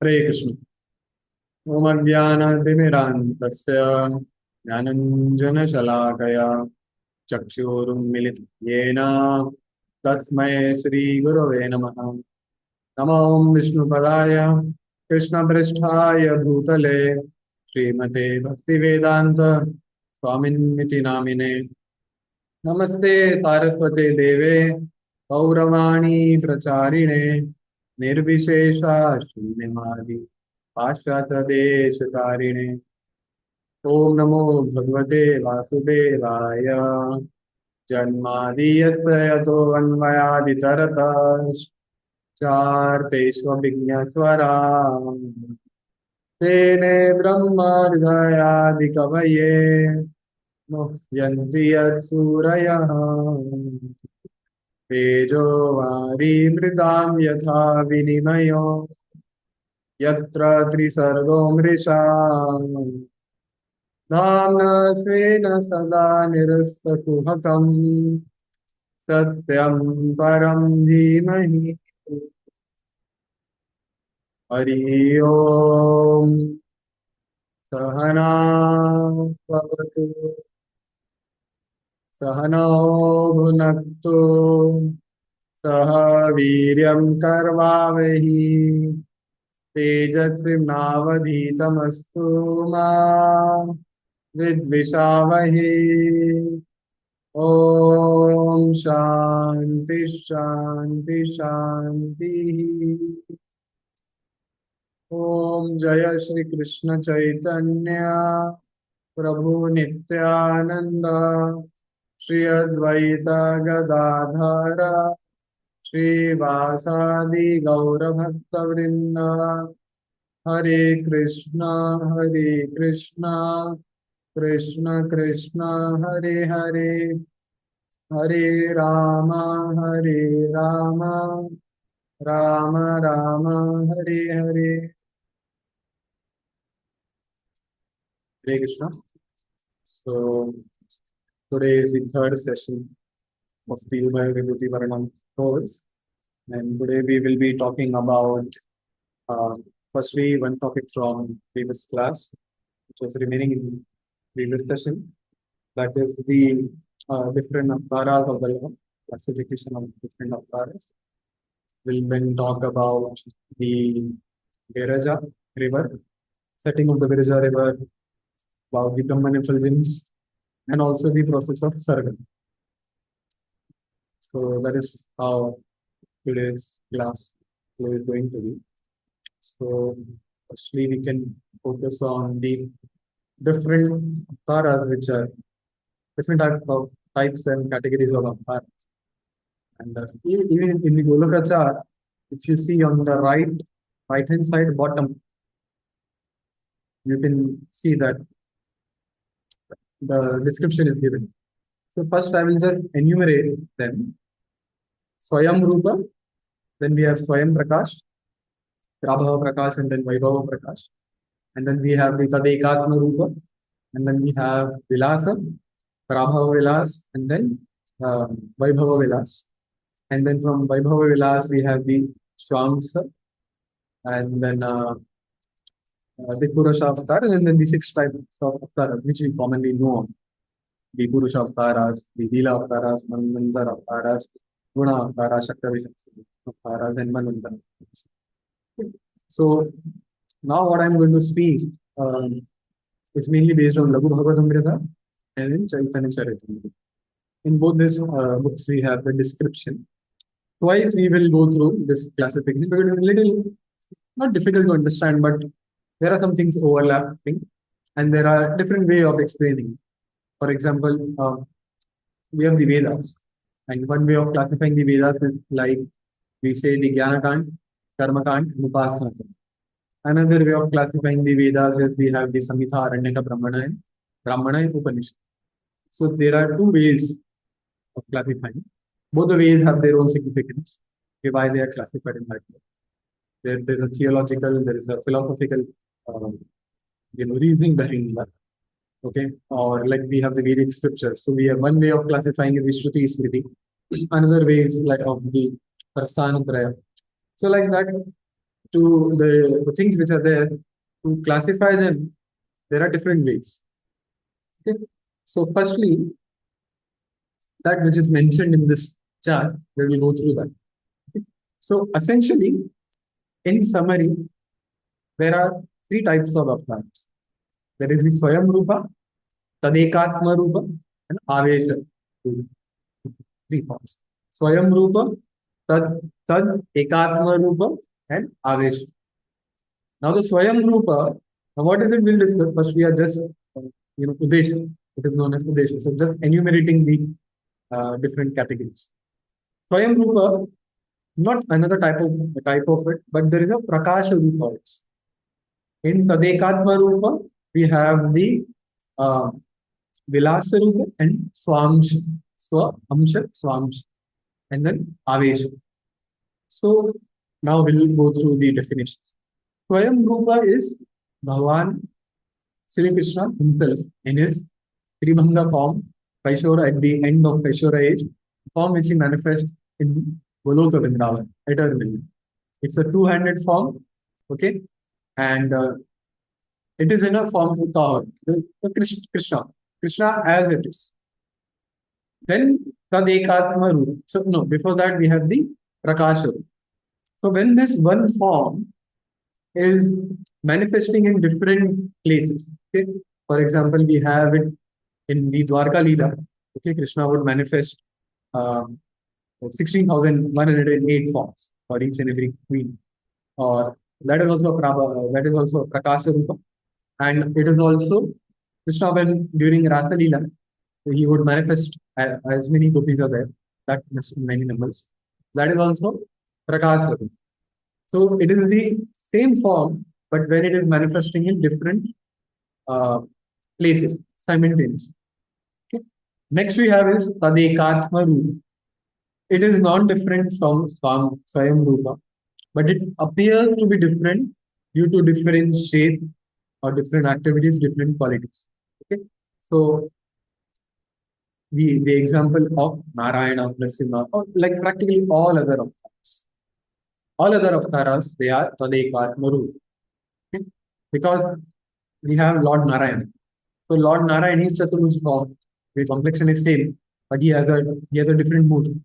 हरे कृष्ण। ओम अज्ञानतिमिरान्धस्य ज्ञानञ्जनशलाकया चक्षुरुन्मिलितं येन तस्मै श्रीगुरवे नमः। नमो विष्णुपदाय कृष्णपृष्ठाय भूतले श्रीमते भक्तिवेदान्त स्वामिन्निति नामिने। नमस्ते सारस्वते देवे गौरवाणी प्रचारिणे निर्विशेषा शून्यवादी पाश्चात्यदेशकारिणे। ओम नमो भगवते वासुदेवाय जन्मादीयस्य यतोऽन्वयादितरतश्चार्थेष्वभिज्ञस्वराम् तेने ब्रह्महृदयादिकवये मुह्यन्ति यत्सूरयः तेजो वारिमृतां यथा विनिमयो यत्र त्रिसर्गो मृषा धाम्ना स्वेन सदा निरस्तकुहकम् सत्यं परं धीमहि। हरि ओम् सहना भवतु सहनौ भुनक्तु सह वीर्यं कर्वावहि तेजस्विनावधीतमस्तु मा विद्विषावहि। ओम शांति शांति शांति। ओम जय श्री कृष्ण चैतन्य प्रभु नित्यानंद श्री अद्वैत गदाधर श्रीवासादि गौरभक्तवृंद। हरे कृष्णा कृष्ण कृष्ण हरे हरे हरे राम हरे Ram Ram Ram Hare Hare. Hare Krishna. So today is the third session of Piyubhai Vibhuti Varanam course, and today we will be talking about uh, firstly one topic from previous class, which was remaining in previous session. That is the different avtaras of the Lord, classification of different avtaras. We'll then talk about the Viraja river, setting of the Viraja river, about the Brahman effulgence, and also the process of Sarga. So that is how today's class is going to be. So firstly, we can focus on the different avtaras, which are different types and categories of avtaras. And even in the Goloka chart, if you see on the right hand side bottom, you can see that the description is given. So first I will just enumerate them. Swayam Rupa, then we have Swayam Prakash, Prabhava Prakash, and then Vaibhava Prakash. And then we have the Tadekatma Rupa, and then we have Vilasa, Prabhava Vilas, and then Vaibhava Vilas. And then from Vaibhava Vilas, we have the Swamsa, and then the Purusha Avatar, and then the six types of Avatar, which we commonly know of. The Purusha Avtaras, the Lila Avtaras, Manvandar Avtaras, Guna Avtaras, Shaktavi Avtaras, and Manvandar. So now what I'm going to speak is mainly based on Laghu Bhagavatamrita and in Chaitanya Charitamrita. In both these books, we have the description. Twice we will go through this classification because it's a little not difficult to understand, but there are some things overlapping and there are different way of explaining. For example, we have the Vedas, and one way of classifying the Vedas is like we say the Jnana Kand, Karma Kand, and Upasana Kand. Another way of classifying the Vedas is we have the Samhita, Aranyaka, Brahmana and Upanishad. So there are two ways of classifying. Both the ways have their own significance, why they are classified in that way. There's a theological, there is a philosophical, reasoning behind that. Okay, or like we have the Vedic scriptures. So we have one way of classifying is the Shruti Smriti. Another way is like of the Prasthana Traya. So like that, to the things which are there, to classify them, there are different ways. Okay. So firstly, that which is mentioned in this chart, we will go through that. Okay. So essentially, in summary, there are three types of avatars. There is the Swayam Rupa, Tadekatma Rupa, and Avesha. Three forms. Swayam Rupa, Tad Ekatma Rupa, and Avesha. Now the Swayam Rupa, now what is it we'll discuss? First we are just Udesha. It is known as Udesha. So just enumerating the different categories. Swayam Rupa, not another type of it, but there is a Prakasha Rupa also. In Tadekatma Rupa, we have the uh, Vilasa Rupa and Swamsh, Amsha, Swamsh, and then Avesha. So now we'll go through the definitions. Swayam Rupa is Bhagavan Sri Krishna himself in his Tribhanga form, Kaishora at the end of Kaishora age, form which he manifests in Goloka Vrindavan, eternally. It's a two-handed form, okay, and it is in a form of the Krishna as it is. Then Tadekatma Rupa. So no, before that we have the Prakasha. So when this one form is manifesting in different places, okay. For example, we have it in the Dwarka Leela. Okay, Krishna would manifest 16,108 forms for each and every queen. Or that is also a Prakasha Rupa. And it is also Krishna when during Ratha Leela, he would manifest as many gopis are there, that many numbers. That is also Prakasha Rupa. So it is the same form, but when it is manifesting in different places simultaneously. Okay. Next we have is Tadekatma Rupa. It is non-different from Swayam Rupa, but it appears to be different due to different shape or different activities, different qualities. Okay. So the example of Narayana, Narasimha, or like practically all other avatars. All other avatars, they are Tadekatma Rupa. Okay. Because we have Lord Narayana. So Lord Narayana is Chaturmuj form. The complexion is same, but he has a different mood.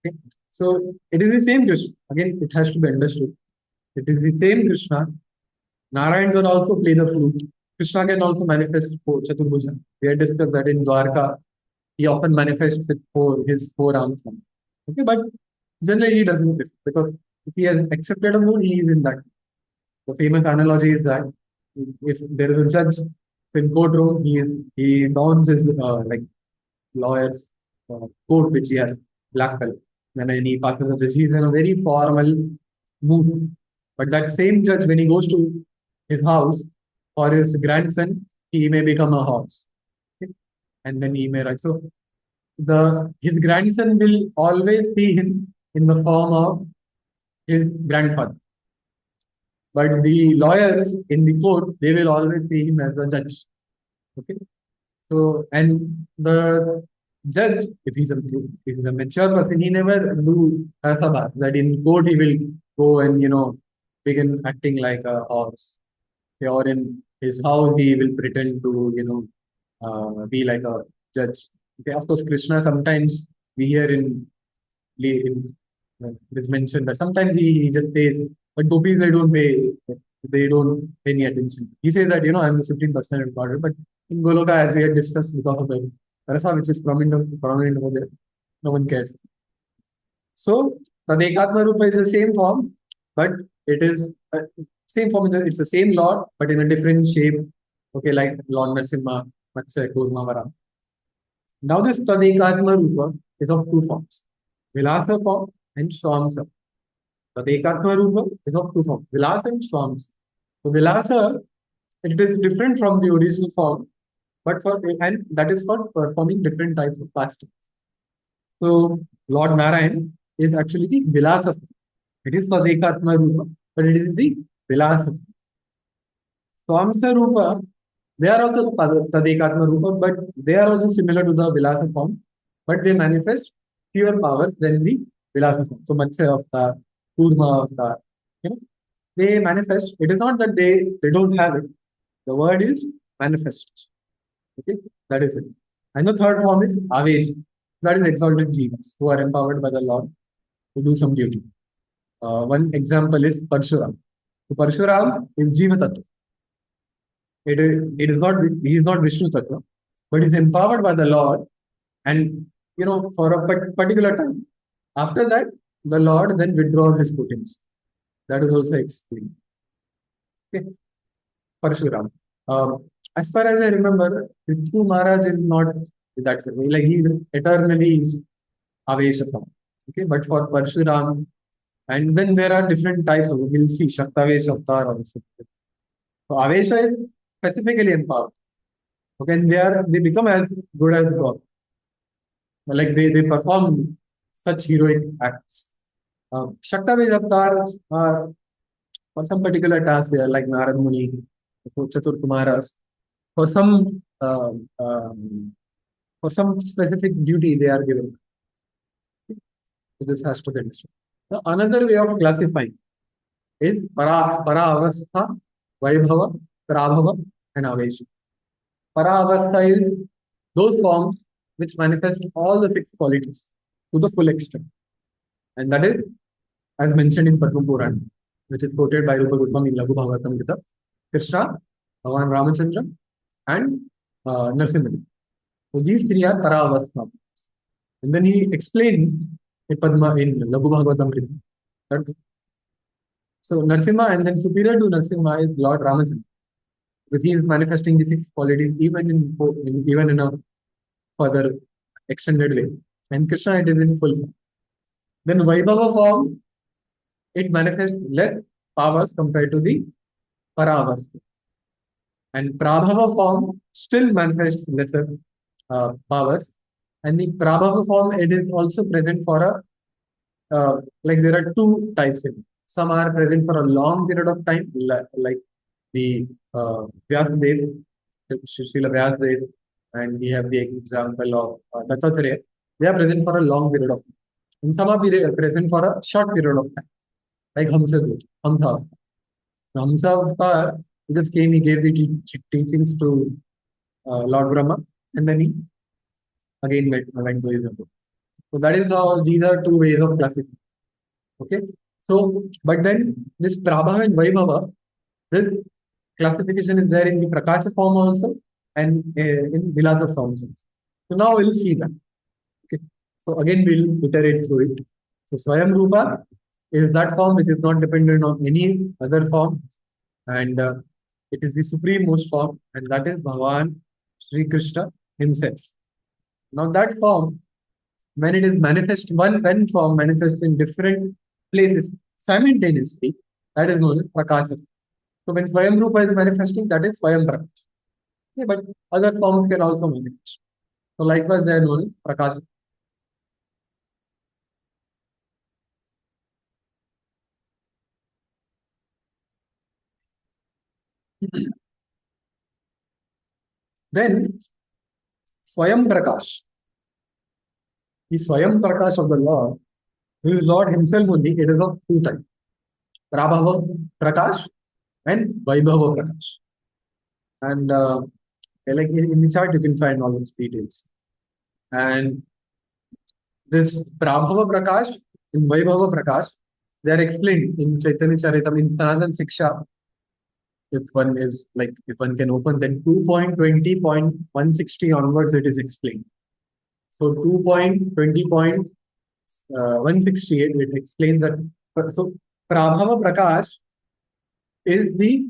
Okay. So it is the same Krishna. Again, it has to be understood. It is the same Krishna. Narayan can also play the flute. Krishna can also manifest Chaturmuja. We had discussed that in Dwarka. He often manifests with his four arms. Okay, but generally he doesn't fit because if he has accepted a mood, he is in that. The famous analogy is that if there is a judge in courtroom, he dons his like lawyer's coat which he has black color. When he passes the judge, he is in a very formal mood. But that same judge, when he goes to his house for his grandson, he may become a horse, okay? And then he may write. So his grandson will always see him in the form of his grandfather. But the lawyers in the court, they will always see him as the judge. Okay. So, and the judge, if he's a mature person, he never do sabha, that in court he will go and begin acting like a horse. Okay, or in his house he will pretend to be like a judge. Okay, of course, Krishna sometimes we hear it is mentioned that sometimes he just says, but gopis they don't pay any attention. He says that I'm the 15% God, but in Goloka, as we had discussed, because of the rasa which is prominent over there, no one cares. So the Ekatma Rupa is the same form, but it is same form. It's the same Lord, but in a different shape. Okay, like Lord Narasimha, Matsya, Kurma, Vara. Now this Tadekatma Rupa is of two forms, Vilasa form and Swamsa. Tadekatma Rupa is of two forms, Vilasa and Swamsa. So Vilasa, it is different from the original form, but and that is for performing different types of pastimes. So Lord Narayan is actually the Vilasa form. It is Tadekatma Rupa, but it is the Vilasa form. Swamsa Rupa, they are also Tadekatma Rupa, but they are also similar to the Vilasa form, but they manifest fewer powers than the Vilasa form. So Matsya Avatar, Kurma Avatar, you know. they manifest. It is not that they don't have it. The word is manifest. Okay, that is it. And the third form is Avesh. That is exalted jivas who are empowered by the Lord to do some duty. One example is Parshuram. So Parshuram is Jiva Tattva. It is not, he is not Vishnu Tattva, but is empowered by the Lord, and for a particular time. After that, the Lord then withdraws his potency. That is also explained. Okay. Parshuram. As far as I remember, Prithu Maharaj is not that way. Like he eternally is Avesha form. Okay, but for Parshuram, and then there are different types of, we'll see Shaktavesh Avatar also. So Avesha is specifically empowered. Okay, and they become as good as God. Like they perform such heroic acts. Shaktavesh Avatars are for some particular tasks there, like Narad Muni, Chatur Kumaras, for some specific duty they are given. So this has to be understood. Now, another way of classifying is para avastha, vaibhava, prabhava, and avesha. Para avastha is those forms which manifest all the six qualities to the full extent. And that is, as mentioned in Padma Purana, which is quoted by Rupa Goswami in Laghu Bhagavatam Gita, Krishna, Bhagavan Ramachandra, and Narsimha. So these three are para avastha. And then he explains in Padma in Laghu Bhagavatam Gita. So Narsimha, and then superior to Narsimha is Lord Ramachandra, which he is manifesting the six qualities even in a further extended way. And Krishna, it is in full form. Then Vaibhava form, it manifests less powers compared to the Paravastha. And Prabhava form still manifests lesser powers. And the Prabhava form, it is also present for like there are two types in it. Some are present for a long period of time, like the Vyasadeva, Srila Vyasadeva, and we have the example of Dattatreya. They are present for a long period of time. And some are present for a short period of time, like Hamsa Avatar. Hamsa Avatar, he just came, he gave the teachings to Lord Brahma, and then he again went to his abode. So that is how these are two ways of classifying. Okay. So, but then this Prabha and Vaibhava, this classification is there in the Prakasha form also and in Vilasa forms also. So now we'll see that. Okay. So again we'll iterate through it. So Swayam Rupa is that form which is not dependent on any other form, and it is the supreme most form, and that is Bhagavan Sri Krishna himself. Now that form, when it is manifest, when form manifests in different places simultaneously, that is known as Prakasha. So when Swayam Rupa is manifesting, that is Swayam Prakash. Okay, but other forms can also manifest. So likewise, they are known as Prakasha. Then Swayam Prakash. The Swayam Prakash of the Lord, who is Lord himself only, it is of two types. Prabhava Prakash and Vaibhava Prakash. And like in the chart, you can find all these details. And this Prabhava Prakash and Vaibhava Prakash, they are explained in Chaitanya Charitam in Sanatan Siksha. If one can open, then 2.20.160 onwards, it is explained. So 2.20.168, it explains that. So Prabhava Prakash is the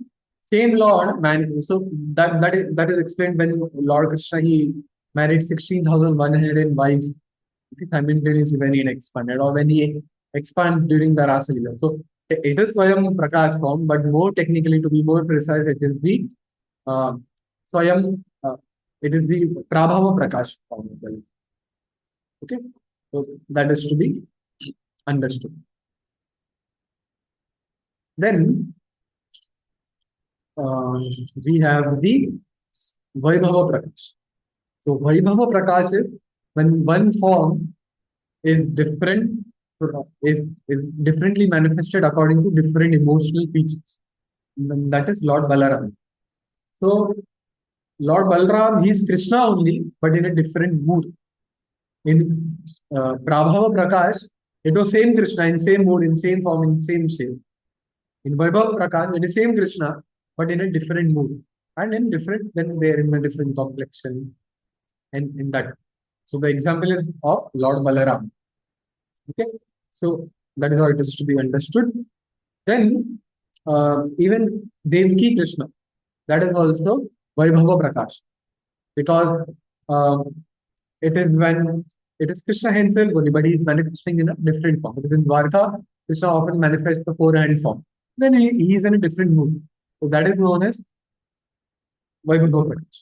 same Lord man. So that is explained when Lord Krishna, he married 16,100 wives simultaneously when he expanded, or when he expanded during the Rasa Leela. So it is Swayam Prakash form, but more technically, to be more precise, it is the Swayam. It is the Prabhava Prakash form. Okay, so that is to be understood. Then we have the Vaibhava Prakash. So Vaibhava Prakash is when one form is different is differently manifested according to different emotional features. And that is Lord Balaram. So Lord Balaram, he is Krishna only, but in a different mood. In Prabhava Prakash, it was same Krishna in same mood, in same form, in same shape. In Vaibhav Prakash, it is same Krishna, but in a different mood. And in different, then they are in a different complexion and in that. So the example is of Lord Balaram. Okay, so that is how it is to be understood. Then even Devki Krishna, that is also Vaibhava Prakash, because um, it is when it is Krishna himself only, but he is manifesting in a different form. Because in Dwarka, Krishna often manifests the four-hand form. Then he is in a different mood. So that is known as Vaibhava Prakash.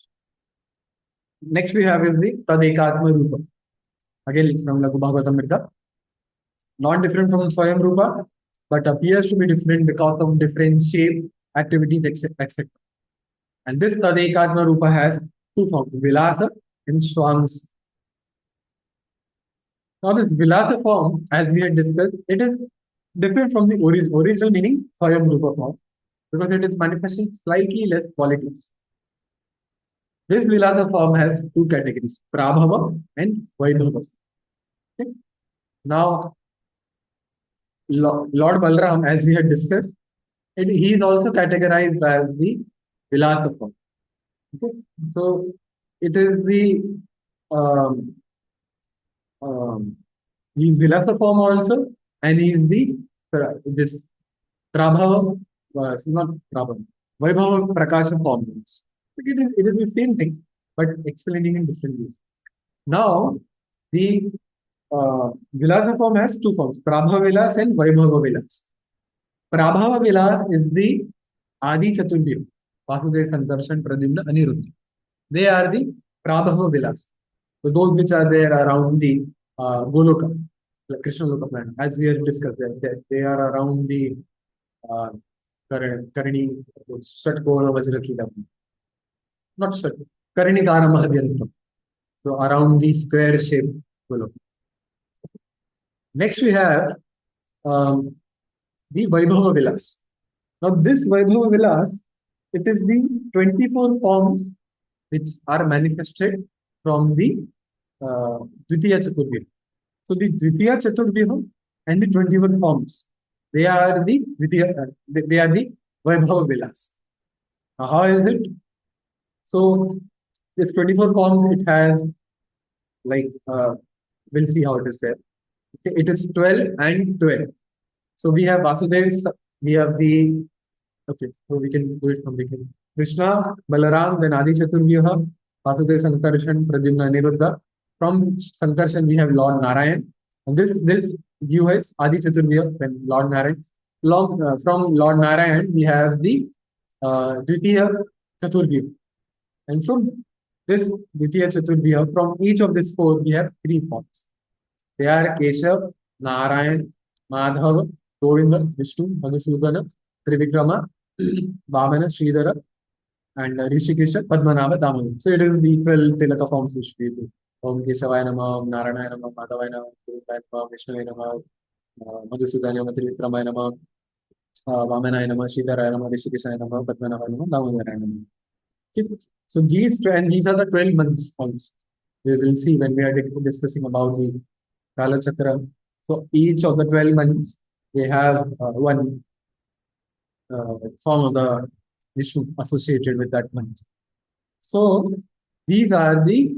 Next we have is the Tadekatma Rupa. Again from Lagu Bhagavatamrita. Not different from Swayam Rupa, but appears to be different because of different shape, activities, etc. And this Tadekatma Rupa has two forms, Vilasa and Swams. Now this Vilasa form, as we had discussed, it is different from the original meaning Swayam Rupa form because it is manifesting slightly less qualities. This Vilasa form has two categories, Prabhava and Vaibhava. Okay? Now, Lord Balram, as we had discussed, he is also categorized as the Vilasa form. Okay? So, it is the um, he is Vilasa form also, and he is the this Prabhava, not Prabhava, Vaibhava Prakasha form. It is the same thing, but explaining in different ways. Now, the Vilasa form has two forms, Prabhava Vilas and Vaibhava Vilas. Prabhava Vilas is the Adi Chaturbhyu, Vasudev, Sankarshan, Pradyumna, Aniruddha. They are the Prabhava Vilas. So those which are there around the Goloka, like Krishna Loka planet, as we have discussed, they are around the uh, Karani, Shatgona Vajrakita. Not Shat, Karani Kara Mahadyantam. So around the square shape Goloka. Next we have um, the Vaibhava Vilas. Now this Vaibhava Vilas, it is the 24 forms which are manifested from the Dvitiya Chaturbhya. So the Dvitiya Chaturbhya and the 21 forms, they are the they are the Vaibhava Vilas. Now, how is it? So this 24 forms, it has like we'll see how it is there. Okay, it is 12 and 12. So we have Vasudev, we have the okay, so we can do it from beginning. Krishna, Balaram, then Adi Chaturvyuha, Vasudev, Sankarshan, Pradyumna, Aniruddha. From Sankarshan, we have Lord Narayan. And this view is Adi Chaturvyuha, then Lord Narayan. From Lord Narayan, we have the Dvitiya Chaturvyuha. And from this Dvitiya Chaturvyuha, from each of these four, we have three forms. They are Keshav, Narayan, Madhava, Govinda, Vishnu, Madhusudana, Trivikrama, Vamana, Sridhara, and Rishikesha, Padmanabha, Damodara. So it is the 12 Tilaka forms which we do. Om Keshavaya Namah, Om Narayana Namah, Madhavaya Namah, Govindaya Namah, Vishnuvaya Namah, Madhusudana Namah, Trivikramaya Namah, Vamanaya Namah, Sridharaya Namah, Rishikeshaya Namah, Padmanabha Namah, Damodara Namah. Okay. So these are the 12 months also. We will see when we are discussing about the Kala Chakra. So each of the 12 months, they have one form of the Vishnu associated with that month. So these are the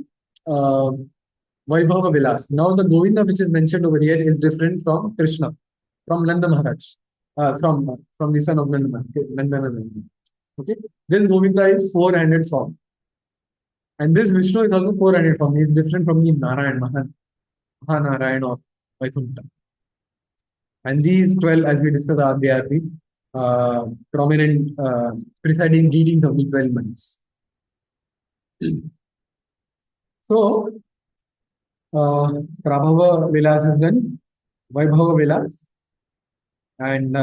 Vaibhava Vilas. Now the Govinda which is mentioned over here is different from Krishna, from Nanda Maharaj, from the son of Nanda Maharaj. Okay, this Govinda is four-handed form, and this Vishnu is also four-handed form. He is different from the Narayan Mahanarayan of Vaikuntha. And these 12, as we discussed, are the prominent presiding deities of the 12 months. So, Prabhava Vilas is then Vaibhava Vilas, and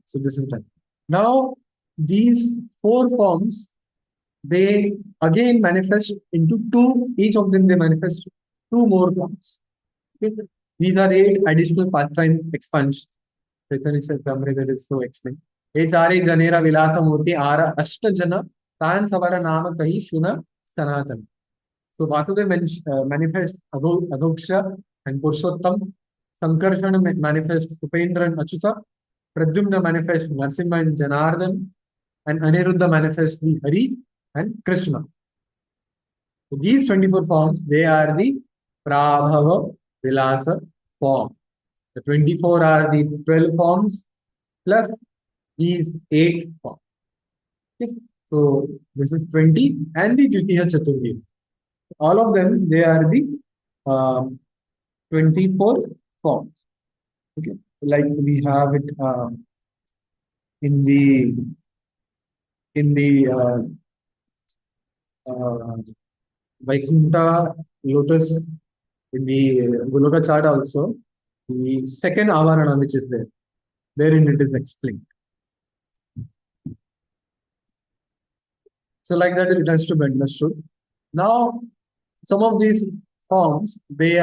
so this is done. Now, these four forms, they again manifest into two, each of them they manifest two more forms. Okay? These are 8 additional pastime expansions. Chaitanya Charitamrita is so explained. हे चारे जनेरा विलास मूर्ति आरा अष्ट जन तान सवारा नाम कही सुना सनातन. So Vasudev manifest Adhoksha and Purushottam. Sankarsana manifest Upendra and Achyuta. Pradyumna manifest Narsimha and Janardhan. And Aniruddha manifest the Hari and Krishna. So these 24 forms, they are the Prabhava Vilasa form. The 24 are the 12 forms plus these 8 forms. Okay. So this is 20 and the Dvitiya Chaturthi. All of them, they are the 24 forms. Okay, like we have it in the Vaikuntha lotus, in the Goloka chart also, the second avarana which is there, therein it is explained. So like that it has to be understood. Now, some of these forms, they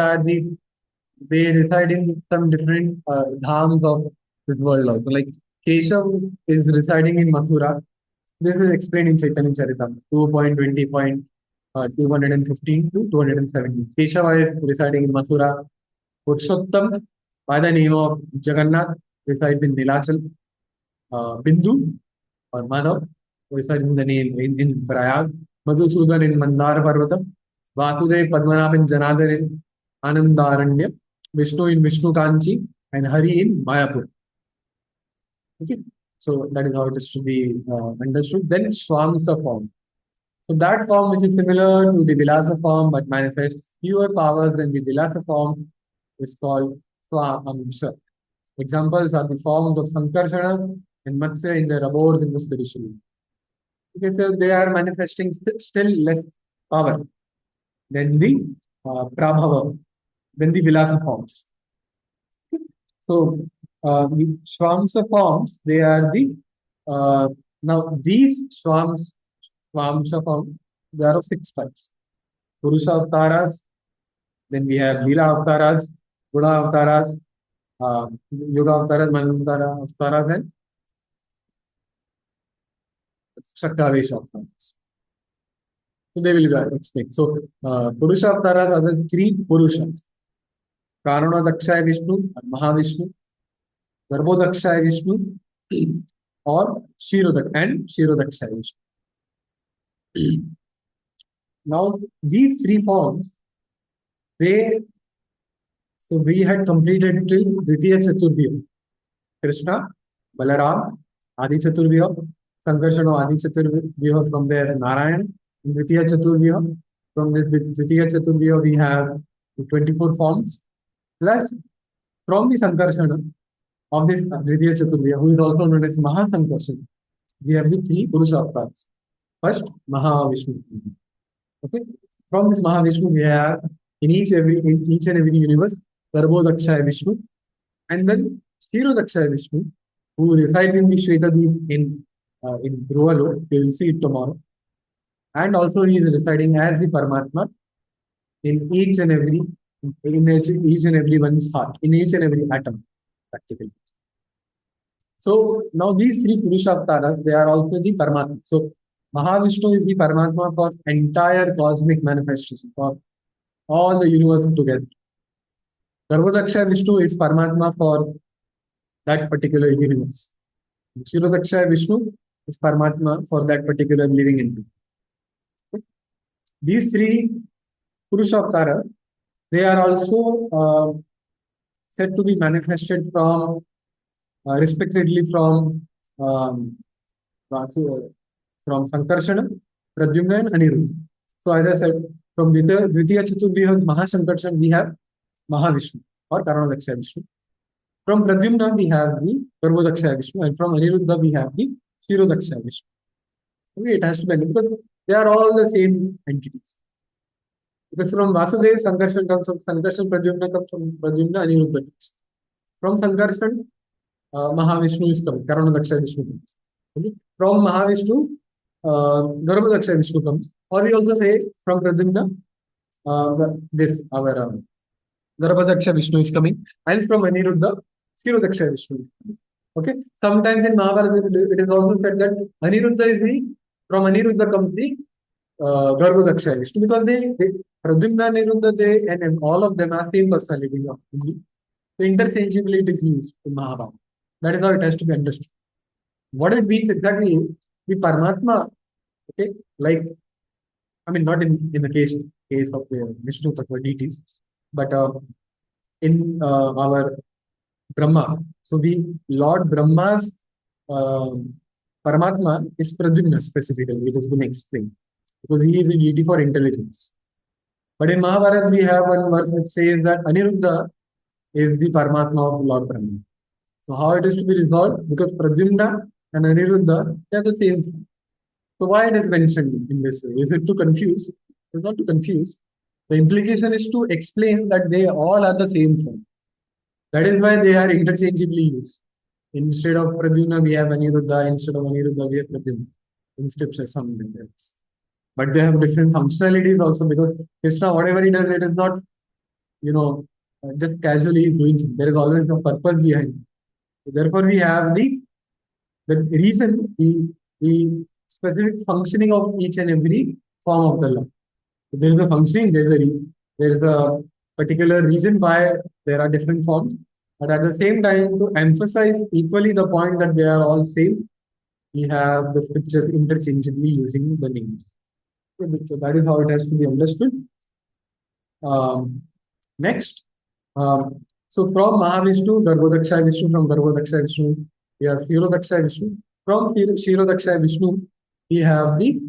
reside in some different dhams of this world also. Like Keshav is residing in Mathura. This is explained in Chaitanya Charitamrita 2.20.215 to 217. Keshava is residing in Mathura. Purushottam, by the name of Jagannath, resides in Nilachal. Bindu or Madhav resides in the name in Prayag. Madhusudan in Mandara Parvata. Vasudev Padmanabh in Janardhan in Anandaranya. Vishnu in Vishnu Kanchi and Hari in Mayapur. Okay, so that is how it is to be understood. Then Swamsa form. So that form which is similar to the Vilasa form but manifests fewer powers than the Vilasa form is called Swamsa. Examples are the forms of Sankarshana and Matsya in their abodes in the spiritual world. Okay, so they are manifesting still less power than the Prabhava, than the Vilasa forms. So the Swamsa forms, they are the now these Swamsa forms, there are 6 types. Purusha Avtaras, then we have Lila Avtaras, Guna Avtaras, Yoga Avtaras, Manvantara Avtaras, and Shaktavesha Avtaras. So they will be explained. So Purusha Avtaras are the 3 Purushas. Karanodakshaya Vishnu, Mahavishnu, Garbhodakshaya Vishnu, or Shirodakshaya Vishnu. Now, these 3 forms, so we had completed till Dvitiya Chaturviya. Krishna, Balaram, Adi Chaturviya, Sankarsana Adi Chaturviya, from there Narayan, in Dvitiya Chaturviya. From this Dvitiya Chaturviya, we have 24 forms, plus from the Sankarsana of this Dvitiya Chaturviya, who is also known as Mahasankarsana, we have the 3 Purusha Avatars. First, Mahavishnu. Okay, from this Mahavishnu, we have in each and every universe, Garbhodakshaya Vishnu, and then Shirodakshaya Vishnu, who reside in the Shvetadeep in Dhruva. We will see it tomorrow. And also he is residing as the Paramatma in each and every one's heart, in each and every atom, practically. So now these 3 Purusha Avtaras, they are also the Paramatma. So Mahavishnu is the Paramatma for entire cosmic manifestation, for all the universe together. Garbhodakshaya Vishnu is Paramatma for that particular universe. Shirodakshaya Vishnu is Paramatma for that particular living entity. Okay. These 3 Purusha Avatara, they are also said to be manifested from, respectively from Sankarshana, Pradyumna, and Aniruddha. So as I said, from Dvitiya Chaturviya Mahasankarsana, we have Mahavishnu or Karanodakshaya Vishnu. From Pradyumna, we have the Garbhodakshaya Vishnu, and from Aniruddha, we have the Shirodakshaya Vishnu. Okay, it has to be because they are all the same entities. Because from Vasudeva, Sankarsana comes from Sankarsana, Pradyumna comes from Pradyumna, Aniruddha comes. From Sankarsana, Mahavishnu is coming, Karanodakshaya Vishnu comes. Okay. From Mahavishnu, Garbhodakshaya Vishnu comes. Or we also say from Pradyumna, Garbhadaksha Vishnu is coming, and from Aniruddha, Kshirodaksha Vishnu is coming. Okay. Sometimes in Mahabharata it is also said that Aniruddha is the from Aniruddha comes the Garbhadaksha Vishnu because they Pradyumna, Aniruddha, they and all of them are same personality of Hindi. So interchangeably it is used in Mahabharata. That is how it has to be understood. What it means exactly is the Paramatma, okay, like I mean not in the case of Vishnu Tattva deities, but in our Brahma. So the Lord Brahma's uh, Paramatma is Pradyumna specifically. It has been explained because he is a deity for intelligence. But in Mahabharata, we have one verse which says that Aniruddha is the Paramatma of Lord Brahma. So how it is to be resolved? Because Pradyumna and Aniruddha, they are the same thing. So why it is mentioned in this way? Is it to confuse? It's not to confuse. The implication is to explain that they all are the same form. That is why they are interchangeably used. Instead of Pradyumna, we have Aniruddha. Instead of Aniruddha, we have Pradyumna. In scripture, some else. But they have different functionalities also because Krishna, whatever he does, it is not, you know, just casually doing something. There is always a purpose behind it. Therefore, we have the reason, the specific functioning of each and every form of the law. So there is a functioning, there is a particular reason why there are different forms. But at the same time, to emphasize equally the point that they are all same, we have the scriptures interchangeably using the names. So that is how it has to be understood. Next, so from Mahavishnu, Garbhodaksha Vishnu, from Garbhodaksha Vishnu, we have Kshirodaksha Vishnu. From Kshirodaksha Vishnu, we have the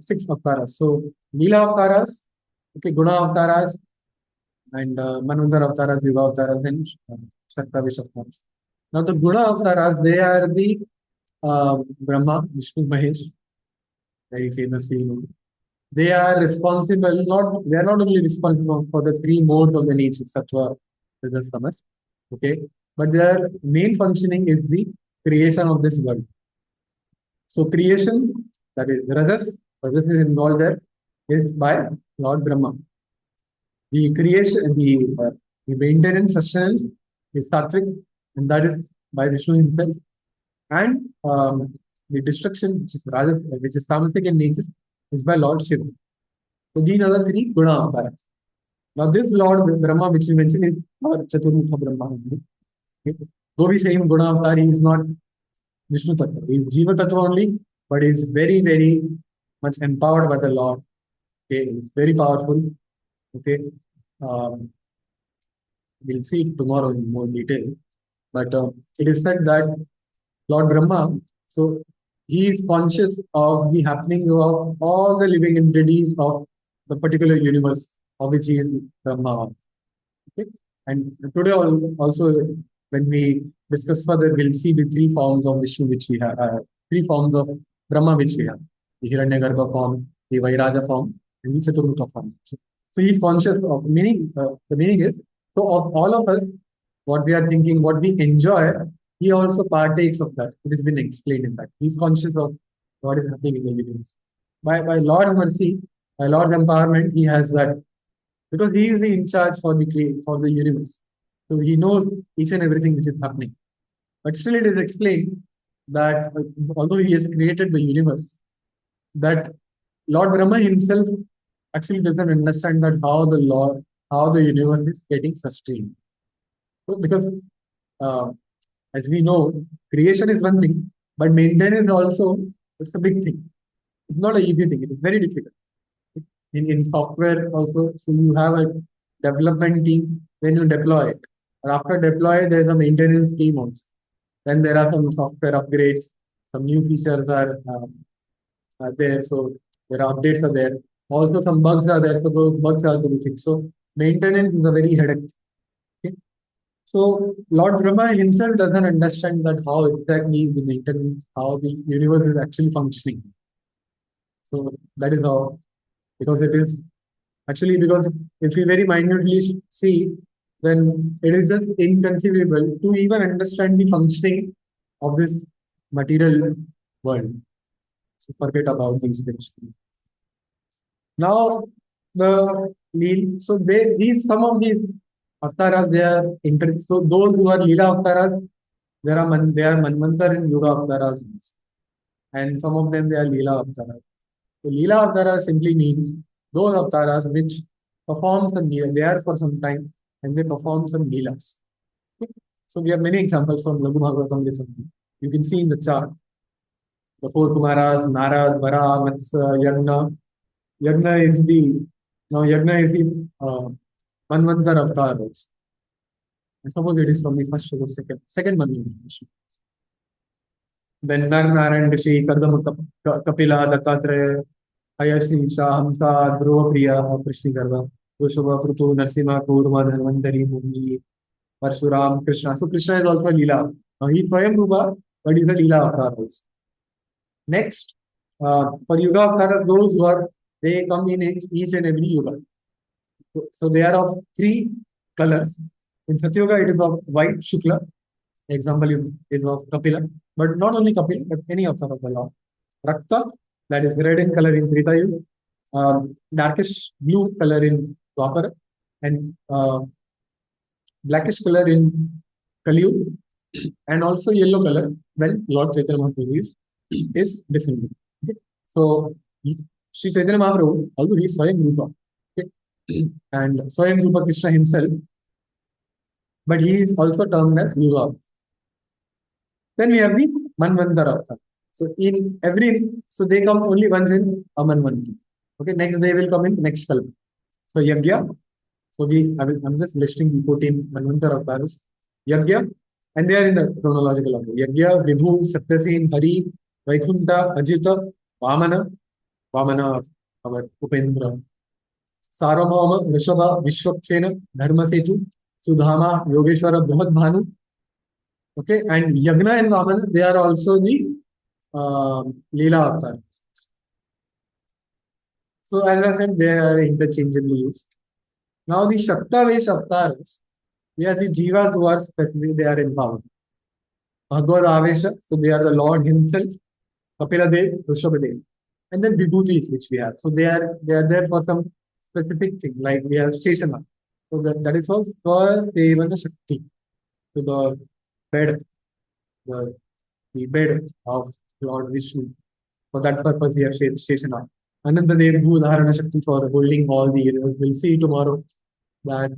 six avatars. So Leela avatars, okay, Guna avatars, and Manvantara avatars, Yuga avatars, and Shaktavish avatars. Now the Guna avatars, they are the Brahma, Vishnu, Mahesh, very famously known. They are responsible, not they are not only responsible for the three modes of the nature, sattva, rajas, tamas, okay, but their main functioning is the creation of this world. So creation, that is rajas is involved there, is by Lord Brahma. The creation, the maintenance, sustenance is sattvic, and that is by Vishnu himself. And the destruction, which is rajas, which is tamasic in nature, is by Lord Shiva. So these are the three guna avatars. Now, this Lord Brahma, which you mentioned, is our Chaturmukha Brahma only. Okay? Though we say him Guna Avatar, he is not Vishnu Tattva. He is Jiva Tattva only, but he is very, very much empowered by the Lord. Okay? He is very powerful. Okay? Um, we'll see it tomorrow in more detail. But it is said that Lord Brahma, so he is conscious of the happening of all the living entities of the particular universe of which he is Brahma. Okay? And today also, when we discuss further, we'll see the three forms of Vishnu which we have, three forms of Brahma which we have: the Hiranyagarbha form, the Vairaja form, and the Chaturmukha form. So he's conscious of meaning. The meaning is, so of all of us, what we are thinking, what we enjoy, he also partakes of that. It has been explained in that. He's conscious of what is happening in the universe. By Lord's mercy, by Lord's empowerment, he has that because he is the in charge for the universe. So he knows each and everything which is happening. But still, it is explained that although he has created the universe, that Lord Brahma himself actually doesn't understand that how the universe is getting sustained. So because uh, as we know, creation is one thing, but maintenance also it's a big thing. It's not an easy thing. It is very difficult. In software also, so you have a development team, then you deploy it. But after deploy, there's a maintenance team also. Then there are some software upgrades, some new features are there, so there are updates are there. Also, some bugs are there, so those bugs are to be fixed. So maintenance is a very headache. Okay? So Lord Brahma himself doesn't understand that how exactly the maintenance, how the universe is actually functioning. So that is how, because it is actually, because if we very minutely see, then it is just inconceivable to even understand the functioning of this material world. So forget about these things. Now the mean, so these some of these Avtaras, they are so those who are Leela Avtaras, they are Manvantar and Yuga Avtaras, and some of them they are Leela Avtaras. So Leela Avtaras simply means those Avtaras which perform some Leela. They are for some time and they perform some Leelas. Okay? So we have many examples from Lagu Bhagavatam. You can see in the chart the four Kumaras, Narad, Vara, Matsya, Yagna. Yagna is the Manvantar Avatar also. And suppose it is from the first to the second Manvantar. Then Nar Narayan Rishi, Kardama Kapila, Dattatreya, Ayashi, Shahamsa, Dhruva Priya, Krishni Garva, Vrishabha, Prutu, Narsima, Kurma, Dhanvantari, Munji, Parshuram, Krishna. So Krishna is also a Leela. Now he Swayam Rupa, but he's a Leela avatar also. Next, for Yuga avatars, those who are, they come in each and every Yuga. So they are of three colors. In Satyuga, it is of white, Shukla. Example is of Kapila. But not only Kapila, but any avatar of the Lord. Rakta, that is red in color in Treta Yuga. Darkish blue color in Dwapara. And blackish color in Kali Yuga. And also yellow color when Lord Chaitanya Mahaprabhu is descending. Okay? So, Sri Chaitanya Mahaprabhu, although he is Swayam Rupa, okay? And Swayam Rupa Krishna himself, but he is also termed as Yuga. Then we have the Manvantara avatar. So they come only once in a Manvantara. Okay, next they will come in next kalpa. So Yagya. So I'm just listing the 14 Manvantara avatars. Yagya, and they are in the chronological order. Yagya, Vibhu, Satyasin, Hari, Vaikunta, Ajita, Vamana, our Upendra, Sarvabhauma, Rishabha, Vishwaksena, Dharmasetu, Sudhama, Yogeshwara, Brihad Bhanu. Okay, and Yagna and Vamana, they are also the Leela avatars. So as I said, they are interchangeably used. Now the Shakta-Vesh avatars, they are the Jivas who are specifically, they are empowered. Bhagavad Avesha, so they are the Lord himself, Kapila Dev, Rishabha Dev. And then Vibhutis, which we have. So they are there for some specific thing, like we have Sheshana. So that is for Devana Shakti. So the bed, the bed of Lord Vishnu. For that purpose, we have Sheshana. Anantadev Bhudharana Shakti for holding all the universe. We'll see tomorrow that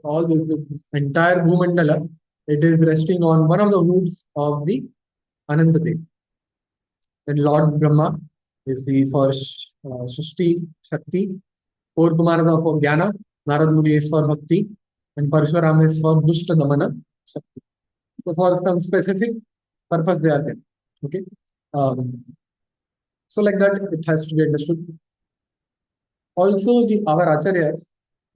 all the entire Bhumandala, it is resting on one of the hooves of the Anantadev. Then Lord Brahma is the first Srishti Shakti. Four Kumarada for Jnana, Narad Muni is for Bhakti, and Parshuram is for Dushta Damana Shakti. So for some specific purpose they are there. Okay. So like that, it has to be understood. Also, our acharyas,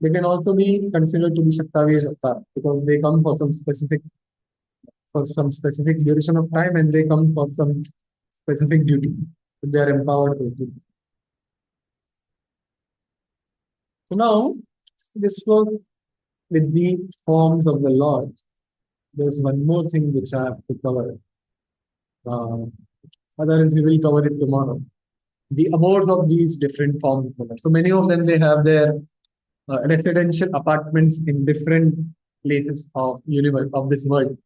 they can also be considered to be Shaktavesh avatar because they come for some specific duration of time and they come for some specific duty. So they are empowered to do. So now, this was with the forms of the Lord. There's one more thing which I have to cover. Otherwise, we will cover it tomorrow. The abodes of these different forms of the Lord. So many of them, they have their residential apartments in different places of universe of this world.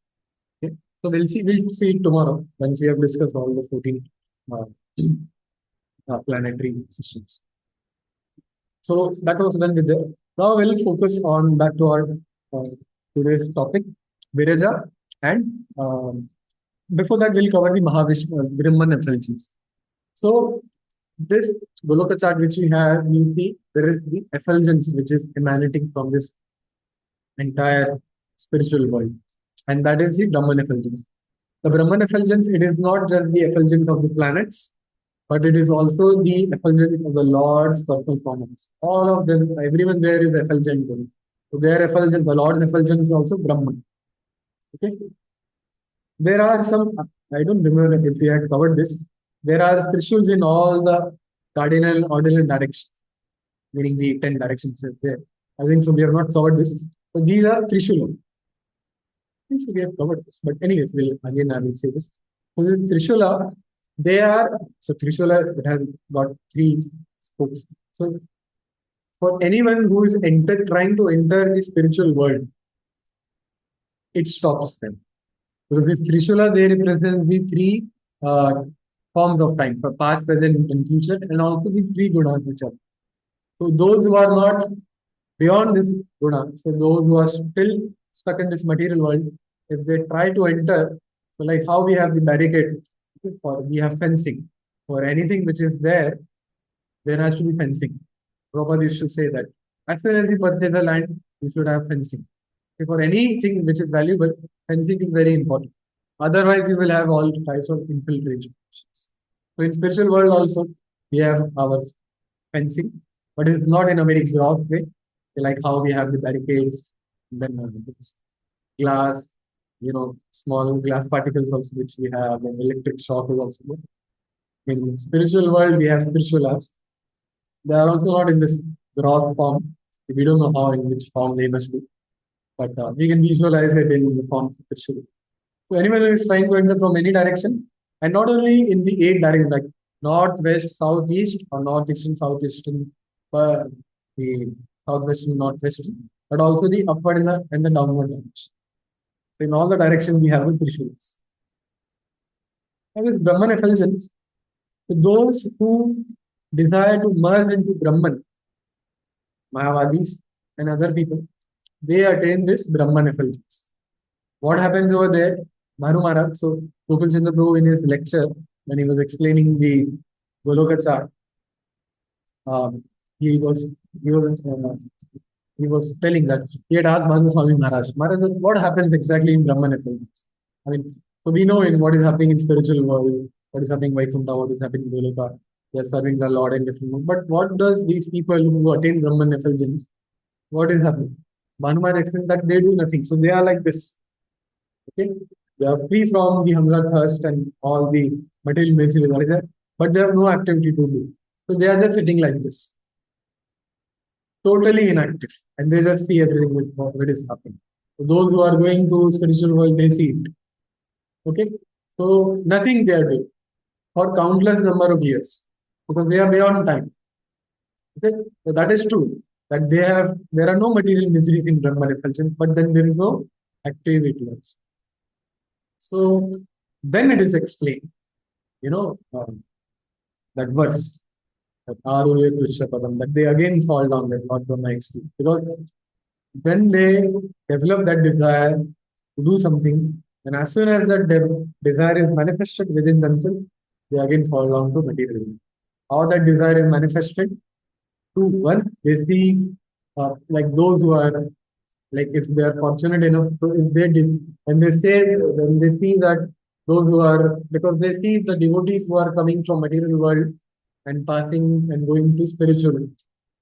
Okay? So we'll see it tomorrow once we have discussed all the 14 planetary systems. So that was done with it. Now we'll focus on back to our today's topic, Viraja, and before that we'll cover the Mahavishnu, Brahman effulgence. So this Goloka chart which we have, you see there is the effulgence which is emanating from this entire spiritual world, and that is the Brahman effulgence. The Brahman effulgence, it is not just the effulgence of the planets, but it is also the effulgence of the Lord's personal forms. All of them, everyone there is effulgent. So their effulgence, the Lord's effulgence is also Brahman. Okay. There are some, I don't remember if we had covered this. There are trishuls in all the cardinal ordinal directions, meaning the 10 directions there. I think so. We have not covered this. So these are trishula. I think so we have covered this. But anyway, I will say this. So this trishula, trishula, it has got 3 spokes. So for anyone who is trying to enter the spiritual world, it stops them. Because with Trishula, they represent the three uh, forms of time, for past, present, and future, and also the three gunas which are. So those who are not beyond this guna, so those who are still stuck in this material world, if they try to enter, so like how we have the barricade, or we have fencing, for anything which is there has to be fencing. Prabhupada used to say that as soon as we purchase the land, we should have fencing. For anything which is valuable, fencing is very important. Otherwise, you will have all types of infiltration. So in spiritual world also, we have our fencing, but it's not in a very gross way, like how we have the barricades, then this glass, small glass particles also which we have, and electric shock is also there. In spiritual world, we have spiritual arts. They are also not in this gross form. We don't know how in which form they must be, but we can visualize it in the form of spiritual. So anyone who is trying to enter from any direction, and not only in the eight directions, like north, west, south, east, or northeastern, southeastern, the southwestern, northwestern, but also the upward and the downward direction. So in all the directions, we have the Trishulas. And with Brahman effulgence, so those who desire to merge into Brahman, Mayavadis, and other people, they attain this Brahman effulgence. What happens over there? Bhanu Maharaj, so Gokul Chandra Prabhu in his lecture, when he was explaining the Goloka chart, um, he was he was uh, he was telling that he had asked Bhanu Swami Maharaj, Maharaj, what happens exactly in Brahman effulgence? I mean, so we know in what is happening in spiritual world, what is happening in Vaikuntha, what is happening in Goloka, they are serving the Lord in different ways. But what does these people who attain Brahman effulgence, what is happening? Bhanu Maharaj explained that they do nothing. So they are like this. Okay, they are free from the hunger, thirst, and all the material misery that is there, but they have no activity to do. So they are just sitting like this, totally inactive, and they just see everything what is happening. So those who are going to spiritual world, they see it. Okay, so nothing they are doing for countless number of years because they are beyond time. Okay, so that is true that there are no material miseries in Brahman effulgence, but then there is no activity also. So then it is explained, you know, that verse, that Aruya Krishnapadam, that they again fall down that Lord Brahma explained. Because when they develop that desire to do something, and as soon as that desire is manifested within themselves, they again fall down to material. How that desire is manifested? Two, one, they see like those who are like if they are fortunate enough, so if they when they say when they see that those who are because they see the devotees who are coming from material world and passing and going to spiritual to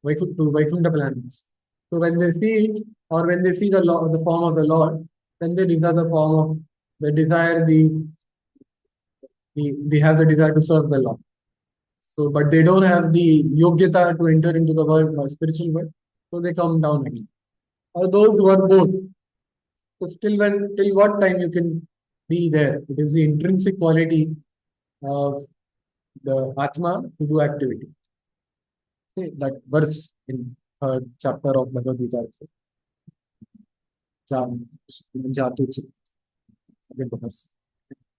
Vaikuntha planets. So when they see it or when they see the form of the Lord, then they desire the form of they desire they have the desire to serve the Lord. So but they don't have the yogyata to enter into the world spiritual world, so they come down again. Or those who are both. So still when till what time you can be there? It is the intrinsic quality of the Atma to do activity. Okay, that verse in third chapter of Bhagavad Gita. Jatu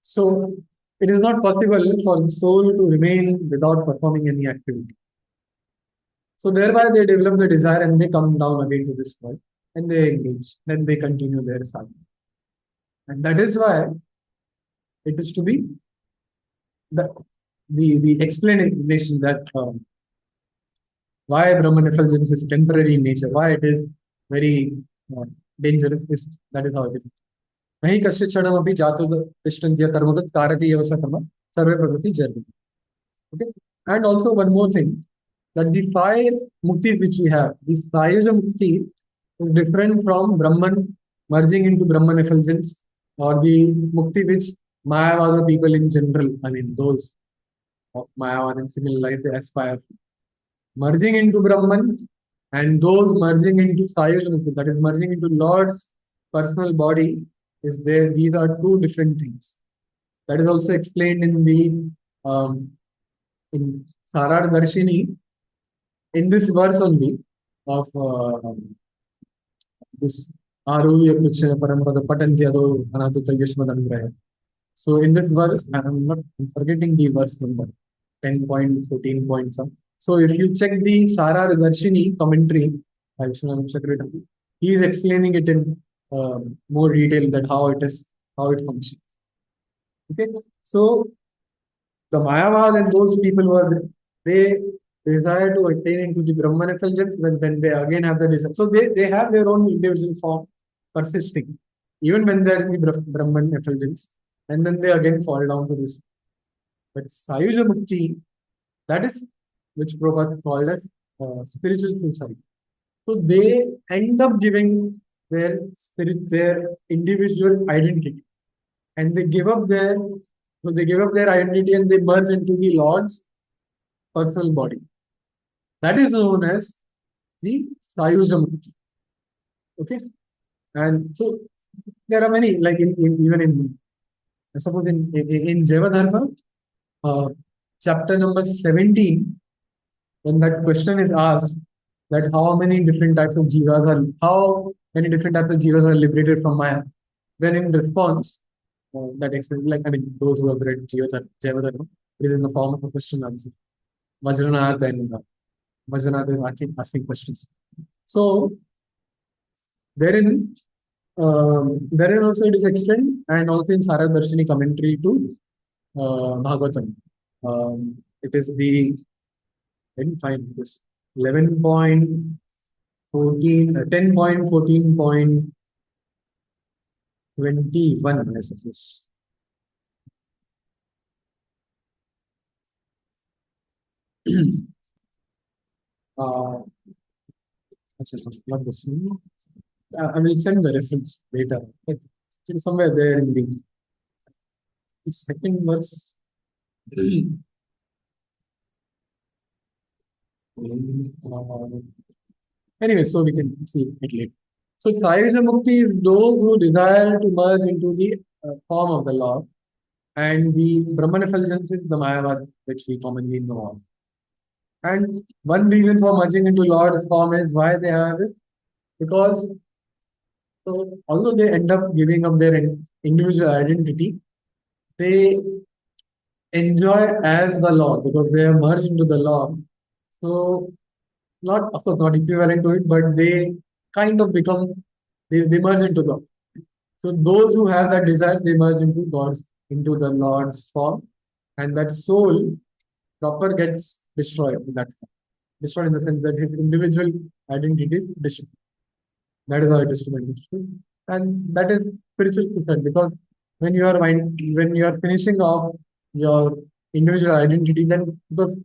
So it is not possible for the soul to remain without performing any activity. So thereby they develop the desire and they come down again to this world and they engage. Then they continue their sadhana. And that is why it is to be the the explanation that why Brahman effulgence is temporary in nature, why it is very dangerous, is that is how it is. Nahi kasyat kshanam api jato tishtantya karmagat karati yavasakama sarve prakriti jarvi. Okay. And also one more thing, that the five muktis which we have, this Sayuja Mukti is different from Brahman merging into Brahman effulgence or the Mukti which Mayavada people in general, I mean those of Mayavad and similar lives they aspire. Merging into Brahman and those merging into Sayuja Mukti, that is merging into Lord's personal body, is there. These are two different things. That is also explained in Sarar Darshini, in this verse only of this Aruhya Krishna Parampada Patantyado Anatuta Yushmadangraya. So in this verse, I'm not I'm forgetting the verse number 10.14 point some. So if you check the Sara Darshini commentary by Vishwanath Chakravarti, he is explaining it in more detail that how it is, how it functions. Okay, so the Mayavad and those people who are they desire to attain into the Brahman effulgence, then they again have the desire. So they have their own individual form persisting, even when they are in the Brahman effulgence, and then they again fall down to this. But Sayuja Mukti, that is which Prabhupada called as spiritual suicide. So they end up giving their spirit, their individual identity, and they give up their so they give up their identity and they merge into the Lord's personal body. That is known as the Sayuja Mukti. Okay, and so there are many like even in suppose in Jaiva Dharma, uh, chapter number 17, when that question is asked that how many different types of jivas are how many different types of jivas are liberated from Maya, then in response that explains like I mean those who have read Jaiva Dharma, it is in the form of a question answer. Vajranath and Vajranath is asking questions. So therein therein also it is explained and also in Sara Darshini commentary to Bhagavatam. It is the I didn't find this 11.14, 10.14.21, I suppose. uh, not this one. I will send the reference later. It's somewhere there in the second verse. Anyway, so we can see it later. So Sayuja Mukti is those who desire to merge into the form of the Lord, and the Brahman effulgence is the Mayavad, which we commonly know of. And one reason for merging into Lord's form is why they have it, because so although they end up giving up their individual identity, they enjoy as the Lord because they are merged into the Lord. So not of course not equivalent to it, but they kind of become they merge into God. So those who have that desire, they merge into the Lord's form, and that soul proper gets destroyed in that form. Destroyed in the sense that his individual identity is destroyed. That is how it is to be understood. And that is spiritual suicide because when you are finishing off your individual identity, then because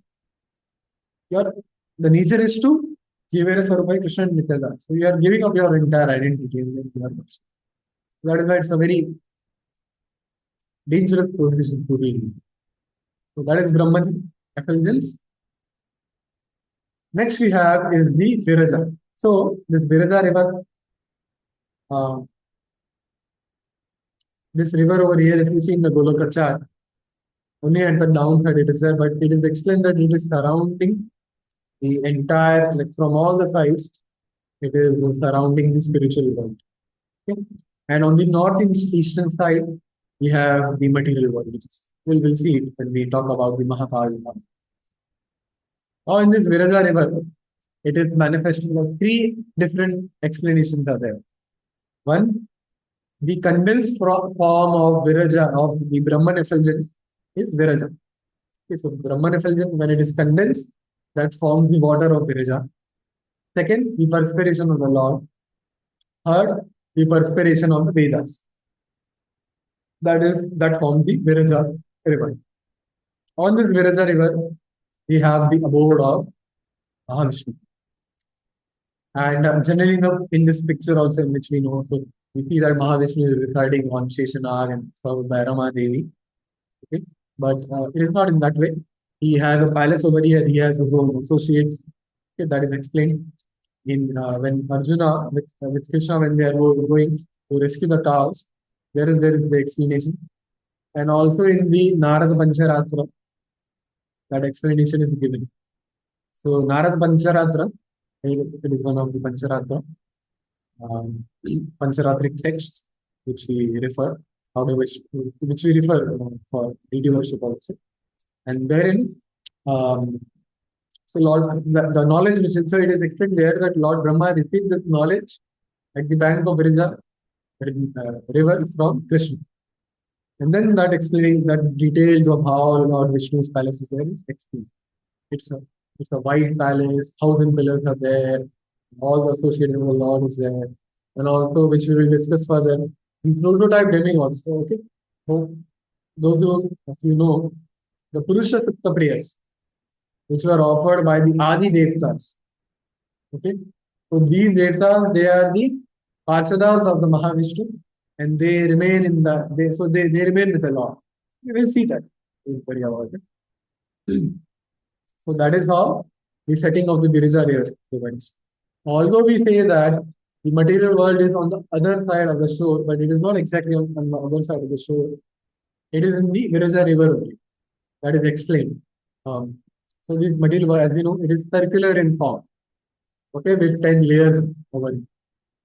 your the nature is to Jivera Sarupai Krishna and Nityadas. So you are giving up your entire identity and then you are lost. That is why it's a very dangerous position to be in. So that is Brahman effulgence. Next we have is the Viraja. So this Viraja river, uh, this river over here, if you see in the Goloka chart, only at the downside it is there, but it is explained that it is surrounding the entire, like from all the sides, it is surrounding the spiritual world. Okay? And on the northeastern side, we have the material world, which is, we'll see it when we talk about the Mahakal. Now in this Viraja river, it is manifesting of three different explanations are there. One, the condensed form of Viraja, of the Brahman effulgence, is Viraja. Okay, so Brahman effulgence, when it is condensed, that forms the water of Viraja. Second, the perspiration of the Lord. Third, the perspiration of the Vedas. That forms the Viraja river. On this Viraja river, we have the abode of Mahavishnu. And generally in this picture also in which we know, so we see that Mahavishnu is residing on Sheshanag and served by Rama Devi. Okay? But it is not in that way. He has a palace over here, he has his own associates. Okay, that is explained in when Arjuna with Krishna when they are going to rescue the cows. There is the explanation. And also in the Narada Pancharatra, that explanation is given. So Narada Pancharatra, it is one of the Pancharatra. Pancharatric texts, which we refer, which we refer for deity worship also. And therein, um, so Lord, the knowledge which is, so it is explained there that Lord Brahma received this knowledge at the bank of Viraja river from Krishna. And then that explaining that details of how Lord Vishnu's palace is there is explained. It's a it's a white palace, 1,000 pillars are there, all the associated with the Lord is there, and also which we will discuss further. The prototype deming also. Okay, so those who, if you know, the Purusha Sukta prayers, which were offered by the Adi Devtas. Okay, so these Devtas, they are the Parchadas of the Mahavishnu, and they remain in the they remain with the Lord. You will see that. Don't worry about it. So that is how the setting of the Viraja river events. Although we say that the material world is on the other side of the shore, but it is not exactly on the other side of the shore. It is in the Viraja river only. That is explained. So this material world, as we know, it is circular in form. Okay, with 10 layers over it.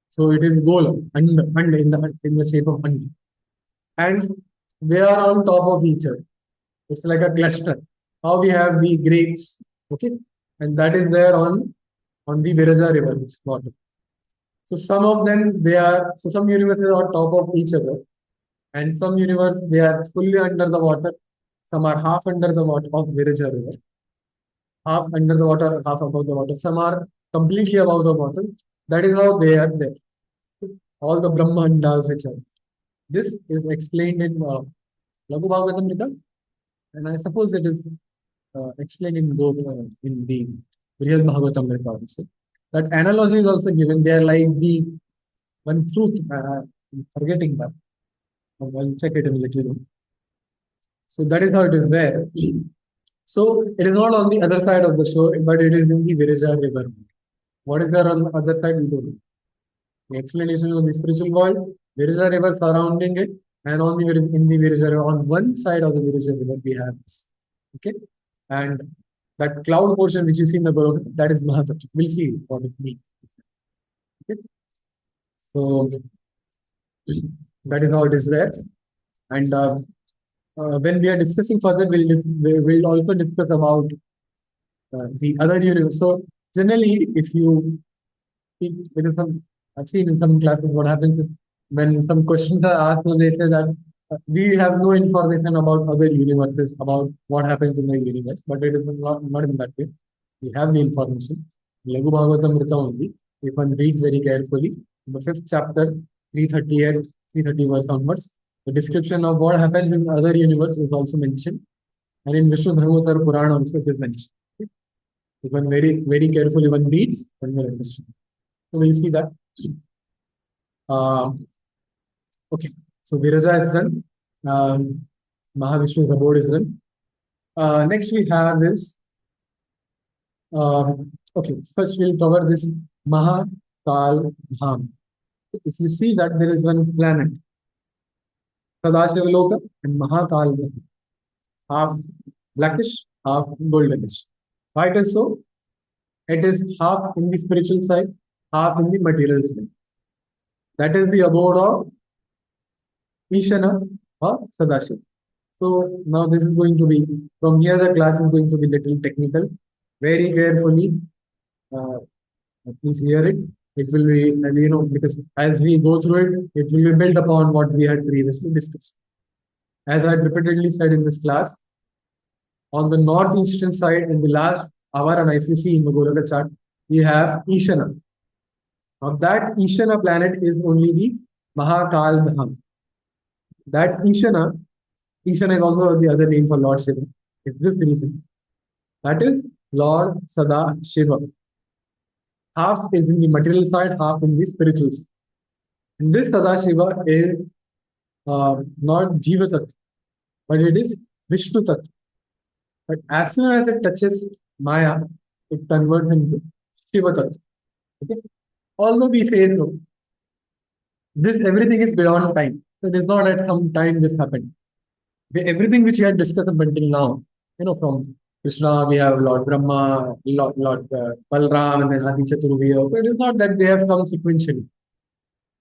So it is goal and in the shape of and. And they are on top of each other. It's like a cluster. How we have the grapes, okay, and that is there on the Viraja river water. So some of them they are so some universes are on top of each other, and some universe they are fully under the water. Some are half under the water of Viraja river, half under the water, half above the water. Some are completely above the water. That is how they are there. All the Brahmandas which are. This is explained in Laghu Bhagavatamrita, and I suppose it is explained in both in the real Bhagavatamrita also. That analogy is also given. They are like the one fruit. I'm forgetting that. I'll check it in a little bit. So that is how it is there. So it is not on the other side of the shore, but it is in the Viraja river. What is there on the other side? We don't know. The explanation of the spiritual world, Viraja river surrounding it, and on the in the Viraja river, on one side of the Viraja river, we have this. Okay, and that cloud portion which you see in the below, that is Mahatattva. We'll see what it means. Okay, so that is how it is there, and when we are discussing further, we'll also discuss about the other universe. So generally, if you see, I've seen in some classes what happens is when some questions are asked, so they say that we have no information about other universes, about what happens in the universe, but it is not in that way. We have the information. Laghu Bhagavatamrita only, if one reads very carefully, the 5th chapter, 338, 330 verse onwards, the description of what happens in other universe is also mentioned. And in Vishnu Dharmottara Purana also it is mentioned. Okay? If one very carefully one reads, one will understand. So we'll see that. Okay, so Viraja is done. Mahavishnu's abode is done. Next we have this. Okay, first we'll cover this Mahakal Dham. If you see that there is one planet, Sadashivaloka and Mahakal Dham, half blackish, half goldenish. Why it is so? It is half in the spiritual side, half in the material side. That is the abode of Ishana or Sadashiv. So now this is going to be, from here the class is going to be little technical. Very carefully, please hear it. It will be, because as we go through it, it will be built upon what we had previously discussed. As I repeatedly said in this class, on the northeastern side, in the last hour, and if you see in the Golaka chart, we have Ishana. Now that Ishana planet is only the Mahakal Dham. That Ishana is also the other name for Lord Shiva. It's this reason. That is Lord Sada Shiva. Half is in the material side, half in the spiritual side. And this Sada Shiva is not Jiva Tattva, but it is Vishnu Tattva. But as soon as it touches Maya, it converts into Shiva Tattva. Okay? Although we say no, this everything is beyond time. So it is not at some time this happened. Everything which we had discussed up until now, from Krishna, we have Lord Brahma, Lord Balram, and then Adi Chaturvedha. So it is not that they have come sequentially.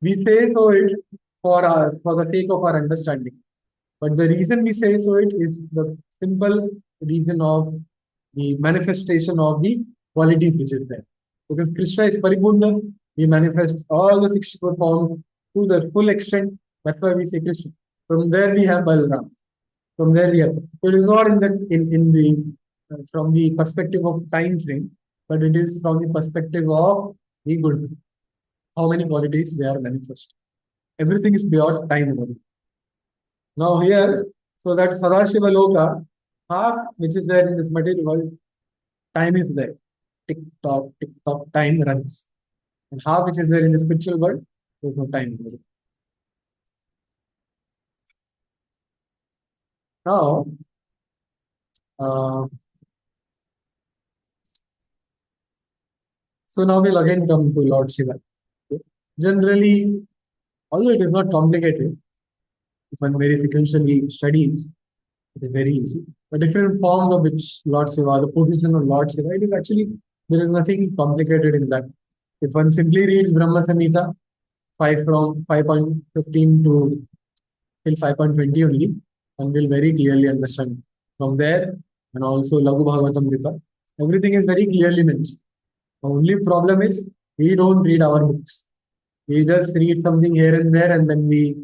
We say so it for the sake of our understanding. But the reason we say so it is the simple reason of the manifestation of the quality which is there. Because Krishna is Paripurna, he manifests all the 64 forms to the full extent. That's why we say Krishna. From there we have Balaram. From there we have. So it is not in the from the perspective of time frame, but it is from the perspective of the good. How many qualities they are manifest. Everything is beyond time only. Now here, so that Sadashiva Loka, half which is there in this material world, time is there. Tick tock, time runs. And half which is there in the spiritual world, there's no time. Now, uh, so now we'll again come to Lord Shiva. Okay. Generally, although it is not complicated, if one very sequentially studies, it is very easy. The different forms of which Lord Shiva, the position of Lord Shiva, it is actually, there is nothing complicated in that. If one simply reads Brahma Samhita, 5 from 5.15 to till 5.20 only, one will very clearly understand. From there, and also Lagu Bhagavatamrita, everything is very clearly mentioned. The only problem is we don't read our books. We just read something here and there and then we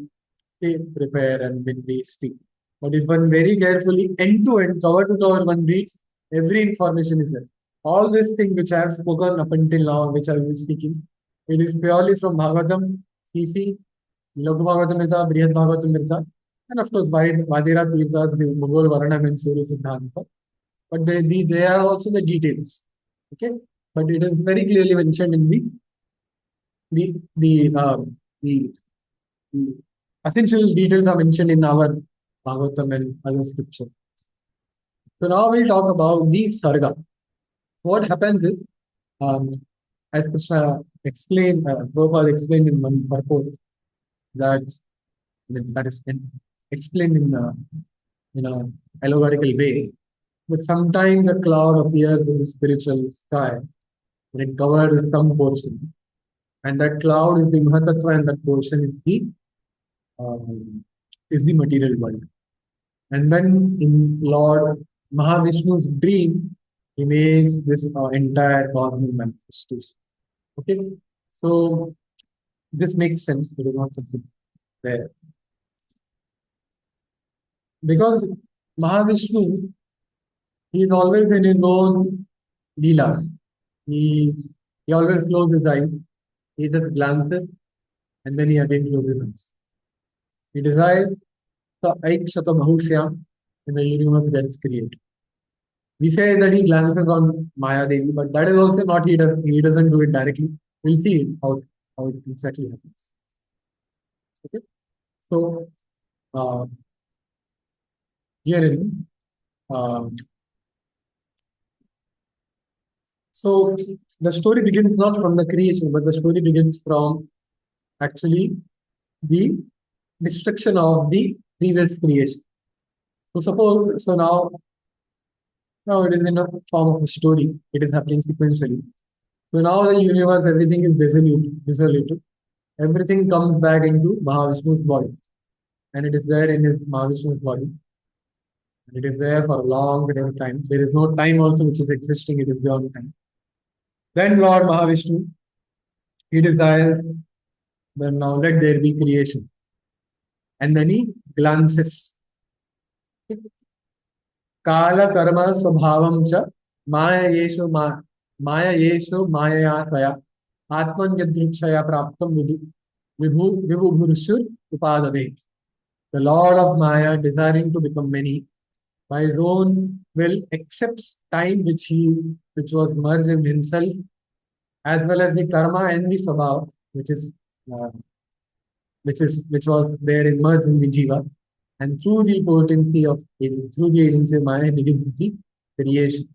prepare and then we speak. But if one very carefully, end to end, cover to cover, one reads, every information is there. All these things which I have spoken up until now, which I will be speaking, it is purely from Bhagavatam, CC, Lagu Bhagavatamrita, Brihad Bhagavatamrita, and of course, Vadira Tirthas, Mughal Varanam, and Surya Siddhanta. But they are also the details. Okay? But it is very clearly mentioned in the, the, uh, the, the essential details are mentioned in our Bhagavatam and other scripture. So now we'll talk about the Sarga. What happens is, as Krishna explained, Prabhupada explained in one purport that that is explained in a allegorical way. But sometimes a cloud appears in the spiritual sky and it covers some portion. And that cloud is the Mahatattva and that portion is the material world. And then in Lord Mahavishnu's dream, he makes this entire cosmic manifestation. Okay, so this makes sense. There is not something there because Mahavishnu, he is always in his own leelas. He he always closes his eyes. He just glances and then he again closes his eyes. He desires the Aikshata Bahusyam in the universe that is created. We say that he glances on Maya Devi, but that is also not he doesn't do it directly. We'll see how it exactly happens. Okay. So uh, herein, um, so the story begins not from the creation, but the story begins from actually the destruction of the previous creation. So suppose so now it is in a form of a story. It is happening sequentially. So now the universe, everything is dissoluted. Everything comes back into Mahavishnu's body. And it is there in his Mahavishnu's body. And it is there for a long period of time. There is no time also which is existing, it is beyond time. Then Lord Mahavishnu, he desires, then now let there be creation. And then he glances. Kala karma swabhavam cha maya yeshu maya taya atman yadrikshaya praptam vibhu bhurushur upadave. The Lord of Maya, desiring to become many, by his own will accepts time which was merged in himself, as well as the karma and the sabhav, uh, which was there immersed in the jiva, and through the potency of through the agency of Maya, begins the creation.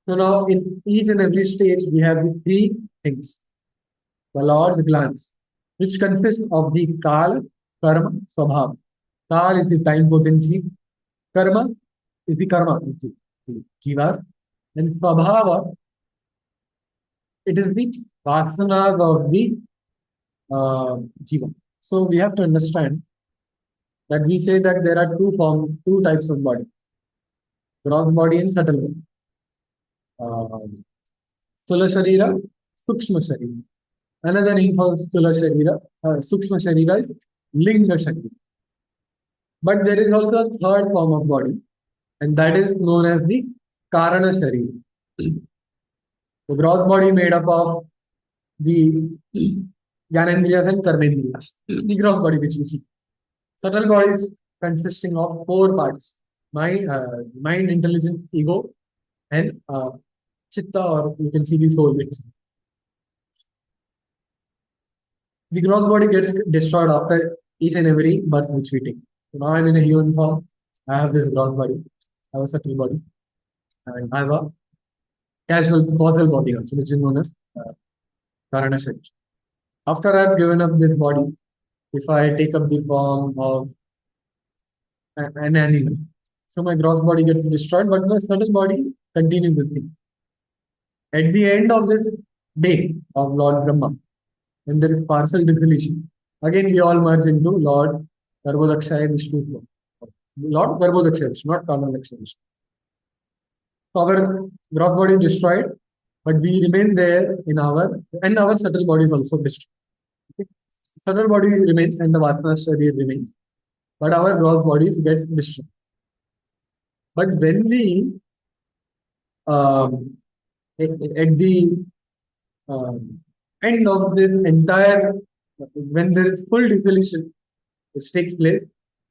So now in each and every stage we have the three things. The Lord's glance, which consists of the Kal, Karma, Swabhav. Kal is the time potency, Karma is the karma, the jiva, and Swabhava, it is the vasanas of the Jiva. So we have to understand that we say that there are two types of body: gross body and subtle body. Sthula Sharira, Sukshma Sharira. Another name for Sthula Sharira, Sukshma Sharira is Linga Sharira. But there is also a third form of body, and that is known as the Karana Sharira. The gross body made up of the Gyanendriyas and Karmendriyas, the gross body which we see. Subtle bodies consisting of four parts: mind, intelligence, ego, and chitta, or you can see the soul itself. The gross body gets destroyed after each and every birth which we take. So now I'm in a human form. I have this gross body, I have a subtle body, and I have a causal body also, which is known as Karana Sharira. After I've given up this body, if I take up the form of an animal, so my gross body gets destroyed, but my subtle body continues the thing. At the end of this day of Lord Brahma, when there is partial dissolution, again we all merge into Lord Garbhodakshaya Vishnu. Lord Garbhodakshaya Vishnu, not Karmadakshaya Vishnu. So our gross body is destroyed, but we remain there and our subtle body is also destroyed. Okay? Subtle body remains and the Vatana Sharira remains, but our gross body gets destroyed. But when we at the end of this entire, when there is full dissolution which takes place,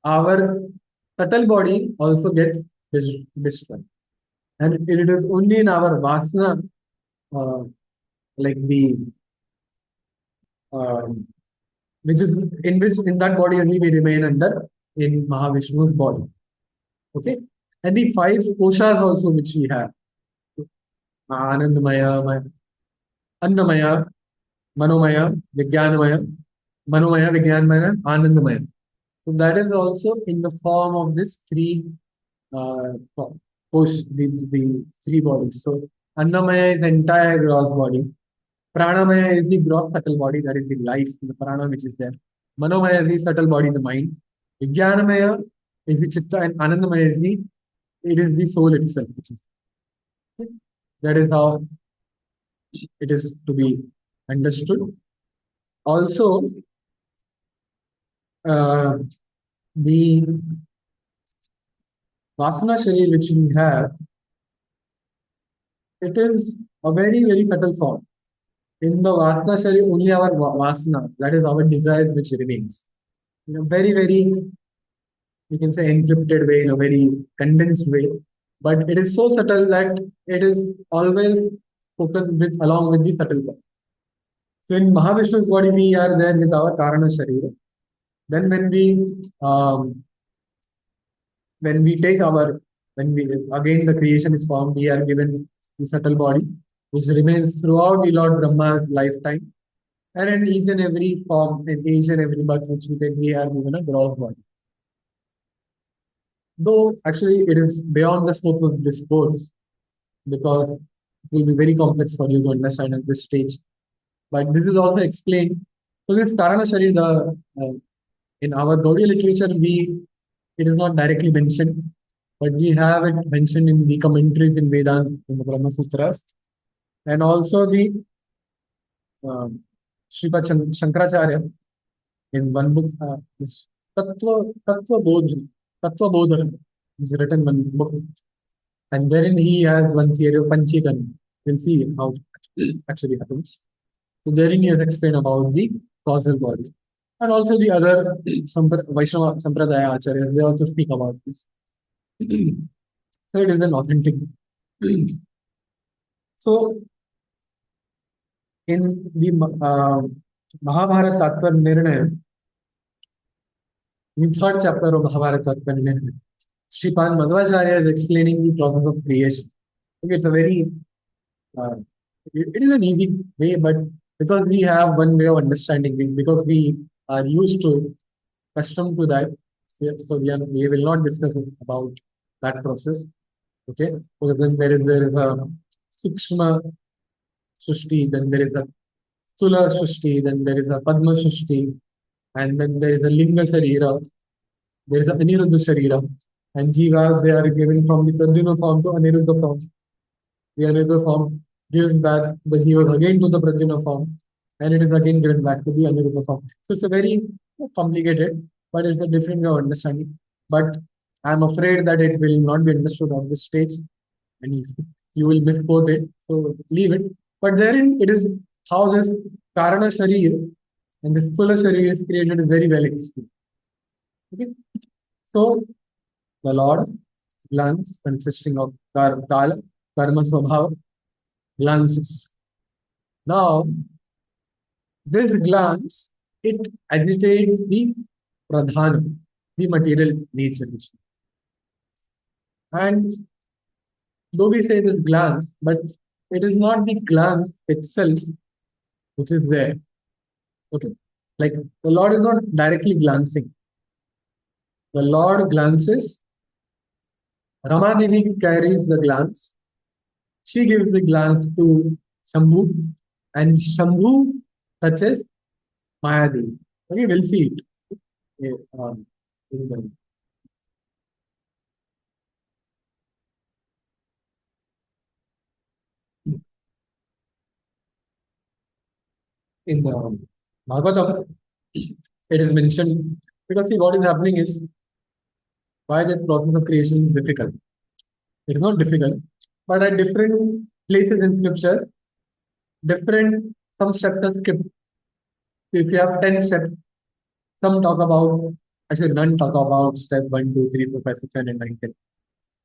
our subtle body also gets destroyed. And it is only in our Vasana, like the, which is in that body only we remain under in Mahavishnu's body. Okay. And the five koshas also which we have: Anandamaya, Annamaya, Manomaya, Vijnanamaya, Anandamaya. So that is also in the form of this three the three bodies. So Annamaya is the entire gross body. Pranamaya is the gross subtle body, that is the life, the prana which is there. Manomaya is the subtle body, the mind. Vijnanamaya is the chitta, and Anandamaya is the soul itself, which is. That is how it is to be understood. Also, the Vasana Sharira which we have, it is a very, very subtle form. In the Vasana Sharira, only our Vasana, that is our desire, which remains. In a very, very, you can say, encrypted way, in a very condensed way. But it is so subtle that it is always focused along with the subtle body. So in Mahavishnu's body, we are there with our Karana Sharira. Then when we take again the creation is formed, we are given the subtle body, which remains throughout the Lord Brahma's lifetime. And in each and every form, in each and every birth which we take, we are given a gross body. Though actually it is beyond the scope of this course, because it will be very complex for you to understand at this stage. But this is also explained. So this Karana Sharira, in our Gaudiya literature, it is not directly mentioned, but we have it mentioned in the commentaries in Vedanta, in the Brahma Sutras, and also the Sripad Shankaracharya in one book, Tattva Bodhana is written one book, and wherein he has one theory of Panchikana. We'll see how it actually happens. So therein he has explained about the causal body. And also the other Vaishnava Sampradaya Acharyas, they also speak about this. So it is an authentic. So in the Mahabharata Tattva Nirnaya, in third chapter of Mahabharata Tattva Nirnaya, Sripad Madhvacharya is explaining the process of creation. Okay, it's a very, it is an easy way, but because we have one way of understanding, because we are used to, accustomed to that, so we will not discuss about that process. Okay, because then there is a Sukshma Sushti, then there is a Stula Srishti, then there is a Padma Srishti, and then there is a Linga Sharira, there is a Aniruddha Sharira, and Jivas they are given from the Pradyumna form to Aniruddha form. The Aniruddha form gives back the Jivas again to the Pradyumna form, and it is again given back to the Aniruddha form. So it's a very complicated, but it's a different way of understanding. But I'm afraid that it will not be understood at this stage, and you will misquote it. So leave it. But therein it is how this Karana Sharir and this Phula Sharir is created is very well explained. Okay. So the Lord glance consisting of Kala, Karma Swabhava, glances. Now, this glance, it agitates the pradhana, the material nature. And though we say this glance, but it is not the glance itself which is there. Okay. Like the Lord is not directly glancing. The Lord glances, Ramadevi carries the glance. She gives the glance to Shambhu, and Shambhu touches Mayadevi. Okay, we'll see it. Yeah, in the in the Bhagavatam, it is mentioned because see what is happening is why the process of creation is difficult. It is not difficult, but at different places in scripture, different some steps are skipped. So if you have 10 steps, some talk about actually none talk about step 1, 2, 3, 4, 5, 6, 7, and 9, 10.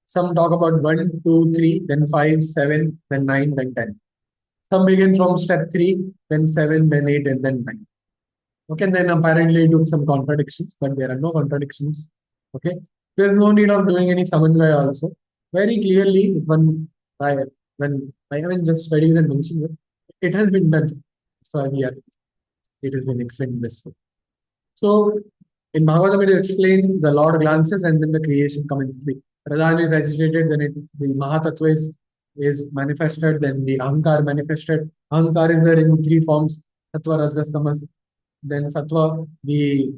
Some talk about 1, 2, 3, then 5, 7, then 9, then 10. Some begin from step 3, then 7, then 8, and then 9. Okay, then apparently do some contradictions, but there are no contradictions. Okay, there's no need of doing any samanvaya also. Very clearly, when I haven't just studied and mentioned it, it has been done. So yeah, it has been explained this way. So in Bhagavatam, it is explained the Lord glances and then the creation comes into being. Pradhan is agitated, then the Mahatattva is manifested, then the Ahankar manifested. Ahankar is there in three forms, Sattva, Rajas, Tamas. Then Sattva, the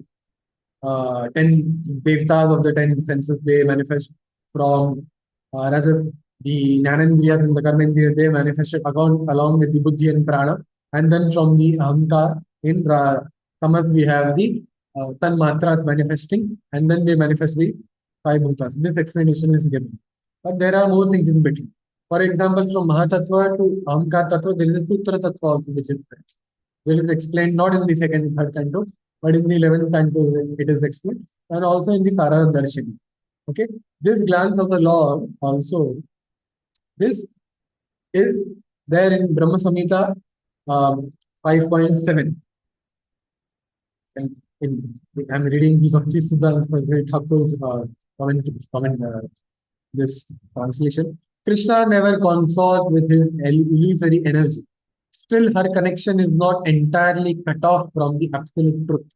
10 devtas of the 10 senses, they manifest from Rajas, the Jnanendriyas and the Karmendriyas, they manifested along with the Buddhi and Prana. And then from the Ahankar in Tamas, we have the Tan Matras manifesting, and then they manifest the five bhutas. This explanation is given. But there are more things in between. For example, from Mahatattva to Ahankar Tattva, there is a Sutra Tattva also, which is there. It is explained not in the second and third canto, but in the 11th canto it is explained, and also in the Sara Darshini. Okay, this glance of the Lord also, this is there in Brahma Samhita 5.7. And I'm reading the Bhakti Siddhanta Thakur's comment this translation. Krishna never consorts with his illusory energy. Still, her connection is not entirely cut off from the absolute truth.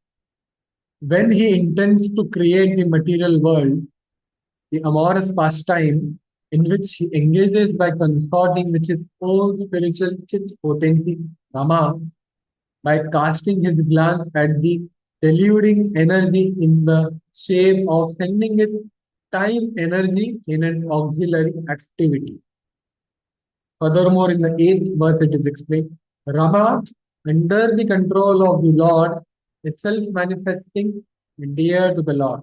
When he intends to create the material world, the amorous pastime in which he engages by consorting with his own spiritual chit potency, Rama, by casting his glance at the deluding energy in the shape of sending his time energy in an auxiliary activity. Furthermore, in the eighth verse, it is explained Rama, under the control of the Lord, itself manifesting dear to the Lord.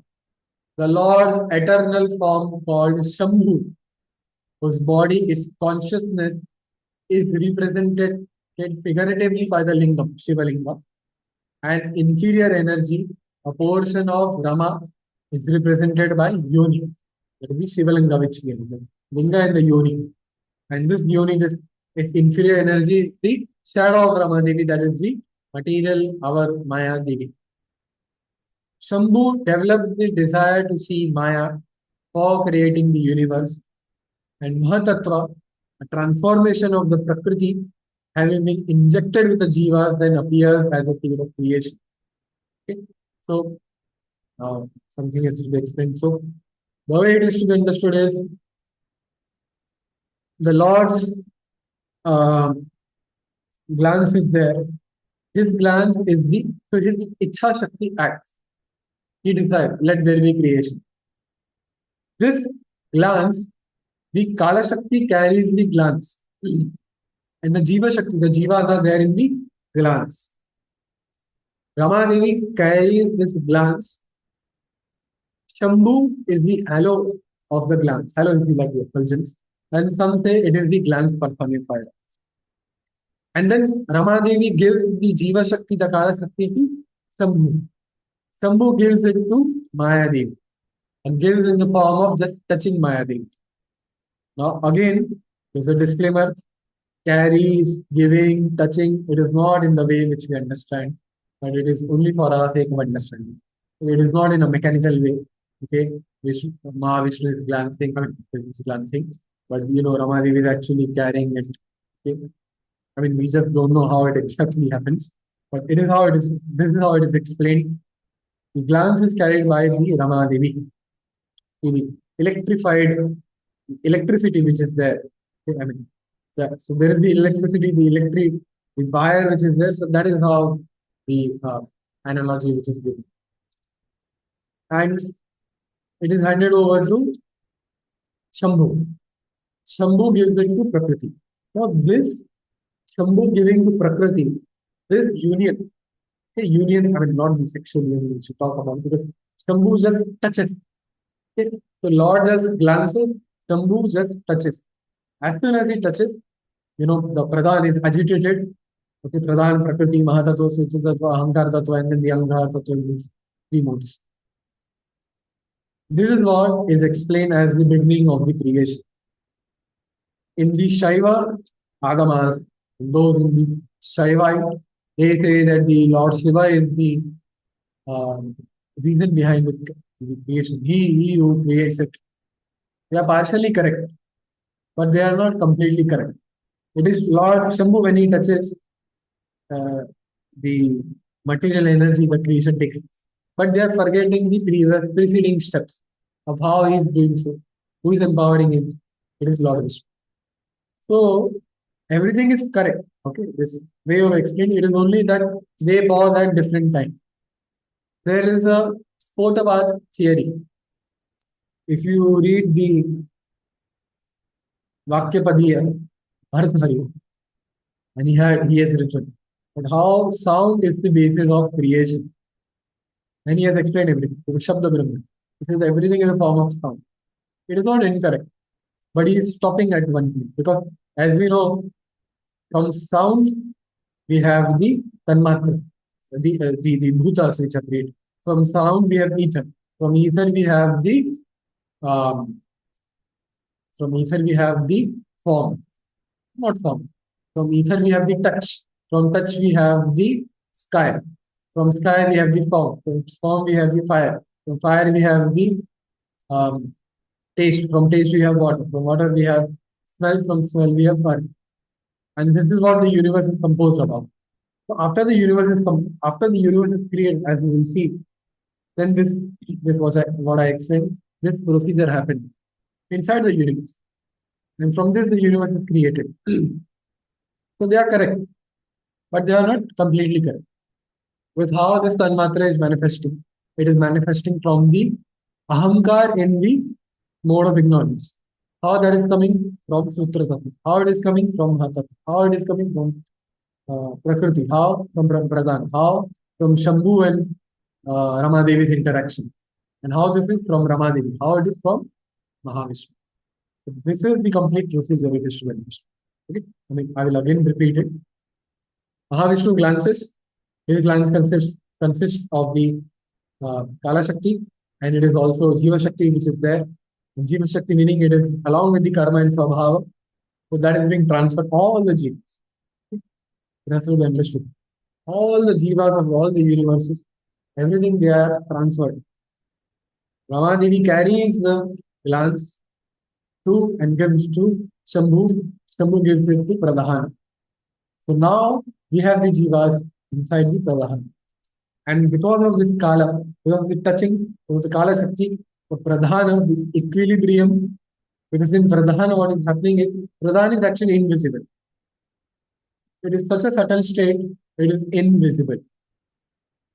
The Lord's eternal form called Shambhu, whose body is consciousness, is represented figuratively by the lingam, Shiva Lingam. And inferior energy, a portion of Rama, is represented by Yoni. That is the Shiva Linga, which we have. Linga and the Yoni. And this Yoni, this is inferior energy, is the shadow of Rama Devi, that is the material, our Maya Devi. Shambhu develops the desire to see Maya for creating the universe, and Mahatattva, a transformation of the Prakriti, having been injected with the Jivas, then appears as a seed of creation. Okay? So, something has to be explained. So, the way it is to be understood is the Lord's glance is there, His glance is the, so his Ichha Shakti acts. He decides, let there be creation. This glance, the Kala Shakti carries the glance. And the Jiva Shakti, the Jivas are there in the glance. Ramadevi carries this glance. Shambhu is the halo of the glance. Halo is the like the effulgence. And some say it is the glance personified. And then Ramadevi gives the Jiva Shakti, the Kala Shakti to Shambhu. Shambhu gives it to Mayadevi and gives in the form of just touching Mayadevi. Now again, there's a disclaimer, carries, giving, touching, it is not in the way which we understand, but it is only for our sake of understanding. It is not in a mechanical way. Okay, Mahavishnu is glancing, is glancing, but Ramadevi is actually carrying it. Okay? I mean, we just don't know how it exactly happens, but it is how it is. This is how it is explained. The glance is carried by the Ramadevi, the electrified electricity which is there. Okay? I mean, so there is the electricity, the wire which is there. So that is how the analogy which is given. And it is handed over to Shambhu. Shambhu gives it to Prakriti. Now this Shambhu giving to Prakriti, this union, okay, union, I mean not the sexual union which you talk about, because Shambhu just touches. Okay? So Lord just glances, Shambhu just touches. As soon as he touches, the Pradhan is agitated. Okay, Pradhan, Prakriti, Mahatattva, Suchitattva, Ahankar Tattva, and then the Ahankar Tattva in three modes. This is what is explained as the beginning of the creation. In the Shaiva Agamas, those in the Shaivite, they say that the Lord Shiva is the reason behind the creation. He who creates it. They are partially correct, but they are not completely correct. It is Lord Shambhu when he touches the material energy, the creation takes. But they are forgetting the preceding steps of how he is doing so. Who is empowering him? It is Lord Vishnu. So everything is correct. Okay, this way of explaining, it is only that they pause at different time. There is a Spotavad theory. If you read the Vakyapadiya, Bhartahari, and he has written that how sound is the basis of creation. And he has explained everything. Shabda Brahman. He says everything is a form of sound. It is not incorrect, but he is stopping at one place because, as we know, from sound we have the tanmatra, the bhutas which are created. From sound we have ether. From ether we have the form, not form. From ether we have the touch. From touch we have the sky. From sky we have the form. From form we have the fire. From fire we have the taste. From taste we have water. From water we have smell. From smell we have fire. And this is what the universe is composed about. So after the universe is created, as you will see, then this was what I explained. This procedure happened inside the universe, and from this the universe is created. So they are correct, but they are not completely correct. With how this tanmatra is manifesting, it is manifesting from the ahankar in the mode of ignorance. How that is coming from Sutra Tattva, how it is coming from Hatha, how it is coming from Prakriti, how from Pradhan, how from Shambhu and Ramadevi's interaction, and how this is from Ramadevi, how it is from Mahavishnu. So this is the complete procedure it is to understand. Okay? I mean, I will again repeat it. Mahavishnu glances. His glance consists of the Kala Shakti, and it is also Jiva Shakti which is there. And Jiva Shakti meaning it is along with the karma and svabhava. So that is being transferred all the jivas. Okay? It has to be understood. All the jivas of all the universes, everything they are transferred. Ramadevi carries the glance to and gives to Shambhu. Shambhu gives it to Pradhan. So now we have the jivas inside the Pradhan. And because of this Kala, because of the touching, because of the Kala Shakti, the Pradhana, the equilibrium, because in Pradhana what is happening is, Pradhan is actually invisible. It is such a subtle state It is invisible,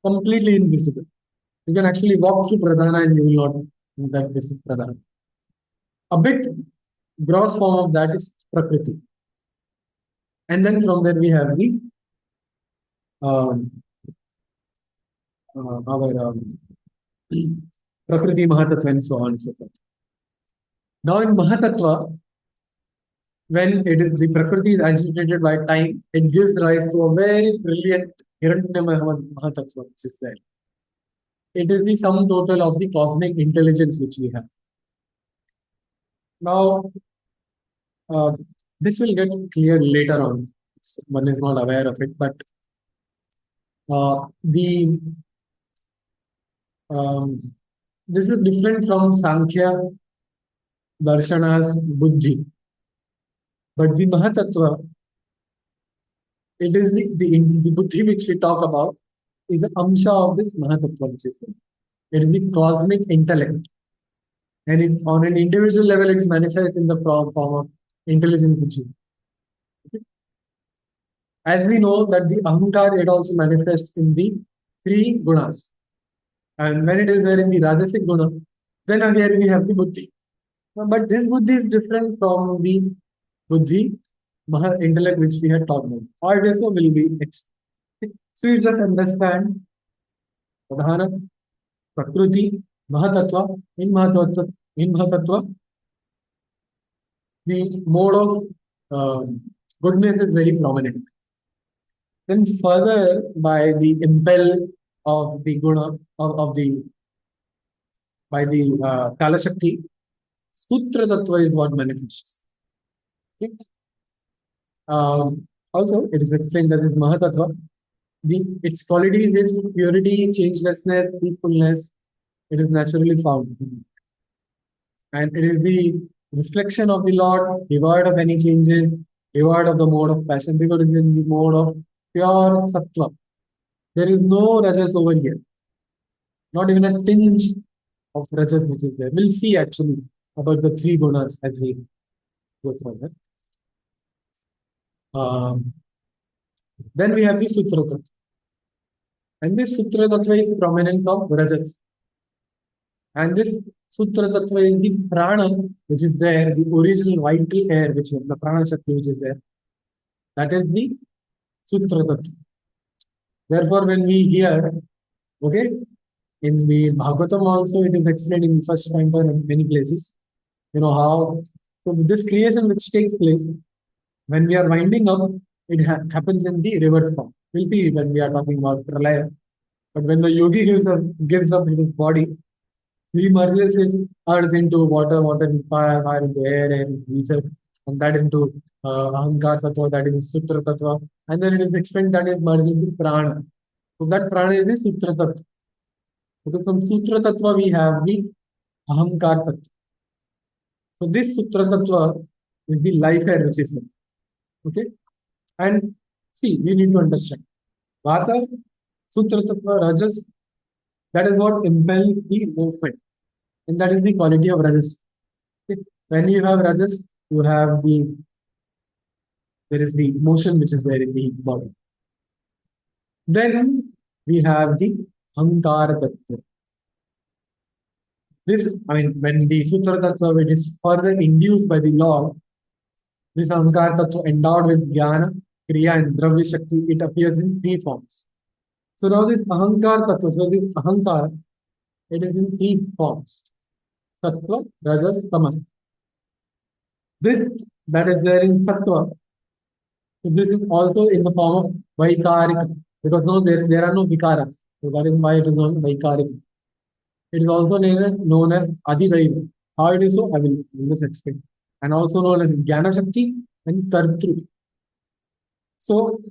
completely invisible. You can actually walk through Pradhana and you will not know that this is Pradhana. A bit gross form of that is Prakriti. And then from there we have the um, our Prakriti, Mahatattva, and so on and so forth. Now in Mahatattva, when it is the Prakriti is agitated by time, it gives rise to a very brilliant Hiranyamaya Mahatattva, which is there. It is the sum total of the cosmic intelligence which we have. Now, uh, this will get clear later on. One is not aware of it, but the this is different from Sankhya, Darshana's Buddhi. But the Mahatattva, it is the Buddhi which we talk about, is an amsha of this Mahatattva, which is there. It is the cosmic intellect. And on an individual level, it manifests in the form of intelligence which you. Okay? As we know that the ahankar, it also manifests in the three gunas. And when it is there in the rajasic guna, then again we have the buddhi. But this buddhi is different from the buddhi, intellect which we had talked about. Or it also will be so you just understand pradhana, prakriti, mahatattva. In mahatattva, the mode of goodness is very prominent. Then further by the impel of the guna of the by the Kala Shakti, Sutra Tattva is what manifests. Okay? Also, it is explained that this Mahatattva, its qualities is purity, changelessness, peacefulness. It is naturally found. And it is the reflection of the Lord, devoid of any changes, devoid of the mode of passion, because it is in the mode of pure Sattva. There is no Rajas over here. Not even a tinge of Rajas which is there. We'll see actually about the three gunas as we go further. Then we have the Sutra Tattva. And this Sutra Tattva is prominent of Rajas. And this Sutra Tattva is the Prana which is there, the original vital air which is the Prana Shakti which is there. That is the Sutra Tattva. Therefore, when we hear, okay, in the Bhagavatam also it is explained in the first canto in many places. You know how so this creation which takes place when we are winding up, it happens in the reverse form. We'll see when we are talking about pralaya. But when the yogi gives up his body, he merges his earth into water, water into fire, fire into air, air into ether, and that into ahankar tattva, that is sutra tattva, and then it is explained that it merges into prana. So that prana is the sutra tattva. Okay, from sutra tattva we have the ahankar tattva. So this sutra tattva is the life air which is there. Okay, and see, we need to understand vata, sutra tattva, rajas. That is what impels the movement, and that is the quality of rajas. Okay? When you have rajas, you have there is the motion which is there in the body. Then we have the ahankara tattva. This, I mean, when the sutra tattva it is further induced by the Lord, this ahankara tattva endowed with jnana, kriya, and dravya shakti, it appears in three forms. So now this ahankara tattva, so this ahankara, it is in three forms: sattva, rajas, tamas. This that is there in sattva, so this is also in the form of vaikarika, because no, there are no vikaras. So that is why it is known vaikarika. It is also known as adhidaiva. How it is so, I will just explain. And also known as jnana shakti and kartru. So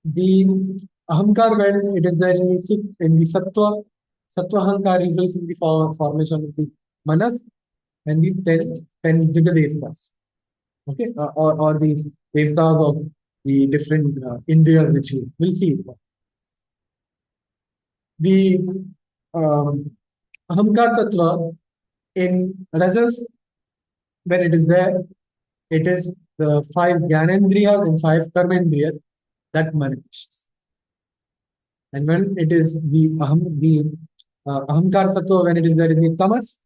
the ahankar, when it is there in the sattva, sattva ahankar results in the formation of the manas and the 10 Digadevtas. Okay, or the devtas of the different Indriyas which you will see. The ahankar tattva in rajas, when it is there, it is the 5 Jnanendriyas and 5 Karmendriyas that manifests. And when it is the ahamkar tattva, when it is there in the tamas,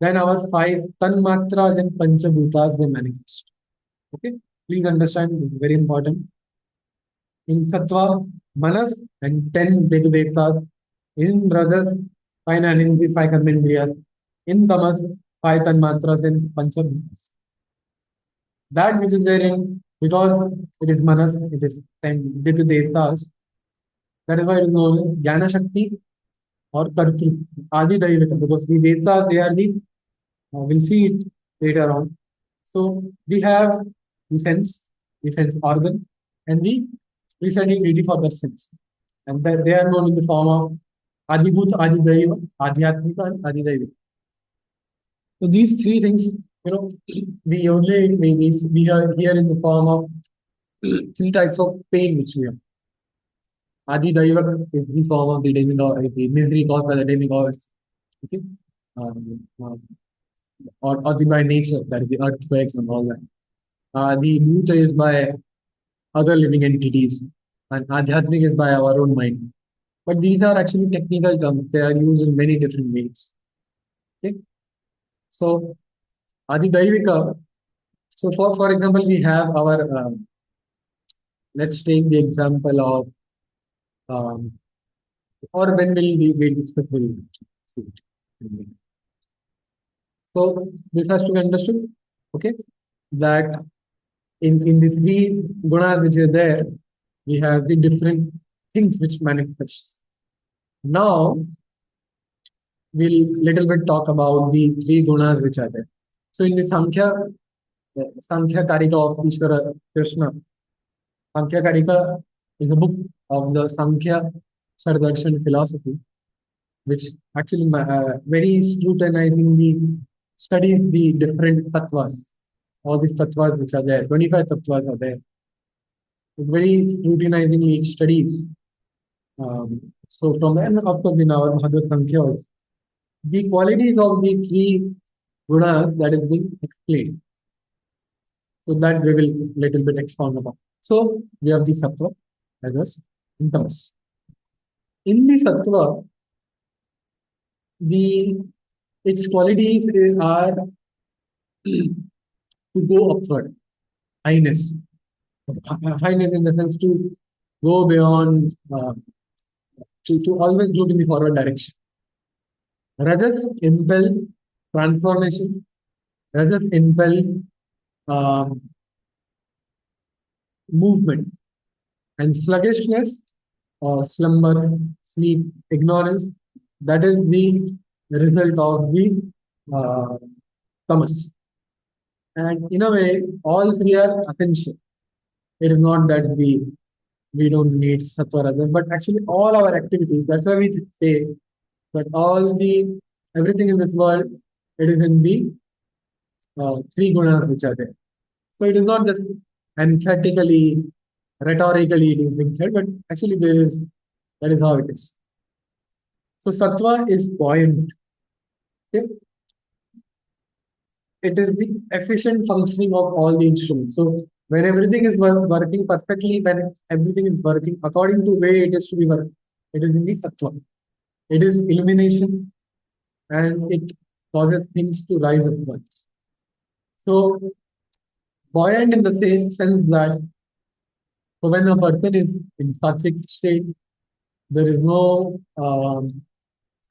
then our five tanmatras and panchabhutas they manifest. Okay, please understand, it's very important. In sattva, manas and 10 devtas. In rajas, five animals, five karmendriyas. In tamas, five tanmatras and panchabhutas. That which is there in, because it is manas, it is 10 devtas. That is why it is known as Jnana Shakti or Kartru, Adi Daivika, because the devtas they are the, we'll see it later on. So we have the sense organ, and the presiding deity for that sense. And that they are known in the form of Adibhut, Adidaiva, Adhyatmika, and Adidaiva. So these three things, we are here in the form of three types of pain which we have. Adidaiva is the form of the demigod, the misery caused by the demigods. Okay. Um, or the by nature, that is the earthquakes and all that. The Bhuta is by other living entities, and Adhyatmik is by our own mind. But these are actually technical terms, they are used in many different ways. Okay? So, Adidaivika, so for example, we have our, let's take the example of, or when will discuss, we'll see it. So, this has to be understood, okay, that in the three gunas which are there, we have the different things which manifests. Now, we'll little bit talk about the three gunas which are there. So in the Sankhya Karika of Ishvara Krishna, Sankhya Karika is a book of the Sankhya Sardarshan philosophy, which actually very scrutinizingly studies the different tattvas, all these tattvas which are there, 25 tattvas are there. Very scrutinizingly it studies. So from the end of course in our Bhagavad Sankhya also, the qualities of the three gunas that is being explained. So that we will little bit expound upon. So we have the sattva as in tamas. In the sattva, the its qualities are to go upward, highness, highness in the sense to go beyond, to always look in the forward direction. Rajas impels transformation. Rajas impels movement, and sluggishness or slumber, sleep, ignorance, that is the result of the tamas. And in a way, all three are essential. It is not that we don't need sattva rajas, but actually all our activities. That's why we say that everything in this world, it is in the three gunas which are there. So it is not just emphatically, rhetorically it is being said, but actually that is how it is. So sattva is buoyant. Okay? It is the efficient functioning of all the instruments. So when everything is working perfectly, when everything is working according to way it is to be working, it is in the sattva. It is illumination, and it causes things to rise upwards. So buoyant in the same sense that, so when a person is in sattvic state, there is no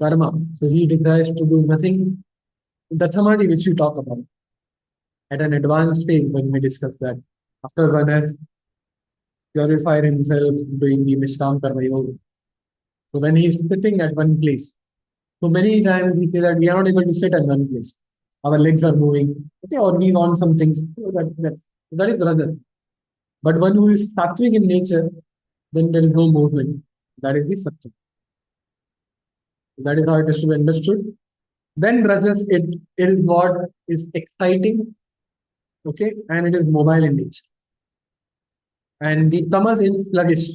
karma. So he desires to do nothing. The samadhi which we talk about at an advanced stage when we discuss that, after one has purified himself doing the Nishkam Karma Yoga. So when he is sitting at one place, so many times we say that we are not able to sit at one place. Our legs are moving, okay, or we want something. So that is rajas. But one who is sattvic in nature, then there is no movement. That is the sattva. That is how it is to be understood. Then rajas, it is what is exciting, okay, and it is mobile in nature. And the tamas is sluggish.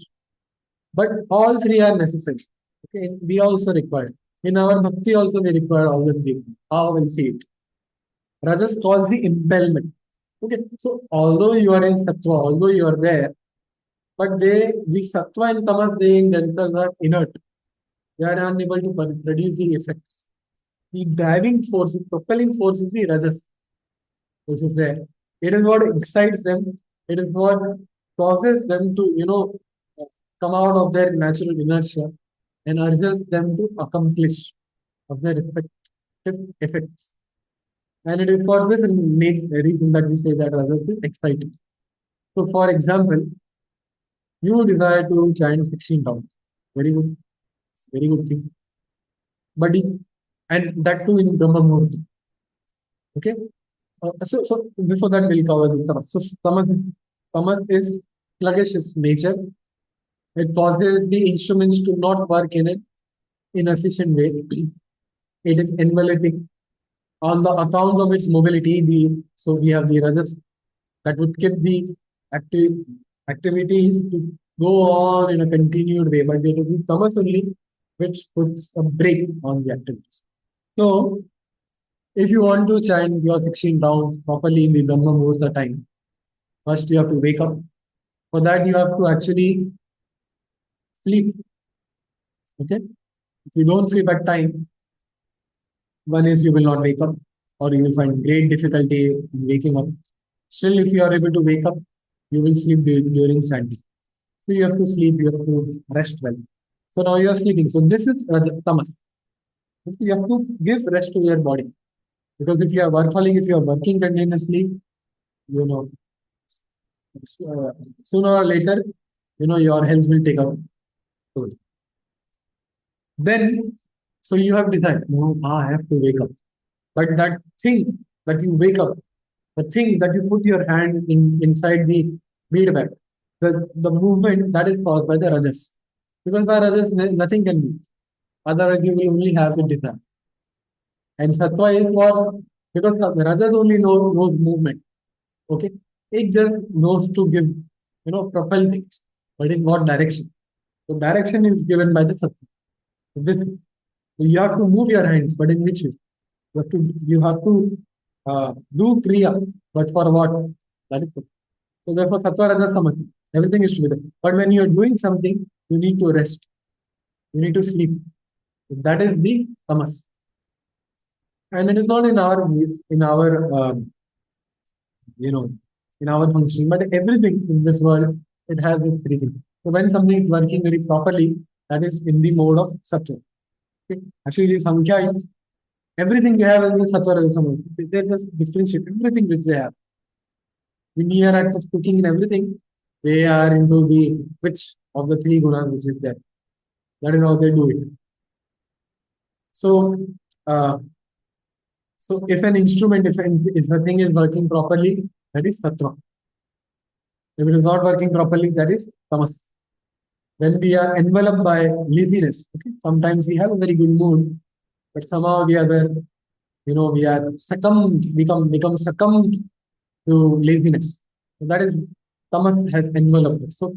But all three are necessary. Okay, we also require. In our bhakti also we require all the three. How we'll see it. Rajas calls the impellment. Okay, so although you are in sattva, although you are there, but the sattva and tamas, they in themselves are inert. They are unable to produce the effects. The driving force, the propelling force is the rajas, which is there. It is what excites them. It is what causes them to, come out of their natural inertia and urges them to accomplish of their respective effects. And it is for this reason that we say that rajas is exciting. So, for example, you desire to chant 16 rounds. Very good. Very good thing. But and that too in Brahma Muhurta. Okay. So before that, we'll cover the tamas. So tamas is sluggish in nature. It causes the instruments to not work in an inefficient way. It is enveloping on the account of its mobility. So we have the rajas that would keep the active activities to go on in a continued way, but it is the tamas only which puts a break on the activities. So if you want to chant your 16 rounds properly in the Brahma Muhurta time, first you have to wake up. For that, you have to actually sleep. Okay? If you don't sleep at time, one is you will not wake up, or you will find great difficulty in waking up. Still, if you are able to wake up, you will sleep during chanting. So you have to sleep, you have to rest well. So now you are sleeping. So this is tamas. You have to give rest to your body. Because if you are workaholic, if you are working continuously, you know, sooner or later, your health will take a toll. Then, so you have decided, no, I have to wake up. But that thing that you wake up, the thing that you put your hand inside the bead bag, the movement that is caused by the rajas. Because by rajas, nothing can move. Otherwise, you will only have the desire. And sattva is for, because rajas only knows movement. Okay. It just knows to give, propel things. But in what direction? So direction is given by the sattva. This, you have to move your hands, but in which way? You have to do kriya, but for what? That is good. So therefore, sattva, rajas, tamas, everything is together. But when you are doing something, you need to rest. You need to sleep. That is the tamas. And it is not you know, in our functioning, but everything in this world, it has this three things. So when something is working very properly, that is in the mode of sattva. Okay? Actually, the sankhya is everything they have is in sattva rajasama. They just differentiate everything which they have. In mere act of cooking and everything, they are into the which of the three gunas which is there. That is how they do it. So, uh, so if an instrument, if a thing is working properly, that is sattva. If it is not working properly, that is tamas. When we are enveloped by laziness, okay, sometimes we have a very good mood, but somehow the other, we are become succumbed to laziness. So that is tamas has enveloped us. So,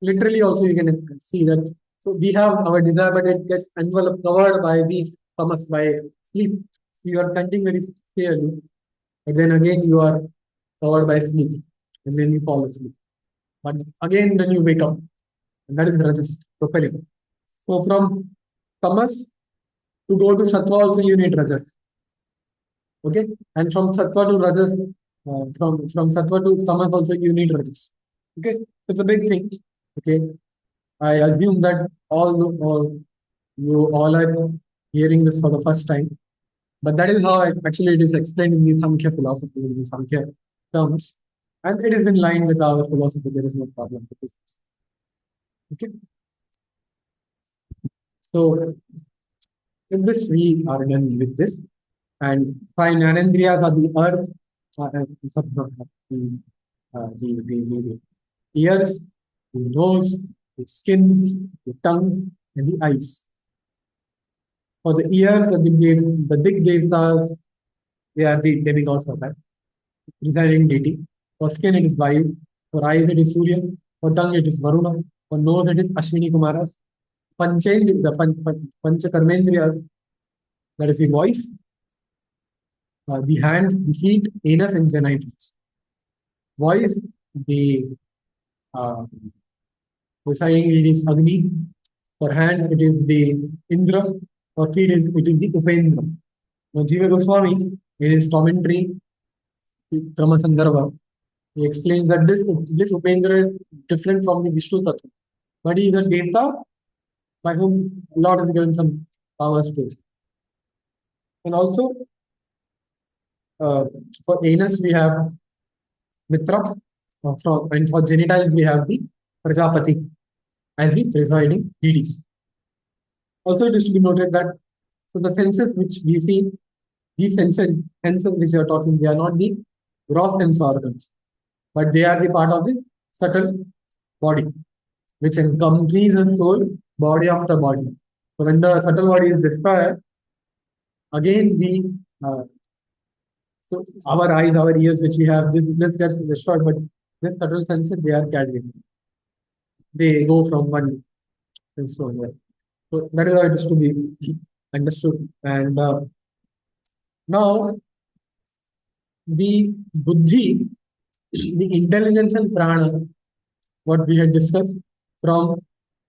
literally also you can see that. So we have our desire, but it gets enveloped, covered by the tamas, by sleep. So you are tending very clearly, but then again you are covered by sleep, and then you fall asleep. But again, then you wake up, and that is rajas, propelling. So from tamas to go to sattva also you need rajas. Okay, and from sattva to rajas, from sattva to tamas also you need rajas. Okay, it's a big thing. Okay, I assume that you all are hearing this for the first time, but that is how actually it is explained in the Samkhya philosophy, in the Samkhya terms, and it is in line with our philosophy. There is no problem with this. Okay, so in this we are done with this. And fine, Anandriyas are the earth, the ears, the nose, the skin, the tongue, and the eyes. For the ears, the big devtas, they are the demigods of that, residing deity. For skin, it is Vayu. For eyes, it is Surya. For tongue, it is Varuna. For nose, it is Ashwini Kumaras. Panchakarmendriyas, that is the voice, the hands, the feet, anus, and genitals. Voice, the Uh, Residing it is Agni. For hand, it is the Indra. For feet, it is the Upendra. Now, Jiva Goswami, in his commentary, Krama Sandarbha, he explains that this Upendra is different from the Vishnu Tattva. But he is a Deva by whom Lord has given some powers to. And also, uh, for anus, we have Mitra. And for genitals, we have the Prajapati as the presiding deities. Also, it is to be noted that so the senses which we see, these senses which you are talking, they are not the gross sense organs, but they are the part of the subtle body, which accompanies the soul body after body. So when the subtle body is destroyed, again the so our eyes, our ears, which we have, this gets destroyed, but the subtle senses they are carried. They go from one sense to another. So that is how it is to be understood. And now the buddhi, the intelligence and prana, what we had discussed from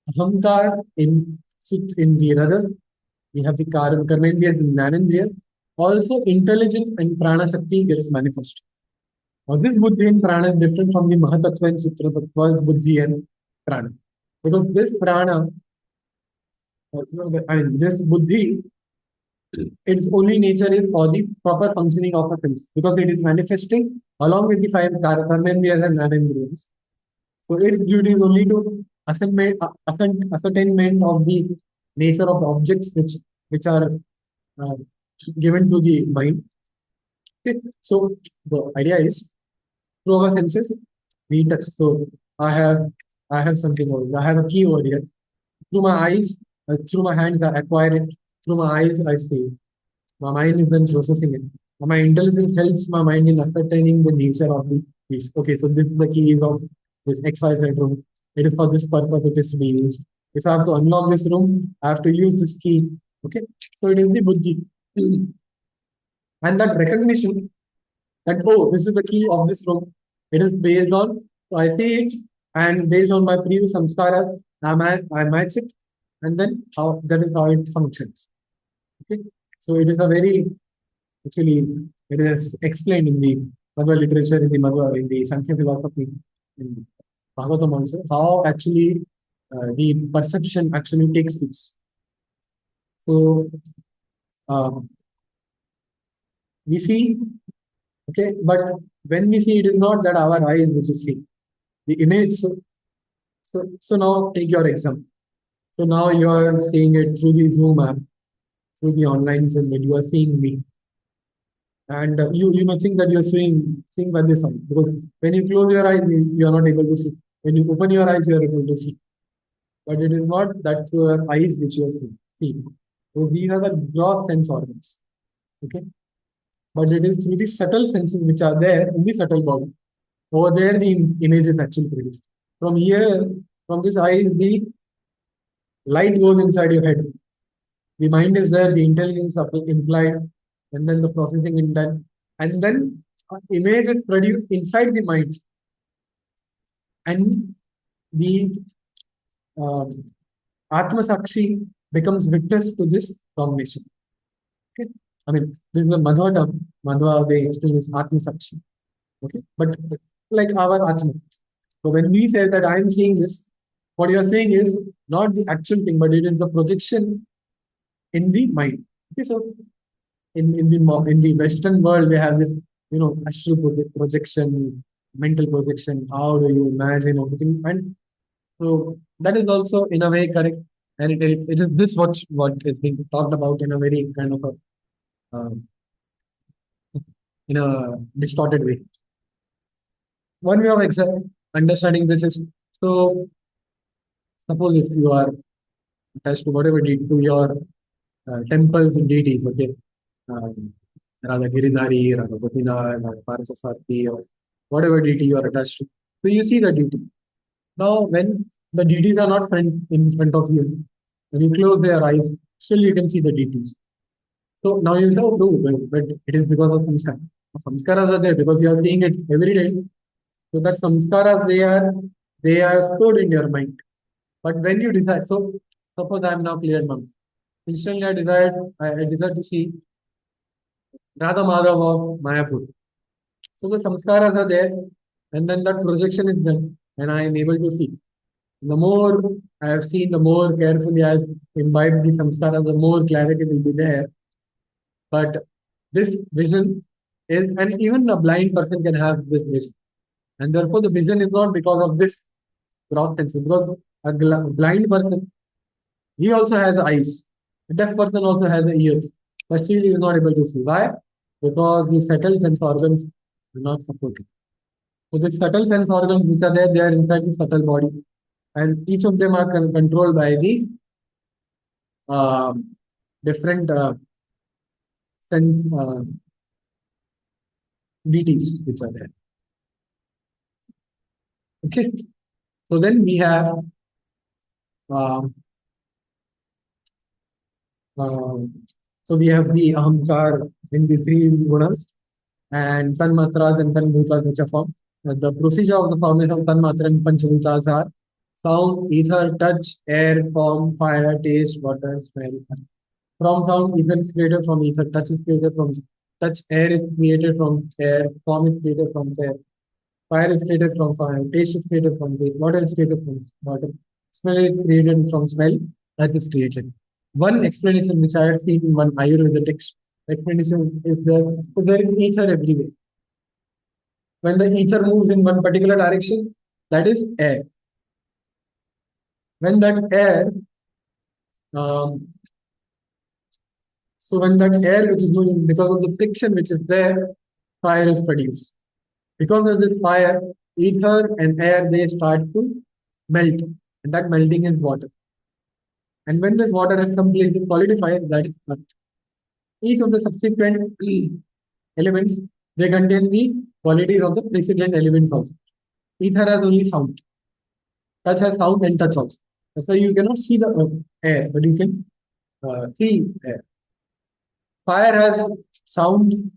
ahamkar in the rajas, we have the karmendriyas and jnanendriyas. Also, intelligence and prana shakti gets manifest. Now, this buddhi and prana is different from the mahatattva and sutra tattva, buddhi and prana. Because this prana, I mean, this buddhi, its only nature is for the proper functioning of a sense because it is manifesting along with the five karmendriyas and jnanendriyas. So its duty is only to ascertainment of the nature of objects which are uh, given to the mind. Okay. So the idea is through our senses we touch. So I have something over here. I have a key over here. Through my eyes, through my hands I acquire it. Through my eyes I see it. My mind is then processing it. My intelligence helps my mind in ascertaining the nature of the piece. Okay, so this is the key of this XYZ room. It is for this purpose it is to be used. If I have to unlock this room, I have to use this key. Okay, so it is the buddhi. And that recognition that, oh, this is the key of this room. It is based on, so I see it, and based on my previous samskaras, I match it, and then how that is how it functions. Okay, so it is a very actually it is explained in the Madhva literature, in the Madhva, in the Sankhya philosophy, in Bhagavatam also, how actually the perception actually takes place. So we see, okay, but when we see, it is not that our eyes which is see the image. So now take your exam. So now you are seeing it through the Zoom app, through the online Zoom, and you are seeing me. And you may think that you're seeing by this one because when you close your eyes, you are not able to see. When you open your eyes, you are able to see. But it is not that through your eyes which you are seeing. So these are the gross sense organs. Okay. But it is through the subtle senses which are there in the subtle body. Over there, the image is actually produced. From here, from this eyes, the light goes inside your head. The mind is there, the intelligence implied, and then the processing is done. And then image is produced inside the mind. And the Atma Sakshi becomes witness to this combination. Okay? I mean, this is the Madhva term. Madhva, they explain is Atma Sakshi. Okay, but like our Atma. So when we say that I am seeing this, what you are saying is not the actual thing, but it is the projection in the mind. Okay, so in the Western world, we have this, astral projection, mental projection. How do you imagine everything? And so that is also in a way correct. And it is this what is being talked about in a very kind of a in a distorted way. One way of understanding this is so suppose if you are attached to whatever deity to your temples and deities, okay, Radha Giridhari, Radha Gopinath, Radha Parasasati, or whatever deity you are attached to. So you see the deity. Now, when the deities are not in front of you, when you close your eyes, still you can see the deities. So now you say, oh, no, but it is because of samskaras are there because you are seeing it every day. So that samskaras, they are They are stored in your mind. But when you decide, so suppose I am now clear monk. Instantly I desire to see Radha Madhav of Mayapur. So the samskaras are there, and then that projection is done, and I am able to see. The more I have seen, the more carefully I have imbibed the samskara, the more clarity will be there. But this vision is, and even a blind person can have this vision. And therefore, the vision is not because of this gross sense, because blind person, he also has eyes. A deaf person also has ears, but still he is not able to see. Why? Because the subtle sense organs are not supported. So the subtle sense organs which are there, they are inside the subtle body, and each of them are controlled by the uh, different sense deities which are there. Okay, so then we have uh, uh, so we have the ahamkar in the three gunas and tanmatras and tanbhutas which are formed. The procedure of the formation of tanmatra and panchabhutas are sound, ether, touch, air, form, fire, taste, water, smell. From sound, ether is created from ether, touch is created from touch, air is created from air, form is created from air, fire is created from fire, taste is created from taste, water is created from water, smell is created from smell, that is created. One explanation which I have seen in one Ayurveda text explanation is that so there is ether everywhere. When the ether moves in one particular direction, that is air. When that air, um, so when that air which is moving because of the friction which is there, fire is produced. Because of this fire, ether and air they start to melt, and that melting is water. And when this water at some place is solidified, that is earth. Each of the subsequent elements they contain the qualities of the precedent elements also. Ether has only sound. Touch has sound and touch also. That's why you cannot see the air, but you can feel air. Fire has sound,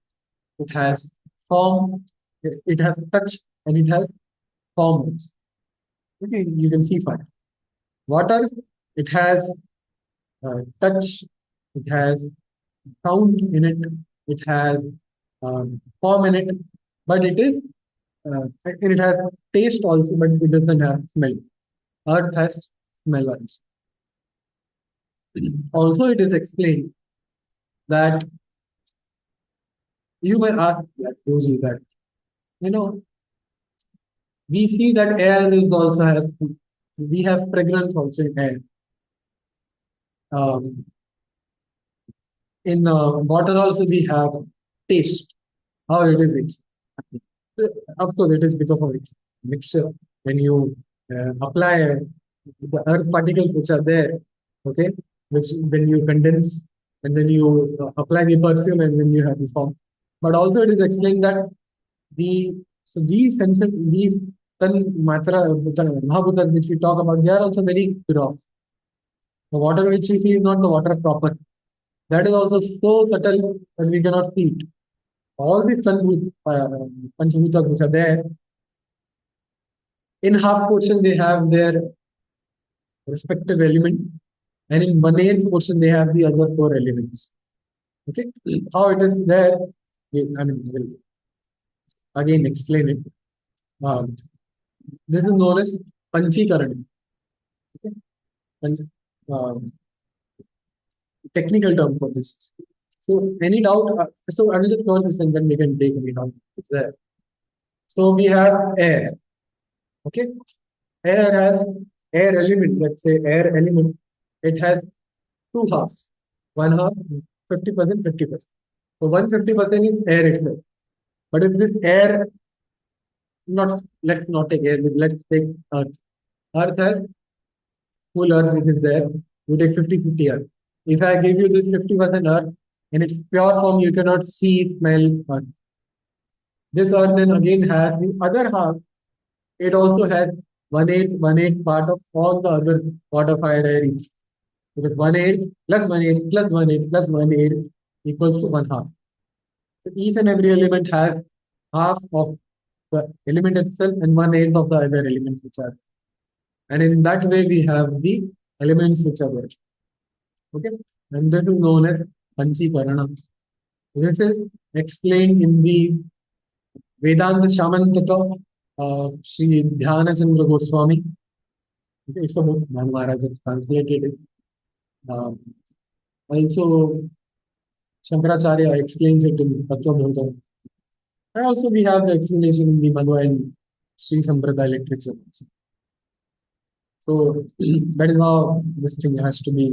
it has form, it has touch, and it has form. Okay, you can see fire. Water, it has touch, it has sound in it, it has form in it, but and it has taste also, but it doesn't have smell. Earth has smell also. Also, it is explained that you may ask that, Rosie, that you know we see that air is also has we have fragrance also in air. Um, in water also we have taste. How it is mixed. Of course, it is because of its mixture. When you apply the earth particles which are there, okay, which then you condense and then you apply the perfume and then you have the form. But also it is explained that these senses, these tan matra, mahabhutas which we talk about, they are also very gross. The water which we see is not the water proper. That is also so subtle that we cannot see it. All the panchabhutas which are there, in half portion they have their respective element, and in one eighth portion they have the other four elements. Okay, how it is there, I mean, we'll again explain it. Um, this is known as panchikaran. Okay, and technical term for this. So any doubt? So I will just call this and then we can take any doubt. It's there. So we have air. Okay, air has air element. Let's say air element. It has two halves. One half, 50%, 50%. So 150% is air itself. But if this air, not let's not take air, let's take earth. Earth has full earth which is there. You take 50-50 earth. If I give you this 50% earth in its pure form, you cannot see, smell earth. This earth then again has the other half. It also has one eighth part of all the other water, fire, air, each. Because one eighth plus one eighth plus one eighth plus one eighth equals to one half. So each and every element has half of the element itself and one eighth of the other elements which are. And in that way, we have the elements which are there. Okay, and this is known as Panchikarana. This is explained in the Vedanta Shamantaka Sri Dhyana Chandra Goswami. Okay, it's a book, Maharaj has translated it. Um, Also, Shankaracharya explains it in Tattva. And also we have the explanation in the Madhva and Sri Sampradaya literature. So that is how this thing has to be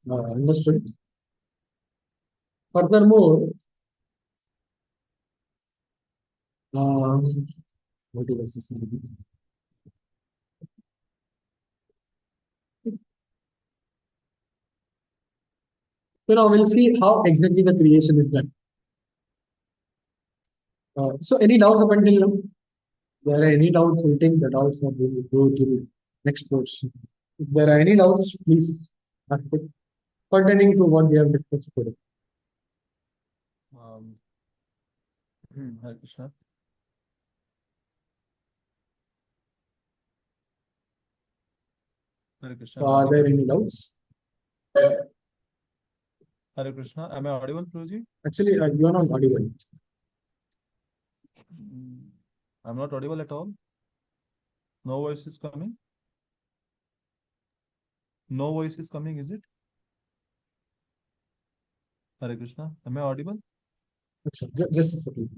understood. Furthermore, what is this? So now we'll see how exactly the creation is done. So any doubts up until now? There are any doubts, we'll take the doubts and we will go to the next portion. If there are any doubts, please ask it pertaining to what we have discussed today. Um, Hare Krishna. Hare Krishna. Are there any doubts? Hare Krishna. Am I audible, Guruji? Actually, you are not audible. I'm not audible at all. No voice is coming. No voice is coming, is it? Hare Krishna. Am I audible? Just a second.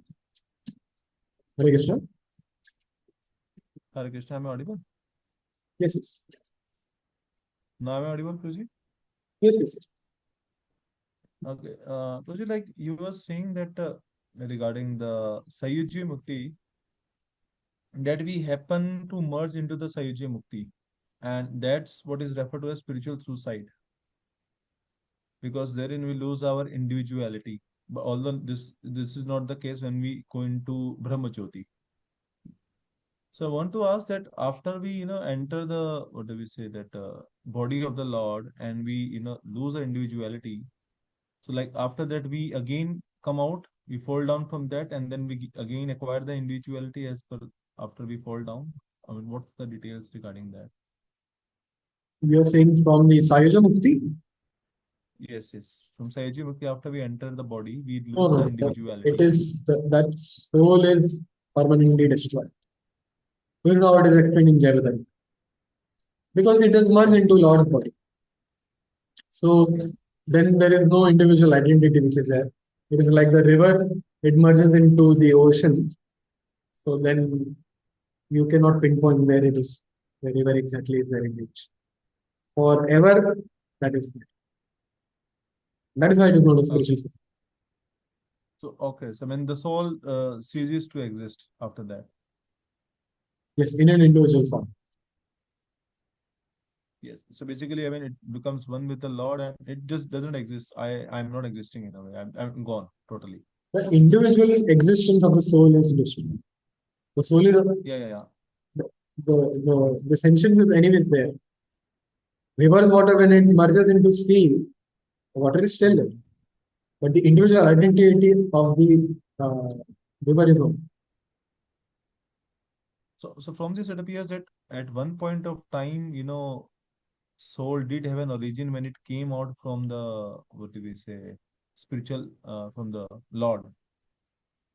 Hare Krishna. Hare Krishna. Am I audible? Yes, yes. Now am I audible, Guruji? Yes, yes. Okay. Guruji, like you were saying that regarding the Sayuji Mukti, that we happen to merge into the Sayuji Mukti. And that's what is referred to as spiritual suicide. Because therein we lose our individuality. But although this is not the case when we go into Brahmajyoti. So I want to ask that after we enter the what do we say that body of the Lord and we lose our individuality. So like after that we again come out, we fall down from that, and then we again acquire the individuality as per after we fall down. I mean, what's the details regarding that? You are saying from the Sayuja Mukti? Yes, yes. From Sahaji Mukti, after we enter the body, we No, lose the no. It individuality. is that soul is permanently destroyed. This is how it is explained in Jayavadhan. Because it is merged into Okay. Lord's body. So then there is no individual identity which is there. It is like the river, it merges into the ocean. So then you cannot pinpoint where it is, the river exactly is there in the ocean. Forever, that is there. That is why it is not a spiritual Okay. system. So okay. So when the soul ceases to exist after that. Yes, in an individual form. Yes. So basically, I mean, it becomes one with the Lord, and it just doesn't exist. I'm not existing in a way. I'm gone totally. The individual existence of the soul is destroyed. The soul is Yeah, yeah, yeah. the sentience is anyways there. Reverse water when it merges into steel, water is still there. Mhm. But the individual identity of the river is gone. So from this, it appears that at one point of time, soul did have an origin when it came out from the what do we say spiritual from the Lord.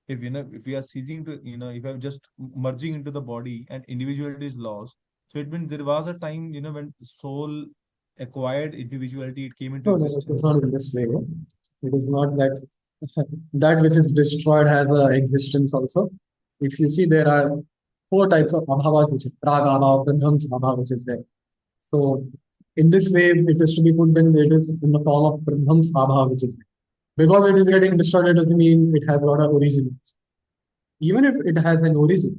If we are ceasing to if I'm just merging into the body and individuality is lost, so it means there was a time when soul acquired individuality, it came into No, no, it is not existence. in this way. It is not that that which is destroyed has an existence also. If you see, there are four types of abhavas, which is prag abhava, pradhams abhava, which is there. So in this way, it is to be put, then it is in the form of pradhams abhava, which is there. Because it is getting destroyed, it doesn't mean it has a lot of origins. Even if it has an origin,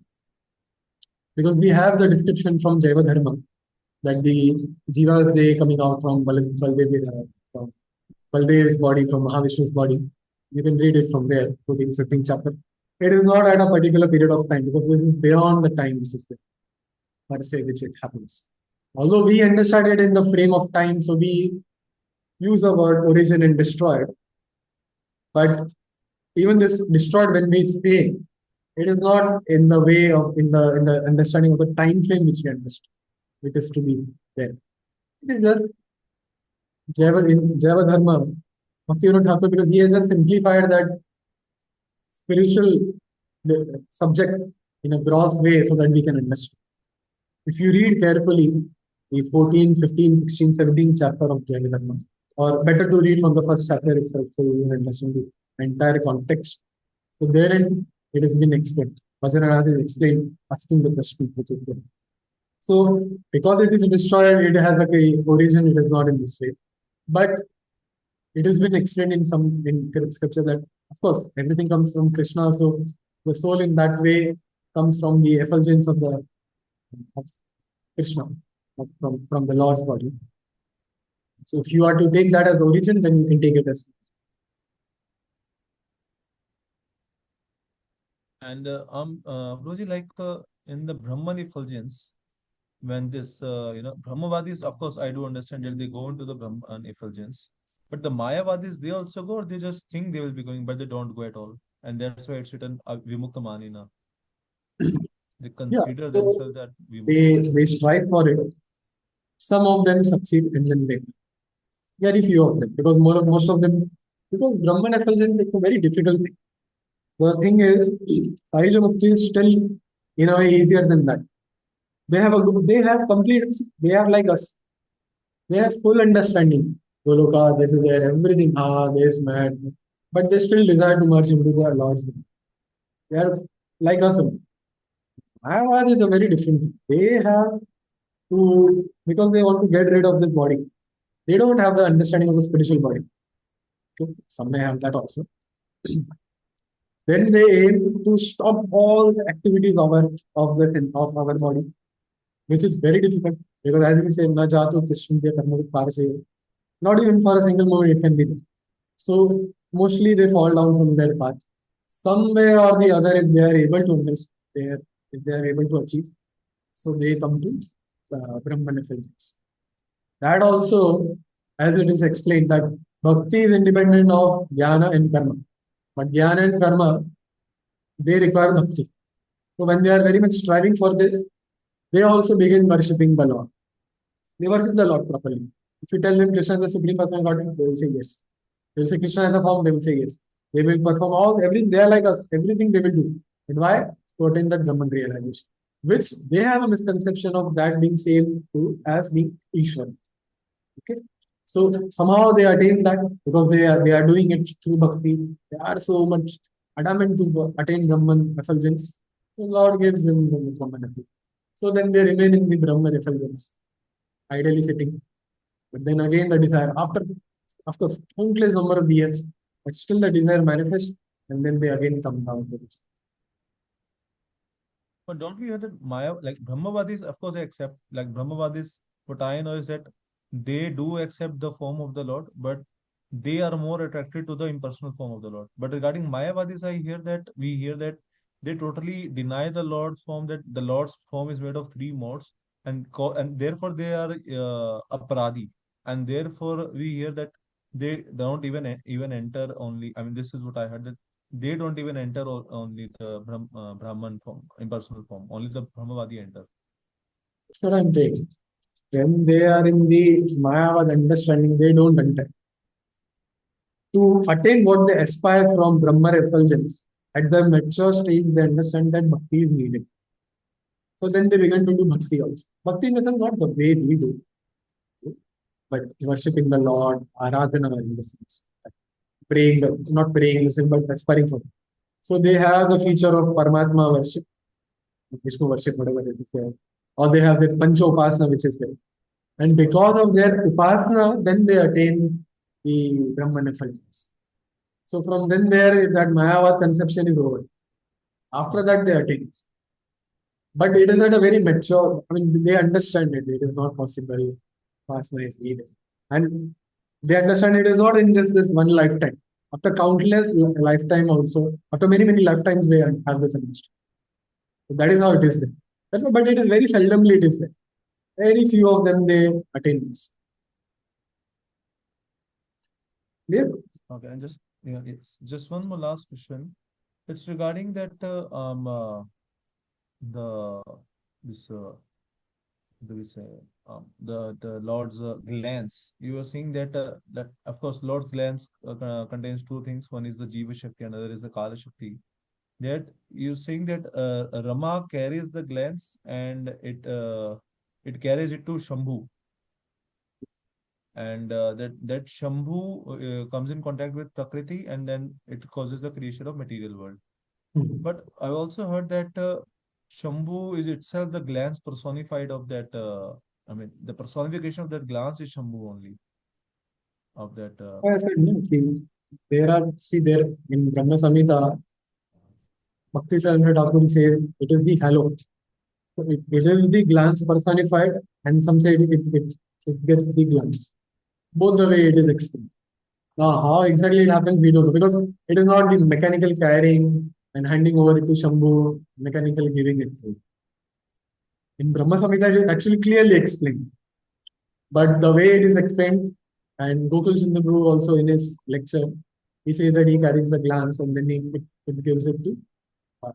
because we have the description from Jaiva Dharma that the jivas they coming out from from Baldev's body, from Mahavishnu's body. You can read it from there, 14th, 15th chapter. It is not at a particular period of time because this is beyond the time which is there, per se, which it happens. Although we understand it in the frame of time, so we use the word origin and destroyed, but even this destroyed when we say It is not in the way of in the understanding of the time frame which we understand. It is to be there. It is just Jaiva Dharma, Bhaktivinoda Thakur, because he has just simplified that spiritual subject in a gross way so that we can understand. If you read carefully the 14, 15, 16, 17 chapter of Jaiva Dharma, or better to read from the first chapter itself so you will understand the entire context. So therein it has been explained. Vajranath is explained, asking the questions which is there. So because it is destroyed, it has like a origin, it is not in this way. But it has been explained in some in scripture that of course everything comes from Krishna. So the soul in that way comes from the effulgence of Krishna, from the Lord's body. So if you are to take that as origin, then you can take it as. And Roji, like in the Brahman effulgence, when this Brahmavadis, of course, I do understand that they go into the Brahman effulgence, but the Mayavadis, they also go, or they just think they will be going, but they don't go at all, and that's why it's written Vimukta Manina. They Yeah, consider so themselves that Vimukta. they strive for it. Some of them succeed and then they very few of them because most of them because Brahman effulgence is a very difficult thing. The thing is, Sahaja Mukti is still in a way easier than that. They have a good, they have complete, they are like us. They have full understanding. Goloka, this is there, everything, this, mad. But they still desire to merge into their Lord's will. They are like us. Mayavad is a very different thing. They have to, because they want to get rid of this body. They don't have the understanding of the spiritual body. Okay? Some may have that also. Then they aim to stop all the activities of our body, which is very difficult because as we say, na jatu tishmya karma parse. Not even for a single moment it can be there. So mostly they fall down from their path. Some way or the other, if they are able to if they are able to achieve, so they come to Brahman effulgence. That also, as it is explained, that bhakti is independent of jnana and karma. But jnana and karma, they require bhakti. So when they are very much striving for this, they also begin worshipping the Lord. They worship the Lord properly. If you tell them Krishna is the supreme personal Godhead, they will say yes. They will say Krishna is a form, they will say yes. They will perform everything. They are like us. Everything they will do. And why? To attain that Brahman realization. Which they have a misconception of that being same to as being Ishwar. Okay. So somehow they attain that because they are doing it through bhakti. They are so much adamant to attain Brahman effulgence. So Lord gives them the Brahman effulgence. So then they remain in the Brahman effulgence, ideally sitting. But then again the desire after of course countless number of years, but still the desire manifests and then they again come down to this. But don't we hear that Maya, like Brahmavadis, of course, they accept, like Brahmavadis, what I know is that they do accept the form of the Lord, but they are more attracted to the impersonal form of the Lord. But regarding Mayavadis, we hear that they totally deny the Lord's form, that the Lord's form is made of three modes, and therefore they are aparadi. And therefore we hear that they don't even enter only. I mean, this is what I heard, that they don't even enter only the Brahman form, impersonal form. Only the Brahmavadi enter. That's what I'm saying. When they are in the Mayavad understanding, they don't enter. To attain what they aspire from Brahma effulgence, at the mature stage, they understand that bhakti is needed. So then they begin to do bhakti also. Bhakti in the sense not the way we do, but worshipping the Lord, aradhana in the sense. Praying, not praying in the sense, but aspiring for. So they have the feature of Paramatma worship, Vishnu worship, whatever it is there. Or they have the Pancha Upasana, which is there. And because of their Upasana, then they attain the Brahman effulgence. So from then there, that Mayavad conception is over. After Okay. that, they attain it. But it is at a very mature, I mean, they understand it. It is not possible. Upasana is needed. And they understand it is not in just this one lifetime. After countless lifetime also, after many, many lifetimes, they have this understanding. So that is how it is there. But it is very seldomly it is there. Very few of them they attain this. Clear? Okay. And just, it's just one more last question. it's regarding that the this do we say the Lord's glance. You were saying that that of course Lord's glance contains two things. One is the Jiva Shakti, another is the Kala Shakti. That you're saying that Rama carries the glance and it carries it to Shambhu, and that Shambhu comes in contact with Prakriti, and then it causes the creation of material world. Hmm. But I've also heard that Shambhu is itself the glance personified of that. I mean, the personification of that glance is Shambhu only of that. I said, no, there are, see, there in Brahma Samhita, Bhakti Saranga Thakur says it is the halo. So it is the glance personified, and some say it gets the glance. Both the way it is explained. Now, how exactly it happens, we don't know because it is not the mechanical carrying and handing over it to Shambhu, mechanical giving it to. In Brahma Samhita, it is actually clearly explained. But the way it is explained, and Gokul Chandra Guru also in his lecture, he says that he carries the glance and then it gives it to uh,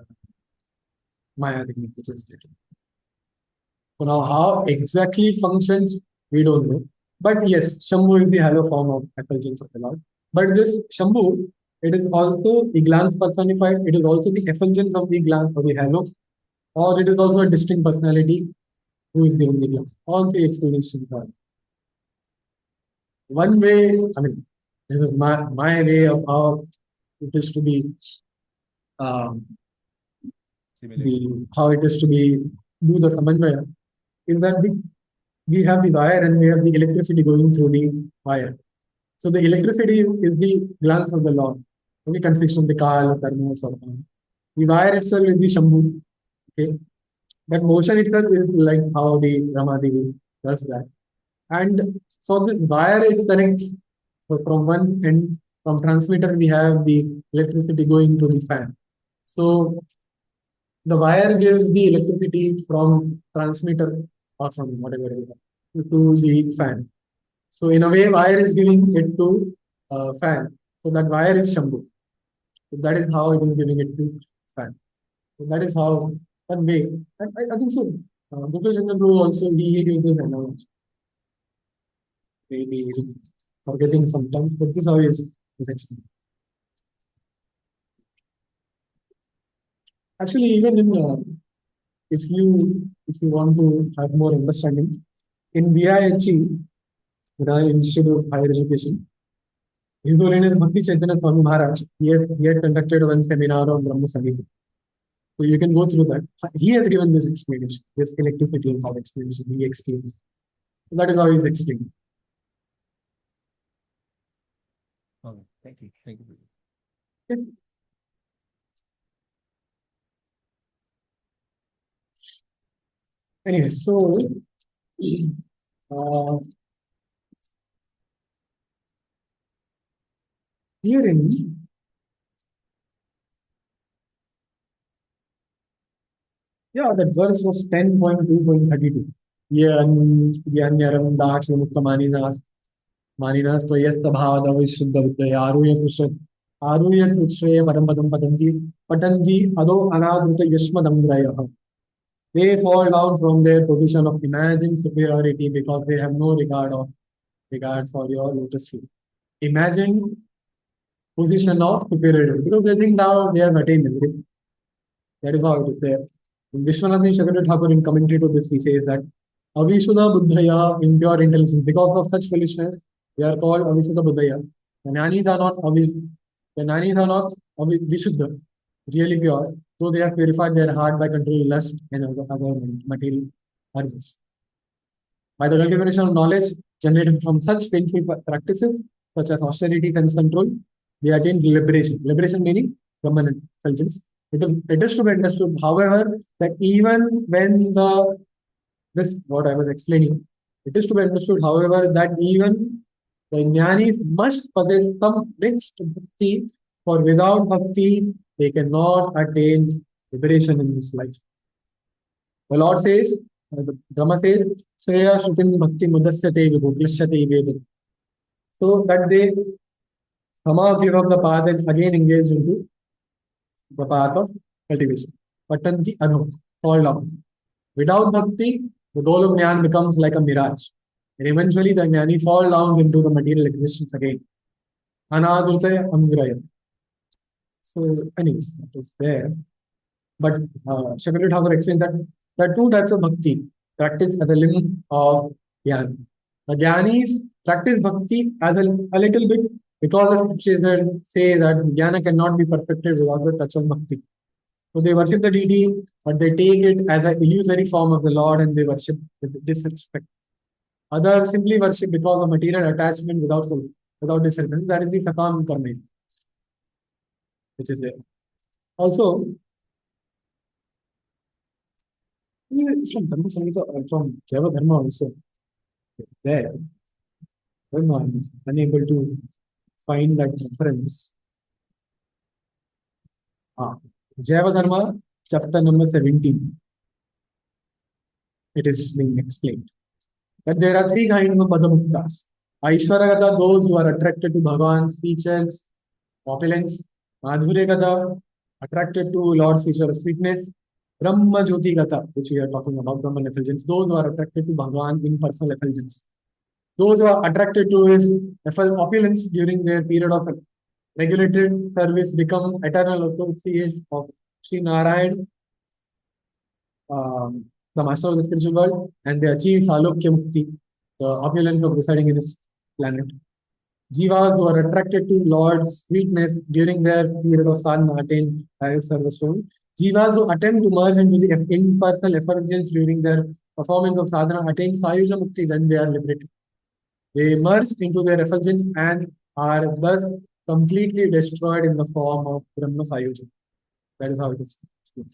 Maya, which is it. So now, how exactly it functions, we don't know. But yes, Shambhu is the halo form of effulgence of the Lord. But this Shambhu, it is also the glance personified. It is also the effulgence of the glance or the halo, or it is also a distinct personality who is given the glance. All three explanations are. One way, I mean, this is my way of how it is to be, um, Simulated. how it is to be do the samanvaya is that we have the wire and we have the electricity going through the wire. So the electricity is the glance of the Lord. Only consists of the Kal, Karma, or something. The wire itself is the Shambhu. Okay. That motion itself is like how the Ramadevi does that. And so the wire it connects. So from one end, from transmitter, we have the electricity going to the fan. So the wire gives the electricity from transmitter or from whatever it is to the fan. So in a way, wire is giving it to fan. So that wire is Shambhu. So that is how it is giving it to fan. So that is how one way. And I think so. Because in the Guru also he uses analogy. Maybe forgetting sometimes, but this is how is explained. Actually, even in if you want to have more understanding, in VIHE, Viraja Institute of Higher Education, His Holiness Bhakti Chaitanya Swami Maharaj, he had conducted one seminar on Brahma Samhita. So you can go through that. He has given this explanation, this electricity and power explanation. He explains. So that is how he is explained. Okay, thank you. Thank you. Okay. Anyway, so uh, herein, yeah, that verse was 10.2.32. Yanyaram Daksha Muktamaninas Maninas Toyasta Bhava Vishuddha Vidya Aruya Kutre Parampadam Patanti Ado Anadruta Yashmadam Grayaha. They fall down from their position of imagined superiority because they have no regard for your lotus feet. Imagine position of superiority because they think now they have attained everything. That is how it is there. Vishwanath Shankar Thakur in commentary to this, he says that Avishuddha Buddhaya, impure intelligence, because of such foolishness, they are called Avishuddha Buddhaya. The Nanis are not the Nanis are not Vishuddha, really pure, though they have purified their heart by controlling lust and other material urges. By the cultivation of knowledge generated from such painful practices, such as austerity, sense control, they attain liberation. Liberation meaning permanent effulgence. It is to be understood, however, that even when this what I was explaining, it is to be understood, however, that even the jnanis must possess some mixed bhakti, for without bhakti, they cannot attain liberation in this life. The Lord says, the Brahma says, Shreya Shrutim Bhakti Mudasyate Vibhu Klishyate Vedu. So that they somehow give up the path and again engage into the path of cultivation. Patanti adho, fall down. Without bhakti, the goal of jnana becomes like a mirage. And eventually the jnani falls down into the material existence again. Anadurtaya amgraya. So, anyways, that is there. But Shakti Thakur explained that there are two types of bhakti practice as a limb of jnana. The jnanis practice bhakti as a little bit because the scriptures say that jnana cannot be perfected without the touch of bhakti. So they worship the deity, but they take it as an illusory form of the Lord and they worship with disrespect. Others simply worship because of material attachment without discernment. That is the Sakam Karma, which is there. Also, from Dharma Samhita, from Java Dharma also is there. I'm unable to find that reference. Java Dharma, chapter number 17. It is being explained that there are three kinds of Padamuktas. Aishwaragata, those who are attracted to Bhagavan's features, opulence. Madhuryagata, attracted to Lord's feature of sweetness. Brahma Jyoti Gata, which we are talking about, Brahman effulgence, those who are attracted to Bhagavan's impersonal effulgence. Those who are attracted to his opulence during their period of regulated service become eternal associates of Sri Narayan, the master of the spiritual world, and they achieve Salokya Mukti, the opulence of residing in this planet. Jivas who are attracted to Lord's sweetness during their period of sadhana attain higher service role. Jivas who attempt to merge into the impersonal effulgence during their performance of sadhana attain Sayuja Mukti when they are liberated. They merge into their effulgence and are thus completely destroyed in the form of Brahma Sayuja. That is how it is. So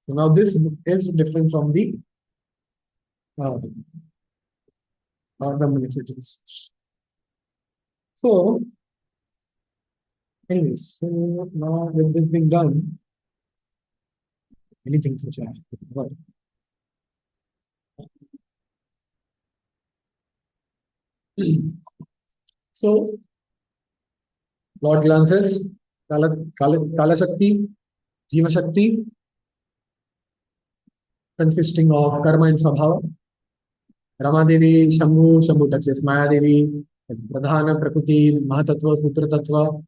now this is different from the Brahman effulgence. So, anyways, so now with this being done, anything such as what? So, Lord glances, Kala Shakti, Jiva Shakti, consisting of Karma and Swabhava. Rama Devi, Shambhu touches Maya Devi, Pradhana, Prakriti, Mahatattva, Sutra Tattva,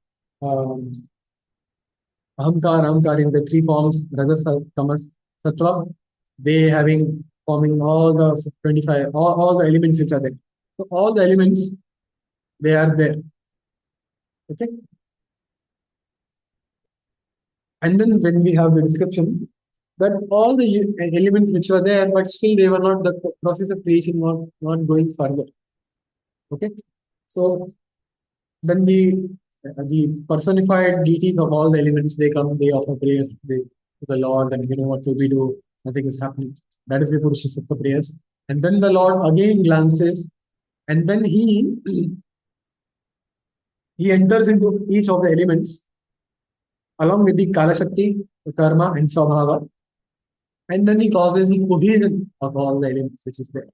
Ahamkar in the three forms, Rajas, Tamas, Sattva, they forming all the 25, all the elements which are there. So all the elements, they are there. Okay. And then when we have the description, that all the elements which were there, but still they were not, the process of creation was not going further. Okay. So then the personified deities of all the elements, they come, they offer prayer to the Lord, and what will we do? Nothing is happening. That is the Purusha Sutta prayers. And then the Lord again glances, and then he enters into each of the elements along with the Kala Shakti, the Karma, and Swabhava. And then he causes the cohesion of all the elements which is there.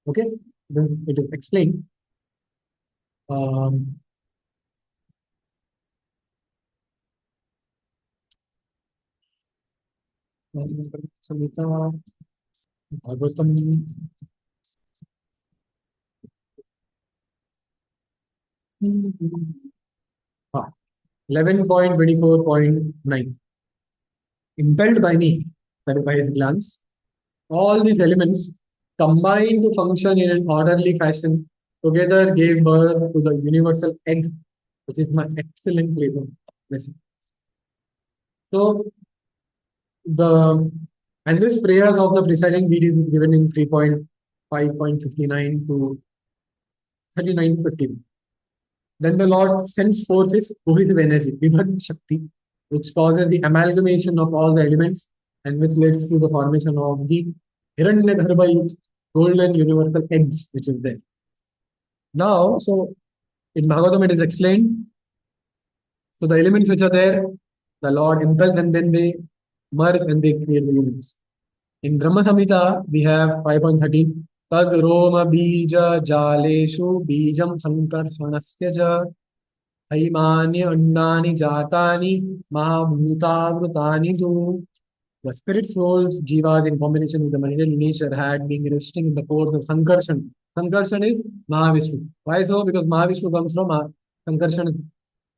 Okay, then it is explained. Samhita, Bhagavatam. 11.24.9. Impelled by me, that is by his glance, all these elements combined to function in an orderly fashion together gave birth to the universal egg, which is my excellent place of blessing. So this prayers of the presiding deities is given in 3.5.59 to 39 to 15. Then the Lord sends forth his cohesive energy, Vibhat Shakti, which causes the amalgamation of all the elements and which leads to the formation of the Hiranyagarbha golden universal eggs, which is there. Now, so in Bhagavatam it is explained. So the elements which are there, the Lord impels and then they merge and they create the universe. In Brahma Samhita, we have 5.13. Tad Roma Bija Jaleshu Bijam Sankarshanasya Ja Aimani Annani Jatani Mahabhutavritani tu. The spirit souls, jivas, in combination with the material nature, had been resting in the course of Sankarshan. Sankarshan is Mahavishnu. Why so? Because Mahavishnu comes from Sankarshan.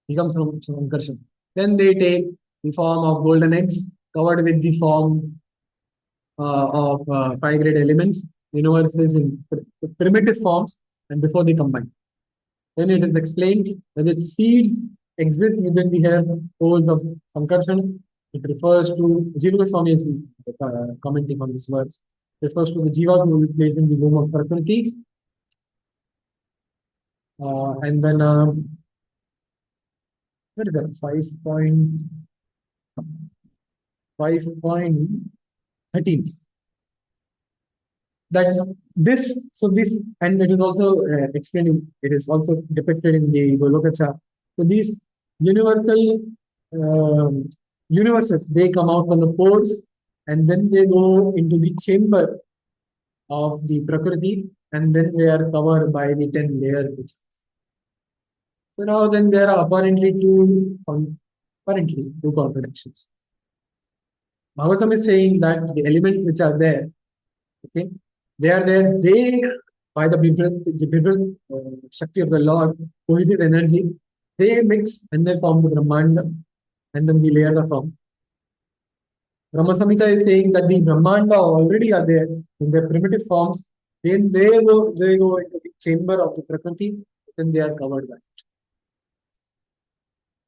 He comes from Sankarshan. Then they take the form of golden eggs covered with the form of five great elements, universes in primitive forms, and before they combine. Then it is explained that its seeds exist within the hair holes of Sankarshan. It refers to Jiva Goswami is commenting on these words. Refers to the Jiva who is placed in the womb of Prakriti. And then what is that? 5.13. That this and it is also explaining, it is also depicted in the Golokacha. So these universal um, universes, they come out from the pores and then they go into the chamber of the Prakriti, and then they are covered by the 10 layers. So now then there are apparently two contradictions. Bhagavatam is saying that the elements which are there, okay, they are there. They, by the Bibrat Shakti of the Lord, cohesive energy, they mix and they form the Brahmanda, and then the layers are formed. Brahma Samhita is saying that the Brahmanda already are there in their primitive forms. Then they go into the chamber of the Prakriti, then they are covered by it.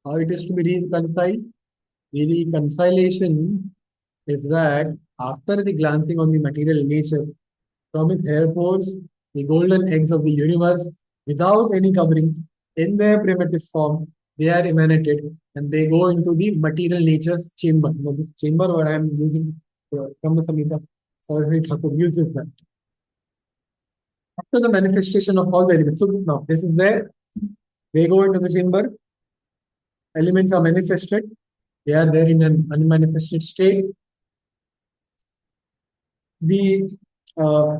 How it is to be reconciled? The reconciliation is that after the glancing on the material nature, from his hair pores, the golden eggs of the universe, without any covering, in their primitive form, they are emanated and they go into the material nature's chamber. Now, this chamber, what I am using from the Samhita, Saraswati Thakur uses that. After the manifestation of all the elements, so now this is where they go into the chamber, elements are manifested, they are there in an unmanifested state. The uh,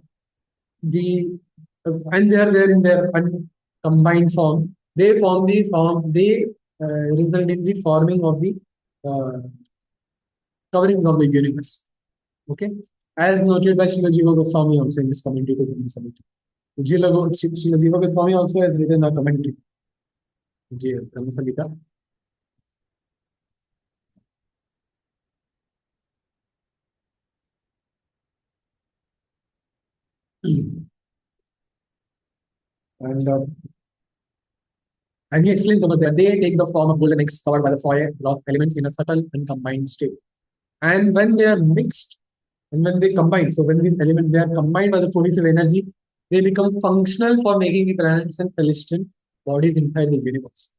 the and they are there in their combined form. They form the form. They result in the forming of the uh, coverings of the universe. Okay, as noted by Srila Jiva Goswami also in this commentary to the Samhita. Srila Jiva Goswami also has written a commentary. Brahma Samhita. And and he explains over there, they take the form of golden eggs covered by the four rock elements in a subtle and combined state. And when they are mixed and when they combine, so when these elements they are combined by the cohesive energy, they become functional for making the planets and celestial bodies inside the universe.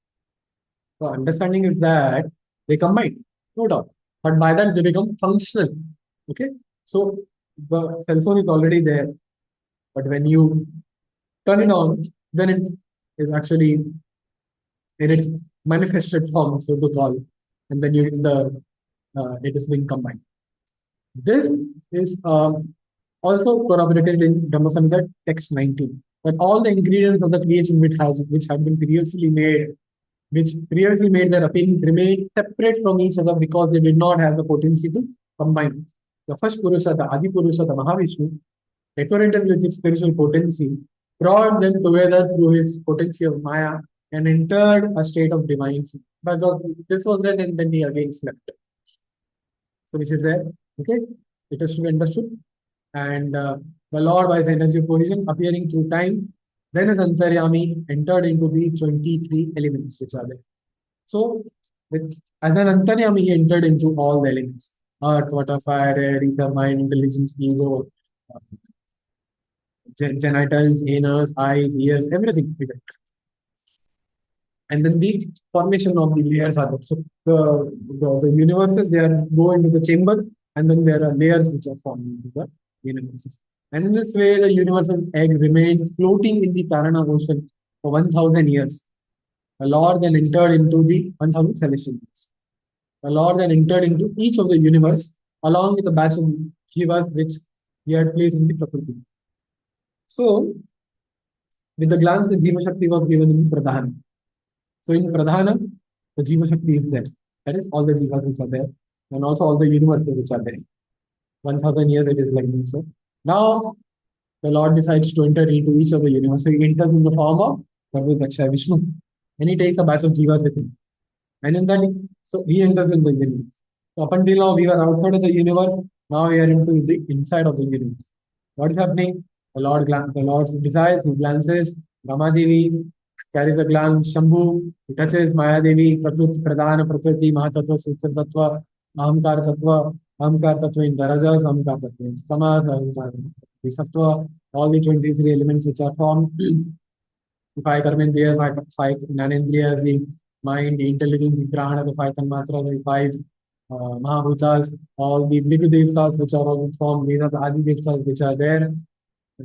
So understanding is that they combine, no doubt. But by that they become functional. Okay. So the cell phone is already there, but when you turn it on, then it is actually in its manifested form, so to call, and then you the it is being combined. This is also corroborated in Dhamma Samhita text 19. That all the ingredients of the creation which had been previously made their appearance remain separate from each other because they did not have the potency to combine. The first Purusha, the Adi Purusha, the Mahavishnu, decorated with its spiritual potency, brought them together through his potency of Maya and entered a state of divine sleep. Because this was done and then he again slept. So which is there, okay? It is to be understood. And the Lord by his energy of cohesion appearing through time, then as Antaryami entered into the 23 elements which are there. So as an Antaryami, he entered into all the elements. Earth, water, fire, air, ether, mind, intelligence, ego, uh, genitals, anus, eyes, ears, everything. And then the formation of the layers are there. So the universes, they are go into the chamber, and then there are layers which are formed into the universes. And in this way, the universe's egg remained floating in the Karana ocean for 1,000 years. The Lord then entered into the 1,000 celestial years. The Lord then entered into each of the universe along with the batch of jivas which he had placed in the Prakriti. So, with the glance, the Jiva Shakti was given in Pradhan. So in Pradhana, the Jiva Shakti is there. That is all the Jivas which are there, and also all the universes which are there. 1000 years it is like this. So now the Lord decides to enter into each of the universes. So he enters in the form of Sarva Vishnu. And he takes a batch of Jivas with him. And in that, so he enters in the universe. So up until now, we were outside of the universe. Now we are into the inside of the universe. What is happening? The Lord decides, he glances, Ramadevi carries a glance, Shambhu, he touches Maya Devi, Prakriti, Pradhana, Prakriti, Mahatattva, Sutra Tattva, Ahamkar Tattva in Darajas, Ahamkar Tattva in Samas, Ahamkar Tattva in Sattva, all the 23 elements which are formed. Five karmendriyas, five jnanendriyas, the mind, the intelligence, the prana, the five tanmatras, the five mahabhutas, all the big devtas which are all formed, these are the adi devtas which are there.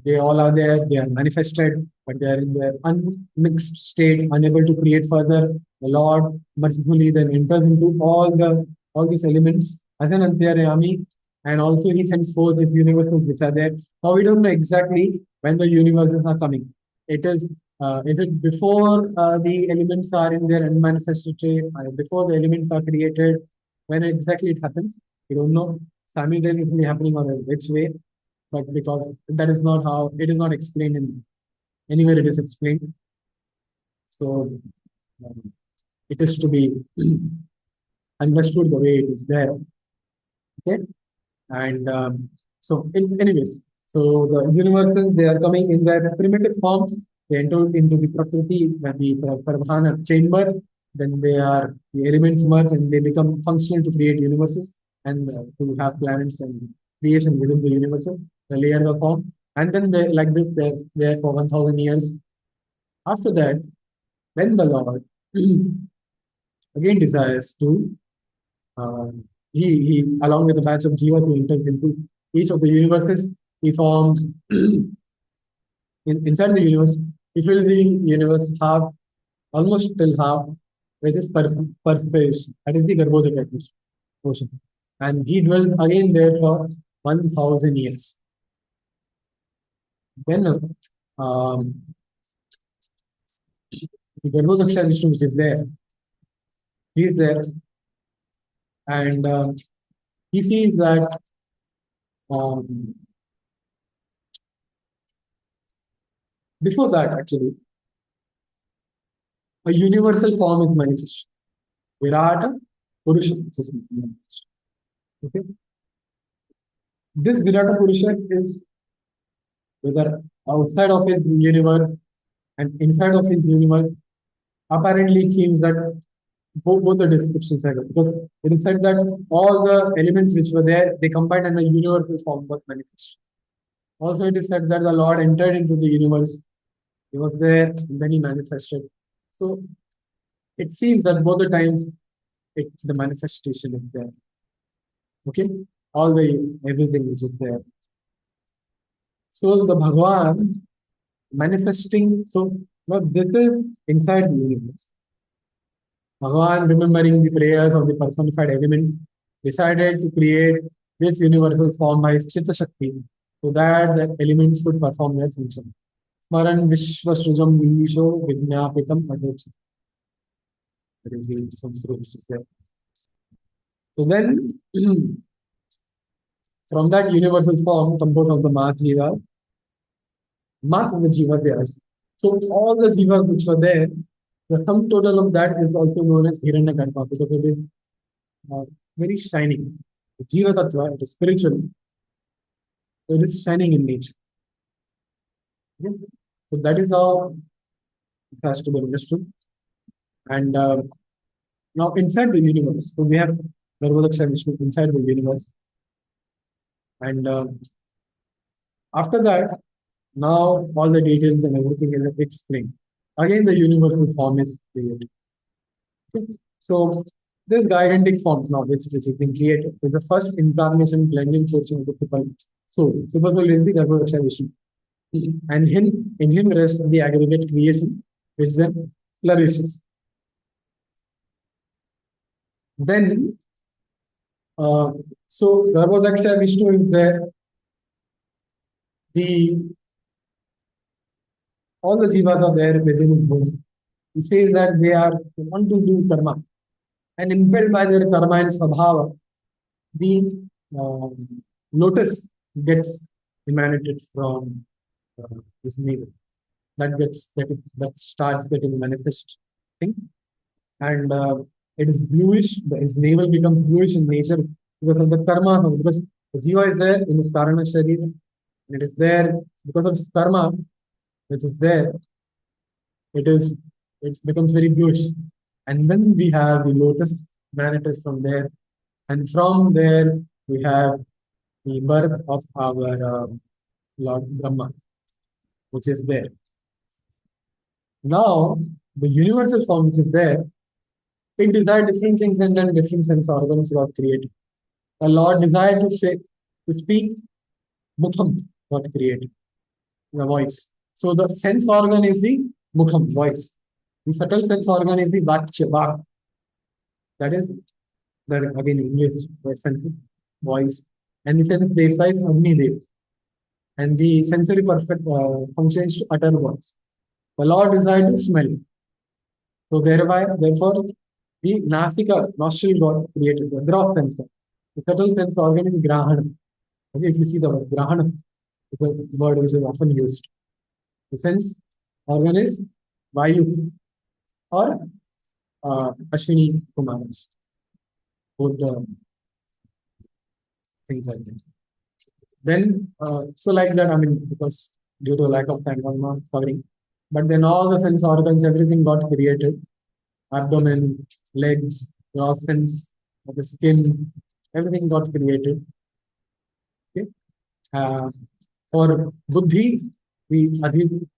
They all are there, they are manifested, but they are in their unmixed state, unable to create further. The Lord mercifully then enters into all these elements as an Antyarayami, and also he sends forth his universes which are there. Now we don't know exactly when the universes are coming. Is it before the elements are in their unmanifested state, before the elements are created? When exactly it happens, we don't know. Simultaneously happening or which way, but because that is not how it is not explained in anywhere it is explained. So um, it is to be understood the way it is there. Okay, and anyways, so the universes they are coming in their primitive forms. They enter into the Prakriti, the Pradhana chamber. Then the elements merge and they become functional to create universes and to have planets and creation within the universes. The layers are formed, and then they like this they're there for 1000 years. After that, then the Lord again desires to um, he along with a batch of jivas he enters into each of the universes. He forms inside the universe. He fills the universe half, almost till half, with his perspiration. That is the Garbhodaka portion. And he dwells again there for 1000 years. Then the Garbhodaksha Vishnu which is there, he is there, and he sees that um, before that actually a universal form is manifest. Virata Purusha is manifest. Okay, this Virata Purusha is whether outside of his universe and inside of his universe. Apparently, it seems that both the descriptions are good because it is said that all the elements which were there they combined and a universal form was manifest. Also, it is said that the Lord entered into the universe. He was there and then he manifested. So it seems that both the times the manifestation is there. Okay, all the everything which is there. So the Bhagwan manifesting. So now this is inside the universe. Bhagwan, remembering the prayers of the personified elements, decided to create this universal form by his Chitta Shakti so that the elements could perform their function. Smaran Vishwasrujam Visho Vijnapitam Adochi. That is the Sanskrit which is there. So then, from that universal form composed of the mass jivas, mass of the jiva there. So all the jivas which were there, the sum total of that is also known as Hiranyagarbha because it is very shining. The Jiva Tattva, it is spiritual, so it is shining in nature. Okay? So that is how it has to be understood. And now inside the universe, so we have Garbhodaksha Vishnu inside the universe. And after that, now all the details and everything is explained. Again, the universal form is created. Okay? So this gigantic form now which has been created is the first incarnation blending portion of the triple soul. Super soul is the Garbhodaksha Vishnu. And in him rests the aggregate creation, which then flourishes. Then, so Garbhodaksha Vishnu is there. The all the jivas are there within his womb. He says that they want to do karma, and impelled by their karma and svabhava, the um, lotus gets emanated from his navel. That starts getting manifesting, and it is bluish. His navel becomes bluish in nature because of the karma. Because the jiva is there in his karana sharira, and it is there because of his karma, which is there. It is it becomes very bluish, and then we have the lotus manifest from there, and from there we have the birth of our Lord Brahma, which is there. Now, the universal form which is there, it desired different things and then different sense organs got created. The Lord desired to speak, mukham got created, the voice. So the sense organ is the mukham, voice. The subtle sense organ is the vachya, vak. That is, that is again English sense, voice. And the sense devta is Agni Dev. And the sensory perfect function is to utter words. The Lord desired to smell. So therefore, the nasika, nostril got created, the gross sensor. The subtle sense organ is grahana. Okay, if you see the word grahana, it's a word which is often used. The sense organ is vayu or Ashwini Kumaras. Both the things like that. Then, so like that, I mean, because due to lack of time, I'm not covering. But then all the sense organs, everything got created. Abdomen, legs, gross sense, the skin, everything got created. Okay. Uh, for Buddhi, the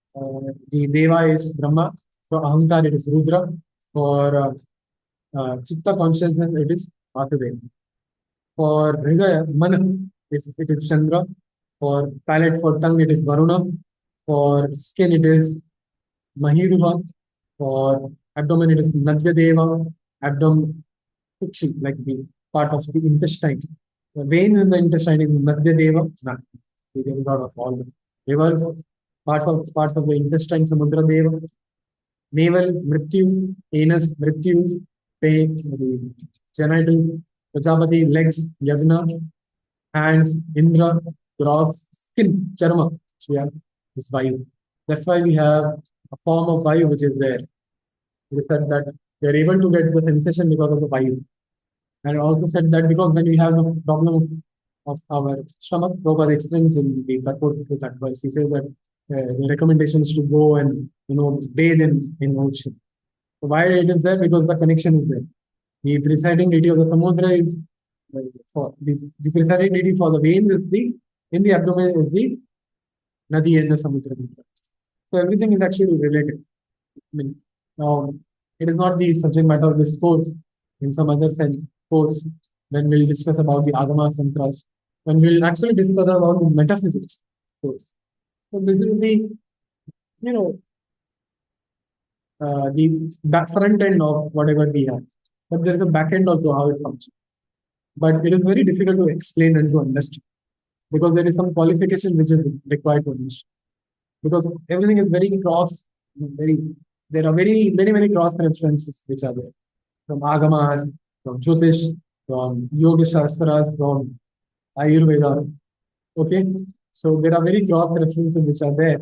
Deva is Brahma. For Ahankar, it is Rudra. For Chitta consciousness, it is Vasudeva. For Hridaya, Mana, it is Chandra. For palate, for tongue, it is Varuna. For skin, it is Mahiruha. For abdomen, it is Nadya Deva. Abdomen, Kukshi, like the part of the intestine. The vein in the intestine is Nadya Deva. Nah, the demigod of all the rivers. Parts of the intestine, Samudra Deva. Navel, Mrityu. Anus, Mrityu. The genitals, Prajapati. Legs, Yagna. Hands, Indra. Gross, skin, Charma. So we have this Vayu. That's why we have a form of Vayu which is there. We said that we are able to get the sensation because of the Vayu. And also said that because when we have the problem of our stomach, Prabhupada explains in the purport to that verse. He says that the recommendation is to go and bathe in ocean. So why it is there? Because the connection is there. The presiding deity of the Samudra is for the presiding deity for the veins is the in the abdomen is the Nadi and the Samudra. So everything is actually related. I mean, it is not the subject matter of this course. In some other course, when we'll discuss about the Agama Santras, when we'll actually discuss about the metaphysics course. So this is the, you know, the back front end of whatever we have. But there is a back end also how it functions. But it is very difficult to explain and to understand because there is some qualification which is required to understand. Because everything is very very there are very cross references which are there from Agamas, from Jyotish, from Yoga Shastras, from Ayurveda. Okay, so there are very cross references which are there,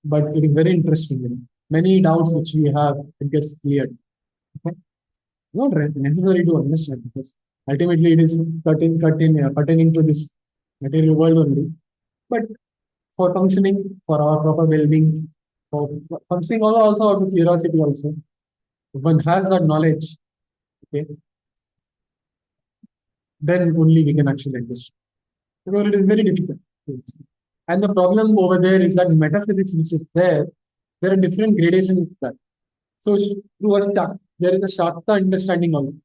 but it is very interesting. Many doubts which we have, it gets cleared. Okay? Not necessary to understand because ultimately it is pertaining to this material world only. But for functioning, for our proper well-being, for functioning also out of curiosity also. If one has that knowledge, okay, then only we can actually understand. Because it is very difficult. And the problem over there is that metaphysics which is there are different gradations that. So through there is a Shakta understanding also.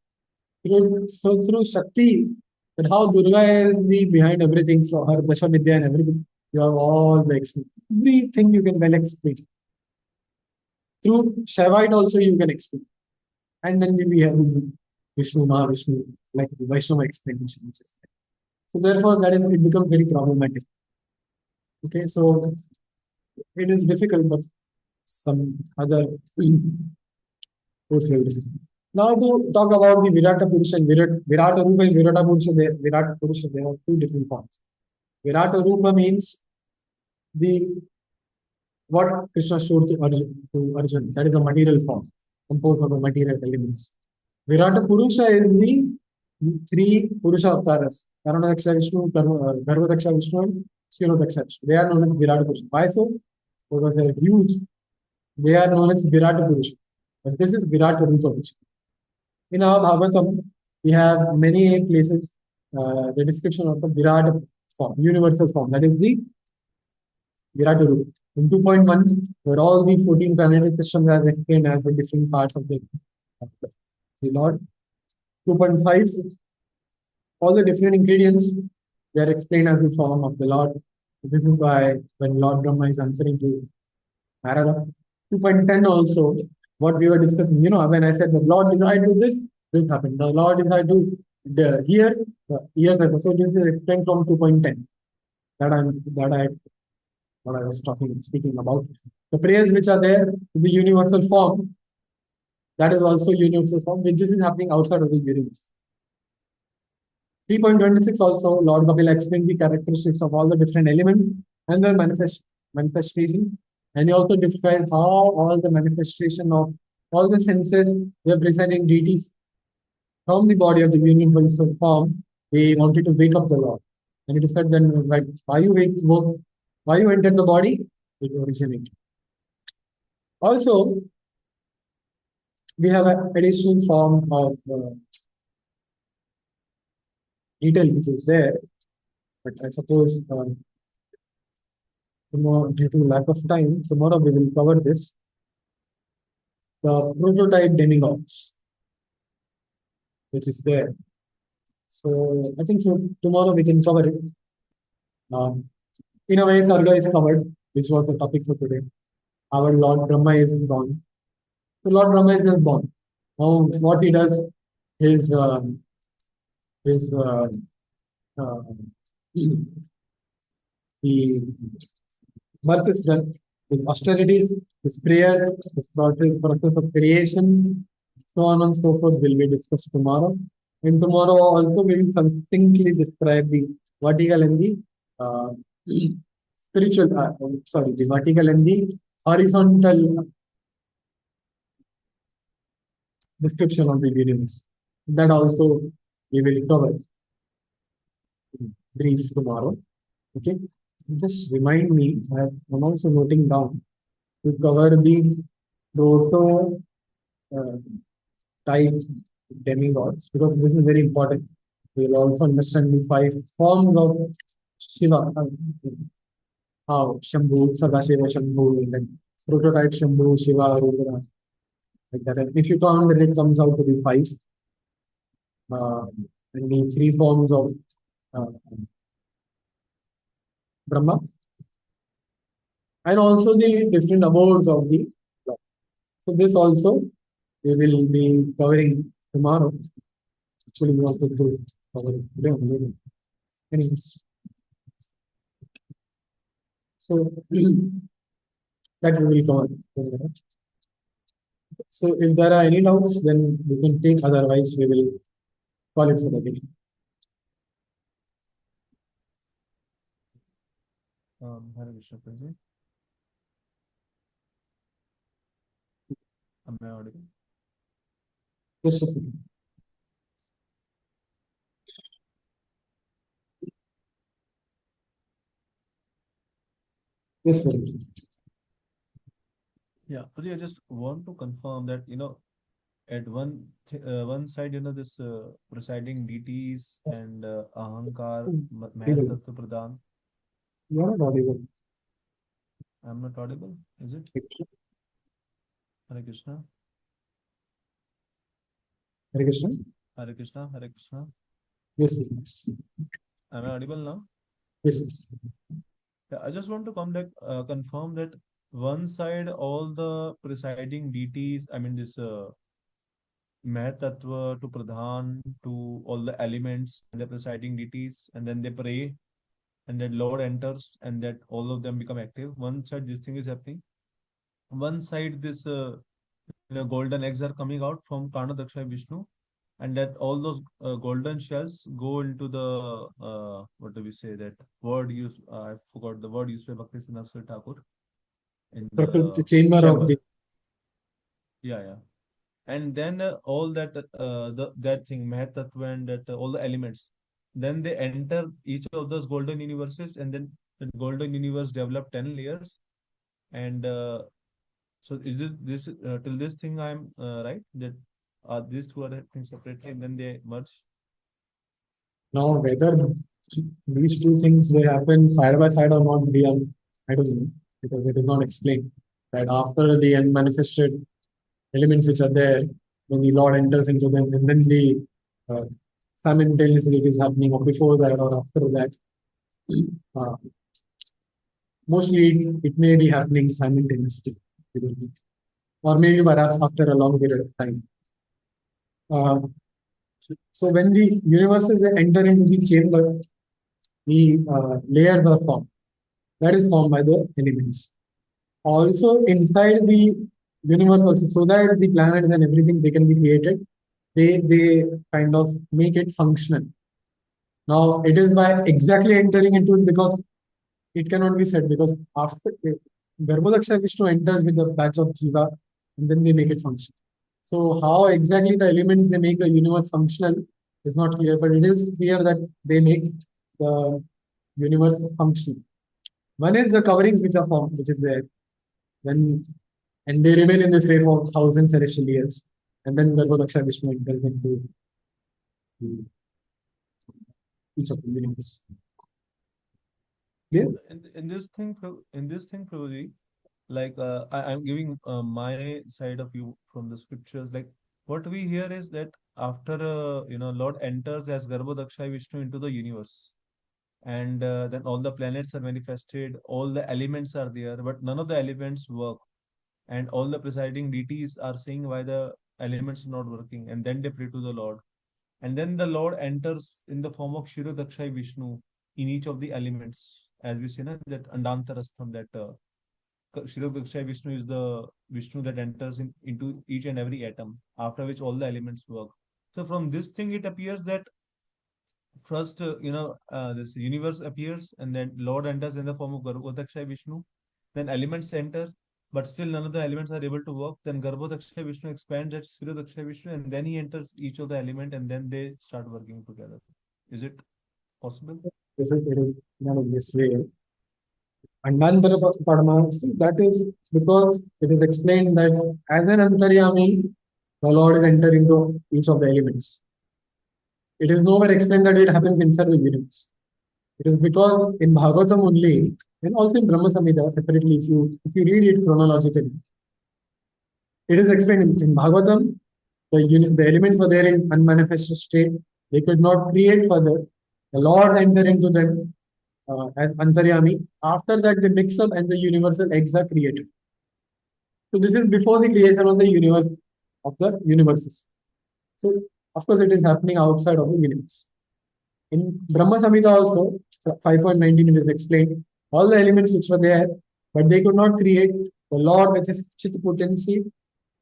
So through Shakti, that how Durga is the behind everything, so her Dasha Vidya and everything, you have all the experience. Everything you can well explain. Through Shaivite also you can explain. And then we have Vishnu, Mahavishnu, like the Vaishnava explanation, which is there. So therefore, it becomes very problematic. Okay, so it is difficult, but some other Fourth we will discuss. Now to talk about the Virata Purusha and Virata Rupa and Virata Purusha, Virata Purusha, there are two different forms. Virata Rupa means the what Krishna showed to Arjun, that is a material form, composed of the material elements. Virata Purusha is the three Purusha avatars, Karana Vishnu, Garvadaksha Vishnu, and Shirodaksha Vishnu. They are known as Virata Purusha. Why so? Because they are huge. They are known as Virata Purusha. But this is Virata Rupa Purusha. In our Bhagavatam, we have many places the description of the Virata form, universal form. That is the Virata Rupa. In 2.1, where all the 14 planetary systems are explained as the different parts of the Lord. 2.5, all the different ingredients they are explained as the form of the Lord. This is why when Lord Brahma is answering to Narada. 2.10 also, what we were discussing, when I said the Lord desired to do this, this happened. The Lord desired to here, here. So this is explained from 2.10 what I was speaking about. The prayers which are there in the universal form, that is also universal form, which is happening outside of the universe. 3.26 also, Lord Kapila explained the characteristics of all the different elements and their manifestations. And he also described how all the manifestation of all the senses representing deities from the body of the universal form, they wanted to wake up the Lord. And it is said then, why you entered the body? It originated. Also, we have an additional form of detail which is there, but I suppose due to lack of time, tomorrow we will cover this. The prototype demigods, which is there. So I think so. Tomorrow we can cover it. In a way, Sarga is covered, which was the topic for today. Our Lord Brahma is born. So Lord Brahma is not born. Now, what he does is his uh, he birth is done. His austerities, his prayer, his process of creation, so on and so forth will be discussed tomorrow. And tomorrow also we will succinctly describe the vertical and the uh, spiritual, the vertical and the horizontal description of the universe. That also we will cover brief tomorrow. Okay, just remind me, I'm also noting down to cover the proto type demigods because this is very important. We will also understand the five forms of Shiva, how Shambhu, Sadashiva, Shambhu, and then prototype Shambhu, Shiva, Rudra, like that. And if you count, then it comes out to be five. And the three forms of uh, Brahma, and also the different abodes of the Lord. So this also we will be covering tomorrow. Actually, we wanted to cover it today. Anyways, so that we will cover. So if there are any doubts, then we can take. Otherwise, we will call it for the day. Hare Krishna, Prabhuji. Am I audible? Just a second. Yes, Prabhuji. Yeah, Prabhuji, I just want to confirm that, at one side, this presiding deities and Ahankar, Mahat Audible. Tattva Pradhan. You are not audible. I'm not audible, is it? Hare Krishna, Hare Krishna. Hare Krishna, Hare Krishna. Yes, please. Am I audible now? Yes, yes. Yeah, I just want to confirm that one side, all the presiding deities, I mean, this Mahat Tattva to Pradhan to all the elements and the presiding deities, and then they pray, and that Lord enters, and that all of them become active. One side, this thing is happening. One side, this golden eggs are coming out from Karna Daksha Vishnu, and that all those golden shells go into the what do we say, that word used, I forgot the word used by Bhakti Siddhanta Thakur, in The the chamber of chamber. the Yeah. And then all that that thing Mahat Tattva and that all the elements, then they enter each of those golden universes, and then the golden universe develop 10 layers. And so is this till this thing I'm right, that these two are happening separately and then they merge? now whether these two things they happen side by side or not, we are, I don't know, because it is not explained. That after the unmanifested elements which are there, when the Lord enters into them, and then the uh, simultaneously it is happening, or before that or after that. Uh, Mostly it may be happening simultaneously, or maybe perhaps after a long period of time. Uh, so when the universes enter into the chamber, the layers are formed. That is formed by the elements. Also inside the universe, also so that the planets and everything they can be created, they kind of make it functional. Now it is by exactly entering into it, because it cannot be said, because after Garbhodaksha Vishnu enters with a batch of Jiva, and then they make it function. So how exactly the elements they make the universe functional is not clear, but it is clear that they make the universe functional. One is the coverings which are formed, which is there, when and they remain in the shape of thousand celestial years, and then Garbhodaksha Vishnu enters into each of the universe. Yeah. In this thing, Prabhuji, like I'm giving my side of view from the scriptures. Like what we hear is that after Lord enters as Garbhodaksha Vishnu into the universe, and then all the planets are manifested, all the elements are there, but none of the elements work, and all the presiding deities are seeing why the elements are not working, and then they pray to the Lord, and then the Lord enters in the form of Shirodakshai Vishnu in each of the elements, as we see na, that Andantarastham, that Shirodakshai Vishnu is the Vishnu that enters into each and every atom, after which all the elements work. So from this thing, it appears that first, this universe appears, and then Lord enters in the form of Garbhodakshay Vishnu. Then elements enter, but still none of the elements are able to work. Then Garbhodakshay Vishnu expands at Shirodakshay Vishnu, and then he enters each of the element, and then they start working together. Is it possible? It is not in this way. Andantara Padma, that is because it is explained that as an Antaryami, the Lord is entering into each of the elements. It is nowhere explained that it happens inside the universe. It is because in Bhagavatam only, and also in Brahma Samhita separately, if you read it chronologically, it is explained in Bhagavatam, the elements were there in unmanifested state. They could not create further. The Lord entered into them as Antaryami. After that, they mix up and the universal eggs are created. So this is before the creation of the universe, of the universes. So of course, it is happening outside of the universe. In Brahma Samhita also, 5.19 it is explained, all the elements which were there, but they could not create the Lord, which is Chit potency.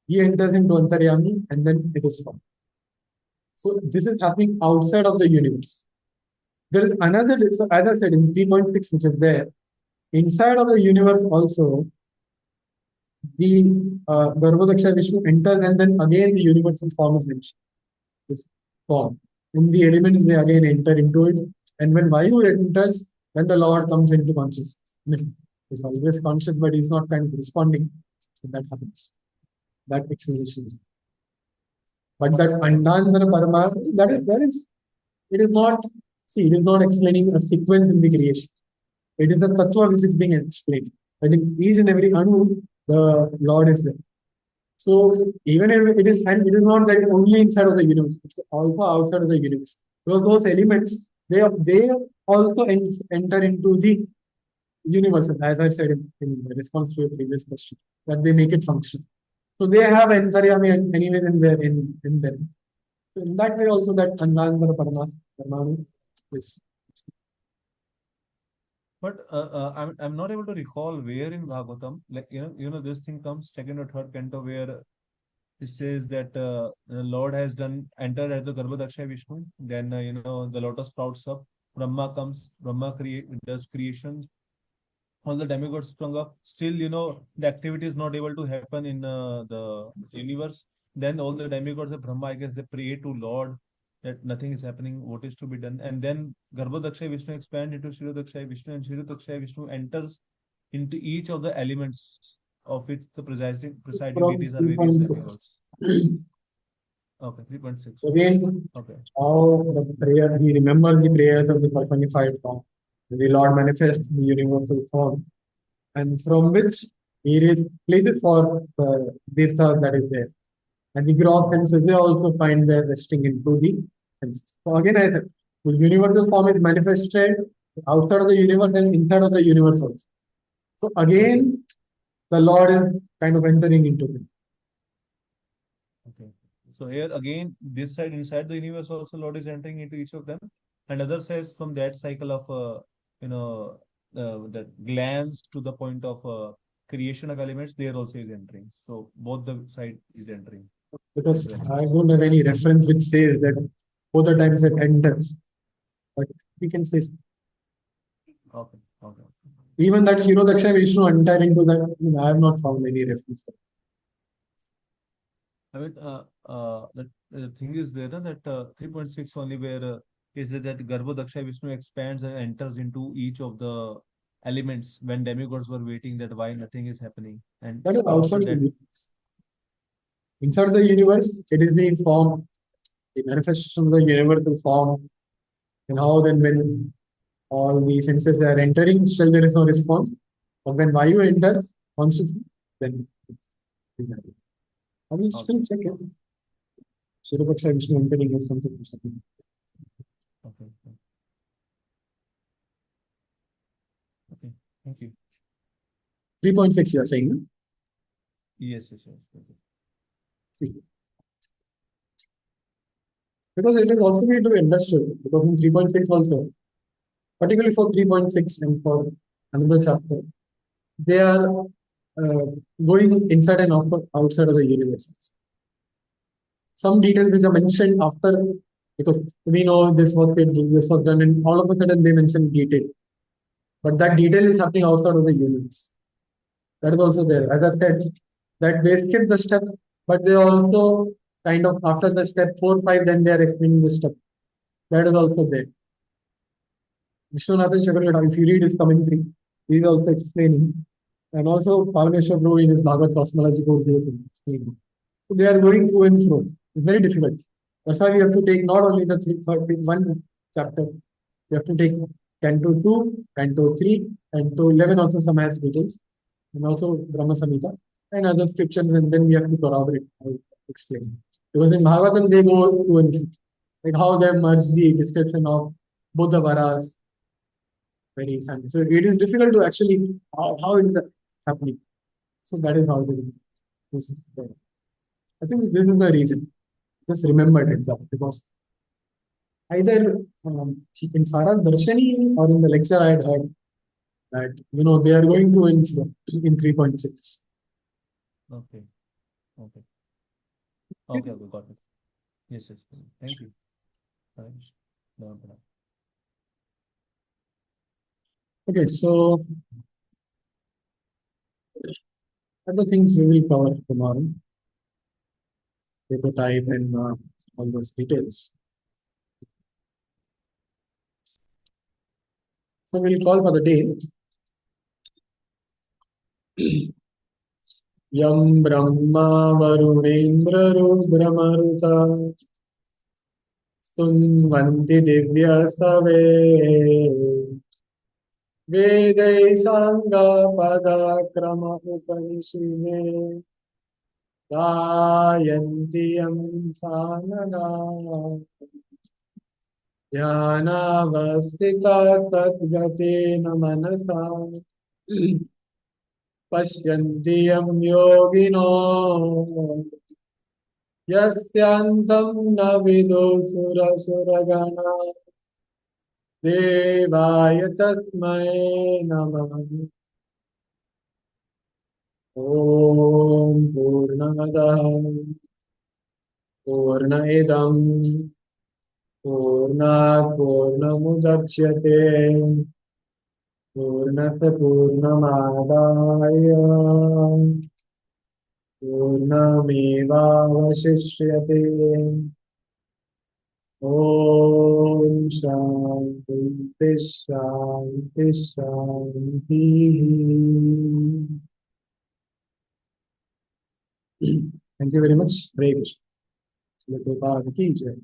He enters into Antaryami and then it is formed. So this is happening outside of the universe. There is another, so as I said in 3.6, which is there, inside of the universe also, the Garbhodaksha Vishnu enters, and then again the universal form is mentioned. This form. In the elements, they again enter into it. And when Vayu enters, then the Lord comes into consciousness. He's always conscious, but he's not kind of responding. So that happens. That explanation is. But that Andandara Parama, it is not, see, it is not explaining a sequence in the creation. It is the tattva which is being explained. But in each and every anu, the Lord is there. So even if it is, and it is not that only inside of the universe, it's also outside of the universe. Because those elements, they also enter into the universes, as I said in response to your previous question, that they make it function. So they have antaryami anyway in them. So in that way also that Anandara Parmanu is. But I'm not able to recall where in Bhagavatam, like this thing comes second or third canto, where it says that the Lord has done entered at the Garbhodaksha Vishnu. Then the lotus sprouts up. Brahma comes. Brahma does creation. All the demigods sprung up. Still, the activity is not able to happen in the universe. Then all the demigods of Brahma, I guess, they pray to Lord that nothing is happening. What is to be done? And then Garbhodaksha Vishnu expands into Shirodaksha Vishnu, and Shirodaksha Vishnu enters into each of the elements of which the presiding from deities are various 3.6. demigods. Okay, 3.6. Again, Okay. how the prayer, he remembers the prayers of the personified form. The Lord manifests the universal form, and from which he places for the Dirtha that is there. And the gross senses they also find their resting into the senses. So again, I said, the universal form is manifested outside of the universe and inside of the universe also. So Okay. again, the Lord is kind of entering into it. Okay. So here again, this side inside the universe also Lord is entering into each of them, and other says from that cycle of you know that glance to the point of creation of elements, there also is entering. So both the side is entering Because into I elements. don't have any reference which says that both the times it enters. But we can say Okay. Okay. even that Shirodaksha Vishnu enter into that. I mean, I have not found any reference. I mean, the thing is there na, that 3.6 only where is it that Garbhodaksha Vishnu expands and enters into each of the elements when demigods were waiting that why nothing is happening. And That is after outside the that, universe. Inside the universe, it is the form, the manifestation of the universal form, and how then when all the senses are entering, still there is no response. But when Vayu enters consciously, then I will okay, still check it. Shirodaksha Vishnu entering is something. okay, okay, okay. Thank you. 3.6 you are saying, no? Yes, yes, yes. Yes. See, because it is also need to be understood. Because in 3.6 also, particularly for 3.6 and for another chapter, they are uh, going inside and outside of the universe. Some details which are mentioned after, because we know this was this was done, and all of a sudden they mention detail. But that detail is happening outside of the universe. That is also there. As I said, that they skip the step, but they also kind of after the step 4, 5, then they are explaining the step. That is also there. Vishwanathan Chakravarti, if you read his commentary, he is also explaining. And also Parameshwar Prabhu in his Bhagavad Cosmology course, he is explaining. So they are going to and fro. It's very difficult. That's why we have to take not only the 1 chapter, we have to take Canto 2, Canto 3, Canto 11 also some has details, and also Brahma Samhita and other scriptures, and then we have to corroborate, explain. Because in Bhagavatam they go to and fro. Like how they merge the description of both the varas, very exciting. So it is difficult to actually how it is happening. So that is how it is. This is I think this is the reason. Just remembered it because either in Sarah Darshani or in the lecture I had heard that they are going to in 3.6. Okay, okay, okay, okay, got it. Yes, yes. Thank you. Hare Krishna. Bye-bye. Okay, so other things we will cover tomorrow, paper type and all those details. So we'll call for the day. Yam Brahma Varunendra Rudramruta स्तुन्वन्ति दिव्यसवे वेदै साङ्गपदक्रम उपनिषिने गायन्ति यं सानना ध्यानावस्थिता तद्गतेन मनसा पश्यन्ति यं योगिनो यस्यान्तं न विदुषुरसुरगणा देवाय तस्मै नमः ॐ पूर्णमदः पूर्णमिदं पूर्णात् पूर्णमुदच्यते पूर्णस्य पूर्णमादाय पूर्णमेवावशिष्यते ॐ शान्ति शान्ति शान्तिः. Thank you very much. Hare Krishna. Prabhupada ki jai.